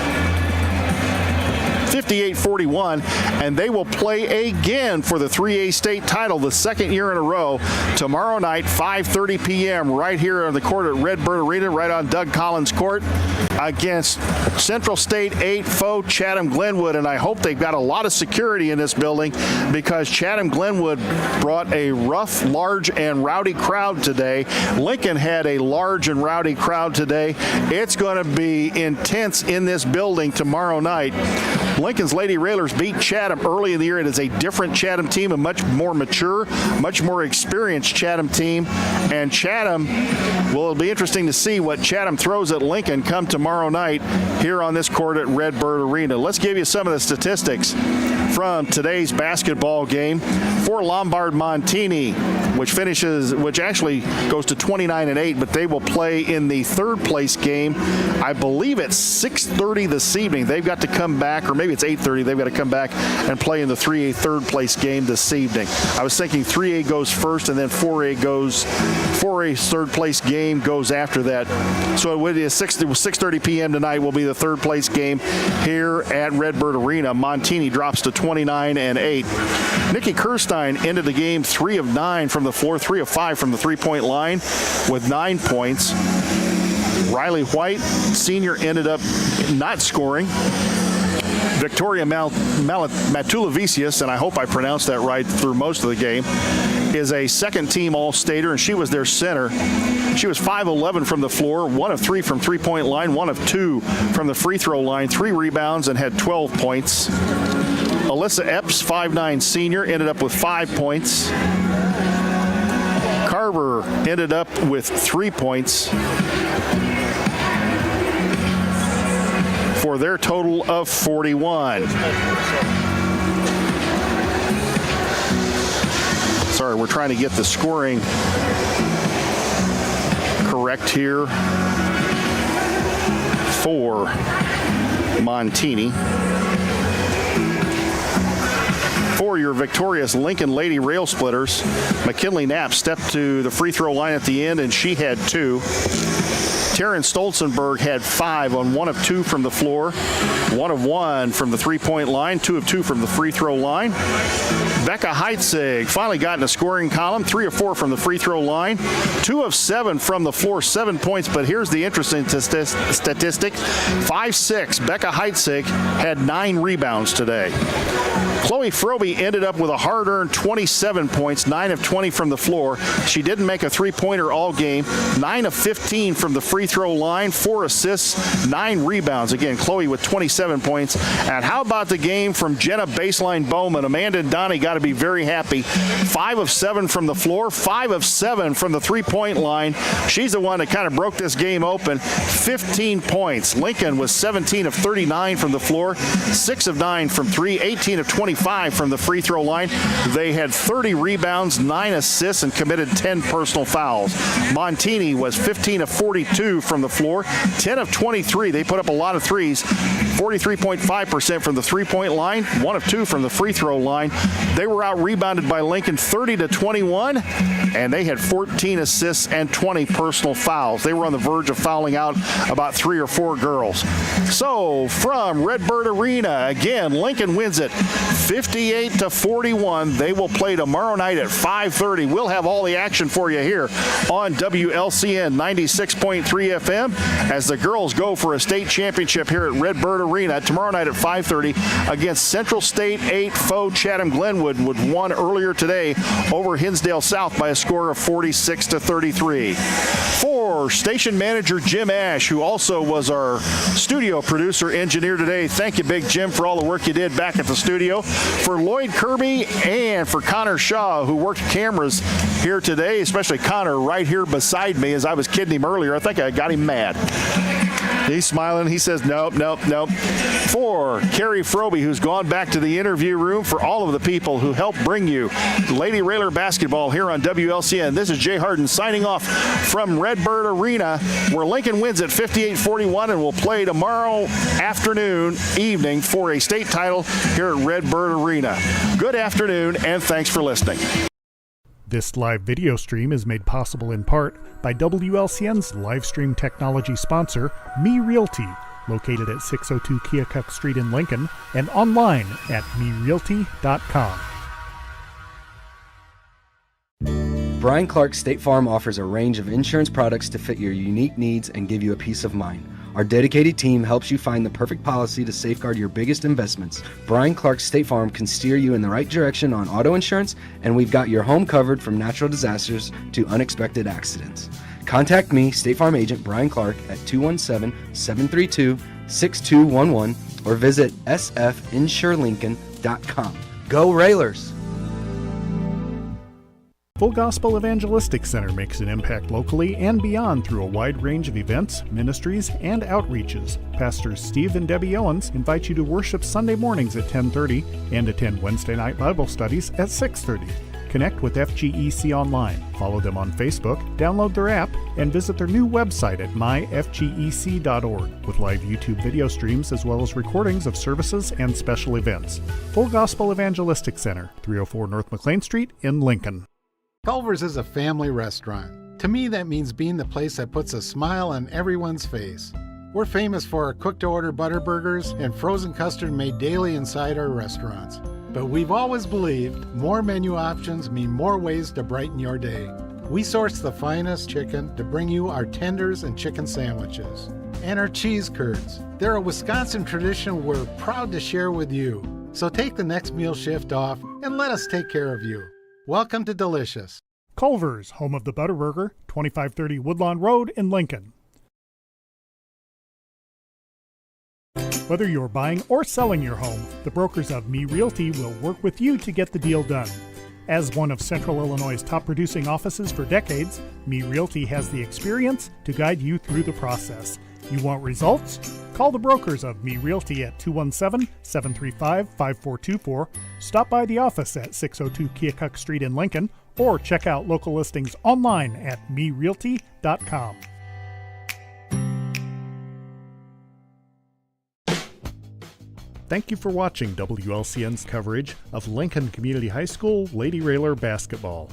58-41, and they will play again for the 3A state title, the second year in a row, tomorrow night, 5:30 p.m., right here on the court at Redbird Arena, right on Doug Collins Court, against Central State 8 foe Chatham Glenwood. And I hope they've got a lot of security in this building, because Chatham Glenwood brought a rough, large, and rowdy crowd today. Lincoln had a large and rowdy crowd today. It's going to be intense in this building tomorrow night. Lincoln's Lady Railers beat Chatham early in the year. It is a different Chatham team, a much more mature, much more experienced Chatham team. And Chatham, well, it'll be interesting to see what Chatham throws at Lincoln come tomorrow night here on this court at Redbird Arena. Let's give you some of the statistics from today's basketball game. For Lombard Montini, which actually goes to 29-8, but they will play in the third place game. I believe it's 6:30 this evening. They've got to come back, or maybe it's 8:30. They've got to come back and play in the 3A third place game this evening. I was thinking 3A goes first, and then 4A's third place game goes after that. So it would be 6:30 p.m. tonight will be the third place game here at Redbird Arena. Montini drops to 29-8. Nikki Kirstein ended the game 3 of 9 from the floor, 3 of 5 from the three-point line with 9 points. Riley White, senior, ended up not scoring. Victoria Matulavicius, and I hope I pronounced that right through most of the game, is a second-team All-Stater, and she was their center. She was 5-11 from the floor, 1 of 3 from three-point line, 1 of 2 from the free throw line, 3 rebounds, and had 12 points. Alyssa Epps, 5'9", senior, ended up with 5 points. Carver ended up with 3 points for their total of 41. Sorry, we're trying to get the scoring correct here for Montini. For your victorious Lincoln Lady Rail Splitters, McKinley Knapp stepped to the free throw line at the end, and she had 2. Taryn Stolzenberg had 5 on 1 of 2 from the floor, 1 of 1 from the three-point line, 2 of 2 from the free throw line. Becca Heitzig finally got in the scoring column, 3 of 4 from the free throw line, 2 of 7 from the floor, 7 points. But here's the interesting statistic: 5'6", Becca Heitzig had 9 rebounds today. Chloe Frobe ended up with a hard-earned 27 points, 9 of 20 from the floor. She didn't make a three-pointer all game, 9 of 15 from the free throw line, 4 assists, 9 rebounds. Again, Chloe with 27 points. And how about the game from Jenna Baseline Bowman? Amanda and Donnie got to be very happy. 5 of 7 from the floor, 5 of 7 from the three-point line. She's the one that kind of broke this game open. 15 points. Lincoln was 17 of 39 from the floor, 6 of 9 from 3, 18 of 25 from the free throw line. They had 30 rebounds, 9 assists, and committed 10 personal fouls. Montini was 15 of 42 from the floor, 10 of 23. They put up a lot of threes, 43.5% from the three-point line, 1 of 2 from the free throw line. They were out-rebounded by Lincoln 30-21, and they had 14 assists and 20 personal fouls. They were on the verge of fouling out about 3 or 4 girls. So, from Redbird Arena, again, Lincoln wins it 58-41. They will play tomorrow night at 5:30. We'll have all the action for you here on WLCN 96.3 FM as the girls go for a state championship here at Redbird Arena tomorrow night at 5:30 against Central State 8 foe Chatham Glenwood, which won earlier today over Hinsdale South by a score of 46-33. For station manager Jim Ash, who also was our studio producer engineer today, thank you, Big Jim, for all the work you did back at the studio. For Lloyd Kirby and for Connor Shaw, who worked cameras here today, especially Connor right here beside me as I was kidding him earlier. I think I got him mad. He's smiling. He says, nope. For Carrie Frobe, who's gone back to the interview room, for all of the people who helped bring you Lady Railer basketball here on WLCN, this is Jay Harden signing off from Redbird Arena, where Lincoln wins at 58-41 and will play tomorrow evening for a state title here at Redbird Arena. Good afternoon, and thanks for listening. This live video stream is made possible in part by WLCN's live stream technology sponsor, Me Realty, located at 602 Keokuk Street in Lincoln, and online at merealty.com. Brian Clark State Farm offers a range of insurance products to fit your unique needs and give you a peace of mind. Our dedicated team helps you find the perfect policy to safeguard your biggest investments. Brian Clark State Farm can steer you in the right direction on auto insurance, and we've got your home covered from natural disasters to unexpected accidents. Contact me, State Farm Agent Brian Clark, at 217-732-6211 or visit sfinsurelincoln.com. Go Railers! Full Gospel Evangelistic Center makes an impact locally and beyond through a wide range of events, ministries, and outreaches. Pastors Steve and Debbie Owens invite you to worship Sunday mornings at 10:30 and attend Wednesday night Bible studies at 6:30. Connect with FGEC online, follow them on Facebook, download their app, and visit their new website at myfgec.org with live YouTube video streams as well as recordings of services and special events. Full Gospel Evangelistic Center, 304 North McLean Street in Lincoln. Culver's is a family restaurant. To me, that means being the place that puts a smile on everyone's face. We're famous for our cooked-to-order butter burgers and frozen custard made daily inside our restaurants. But we've always believed more menu options mean more ways to brighten your day. We source the finest chicken to bring you our tenders and chicken sandwiches. And our cheese curds. They're a Wisconsin tradition we're proud to share with you. So take the next meal shift off and let us take care of you. Welcome to Delicious. Culver's, home of the Butterburger, 2530 Woodlawn Road in Lincoln. Whether you're buying or selling your home, the brokers of Me Realty will work with you to get the deal done. As one of Central Illinois' top producing offices for decades, Me Realty has the experience to guide you through the process. You want results? Call the brokers of Me Realty at 217-735-5424, stop by the office at 602 Keokuk Street in Lincoln, or check out local listings online at merealty.com. Thank you for watching WLCN's coverage of Lincoln Community High School Lady Railer basketball.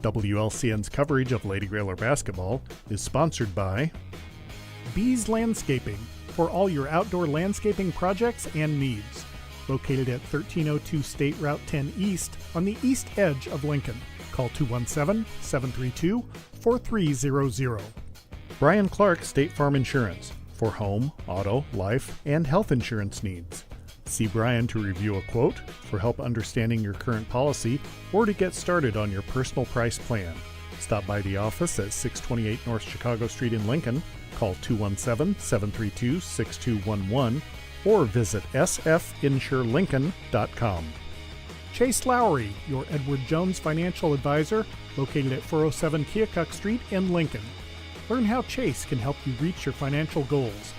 WLCN's coverage of Lady Railer basketball is sponsored by Bees Landscaping, for all your outdoor landscaping projects and needs. Located at 1302 State Route 10 East on the east edge of Lincoln. Call 217-732-4300. Brian Clark State Farm Insurance, for home, auto, life, and health insurance needs. See Brian to review a quote, for help understanding your current policy, or to get started on your personal price plan. Stop by the office at 628 North Chicago Street in Lincoln. Call 217-732-6211 or visit sfinsurelincoln.com. Chase Lowry, your Edward Jones financial advisor, located at 407 Keokuk Street in Lincoln. Learn how Chase can help you reach your financial goals.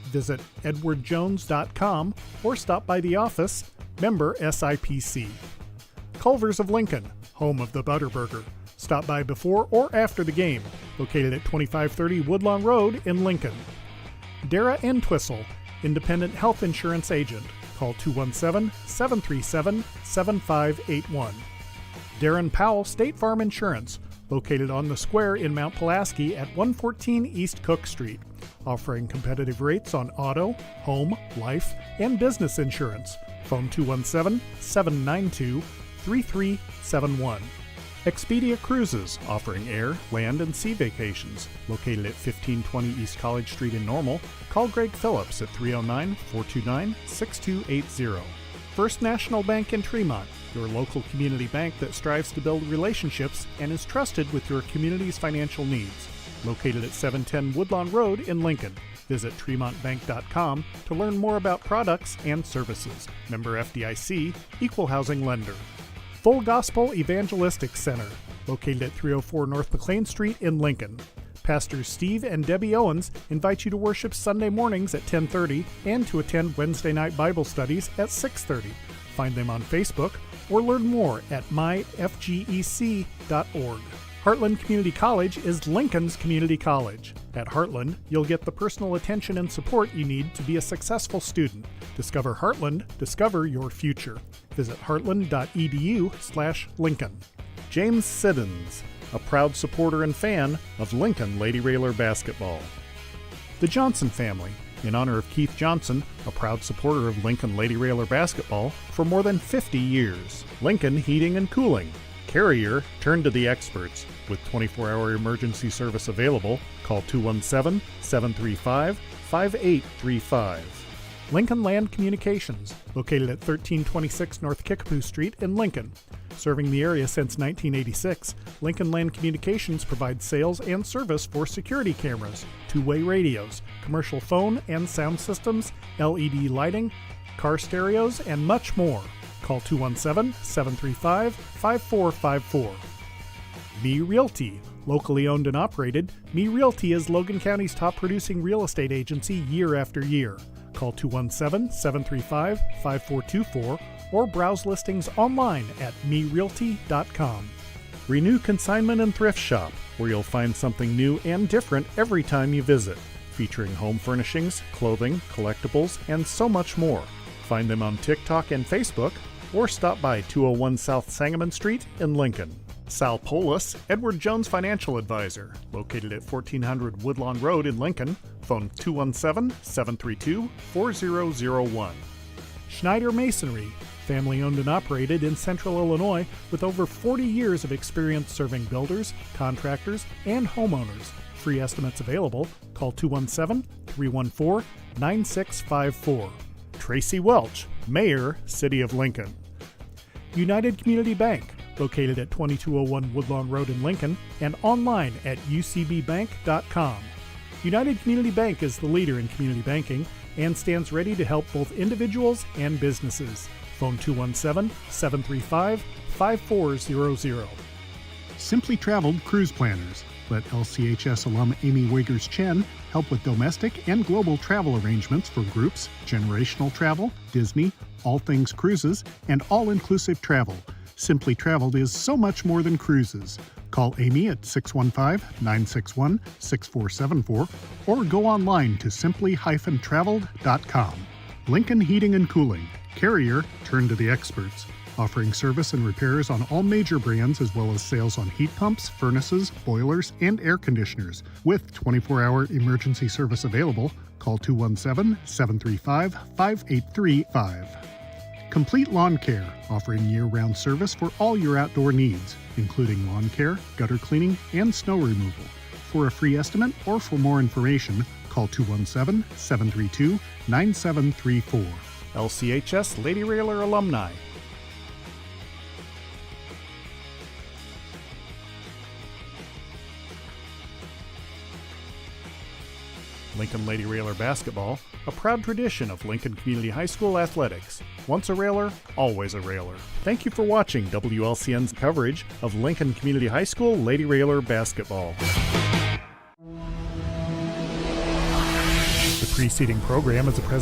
Visit edwardjones.com or stop by the office, member SIPC. Culver's of Lincoln, home of the Butterburger. Stop by before or after the game, located at 2530 Woodlawn Road in Lincoln. Dara and Twistle, independent health insurance agent. Call 217-737-7581. Darren Powell State Farm Insurance, located on the square in Mount Pulaski at 114 East Cook Street, offering competitive rates on auto, home, life, and business insurance. Phone 217-792-3371. Expedia Cruises, offering air, land, and sea vacations. Located at 1520 East College Street in Normal, call Greg Phillips at 309-429-6280. First National Bank in Tremont, your local community bank that strives to build relationships and is trusted with your community's financial needs. Located at 710 Woodlawn Road in Lincoln. Visit tremontbank.com to learn more about products and services. Member FDIC, Equal Housing Lender. Full Gospel Evangelistic Center, located at 304 North McLean Street in Lincoln. Pastors Steve and Debbie Owens invite you to worship Sunday mornings at 10:30 and to attend Wednesday night Bible studies at 6:30. Find them on Facebook or learn more at myfgec.org. Heartland Community College is Lincoln's community college. At Heartland, you'll get the personal attention and support you need to be a successful student. Discover Heartland, discover your future. Visit heartland.edu/Lincoln. James Siddons, a proud supporter and fan of Lincoln Lady Railer basketball. The Johnson family, in honor of Keith Johnson, a proud supporter of Lincoln Lady Railer basketball for more than 50 years. Lincoln Heating and Cooling. Carrier, turn to the experts. With 24-hour emergency service available, call 217-735-5835. Lincoln Land Communications, located at 1326 North Kickapoo Street in Lincoln. Serving the area since 1986, Lincoln Land Communications provides sales and service for security cameras, two-way radios, commercial phone and sound systems, LED lighting, car stereos, and much more. Call 217-735-5454. Me Realty. Locally owned and operated, Me Realty is Logan County's top producing real estate agency year after year. Call 217-735-5424 or browse listings online at merealty.com. Renew Consignment and Thrift Shop, where you'll find something new and different every time you visit, featuring home furnishings, clothing, collectibles, and so much more. Find them on TikTok and Facebook, or stop by 201 South Sangamon Street in Lincoln. Sal Polis, Edward Jones Financial Advisor, located at 1400 Woodlawn Road in Lincoln. Phone 217-732-4001. Schneider Masonry, family owned and operated in Central Illinois with over 40 years of experience serving builders, contractors, and homeowners. Free estimates available. Call 217-314-9654. Tracy Welch, Mayor, City of Lincoln. United Community Bank, located at 2201 Woodlawn Road in Lincoln, and online at ucbbank.com. United Community Bank is the leader in community banking and stands ready to help both individuals and businesses. Phone 217-735-5400. Simply Traveled Cruise Planners. Let LCHS alum Amy Wiggers-Chen help with domestic and global travel arrangements for groups, generational travel, Disney, all things cruises, and all-inclusive travel. Simply Traveled is so much more than cruises. Call Amy at 615-961-6474 or go online to simply-traveled.com. Lincoln Heating and Cooling. Carrier, turn to the experts. Offering service and repairs on all major brands as well as sales on heat pumps, furnaces, boilers, and air conditioners. With 24-hour emergency service available, call 217-735-5835. Complete Lawn Care, offering year-round service for all your outdoor needs, including lawn care, gutter cleaning, and snow removal. For a free estimate or for more information, call 217-732-9734. LCHS Lady Railer Alumni. Lincoln Lady Railer Basketball, a proud tradition of Lincoln Community High School athletics. Once a Railer, always a Railer. Thank you for watching WLCN's coverage of Lincoln Community High School Lady Railer Basketball. The preceding program is a presentation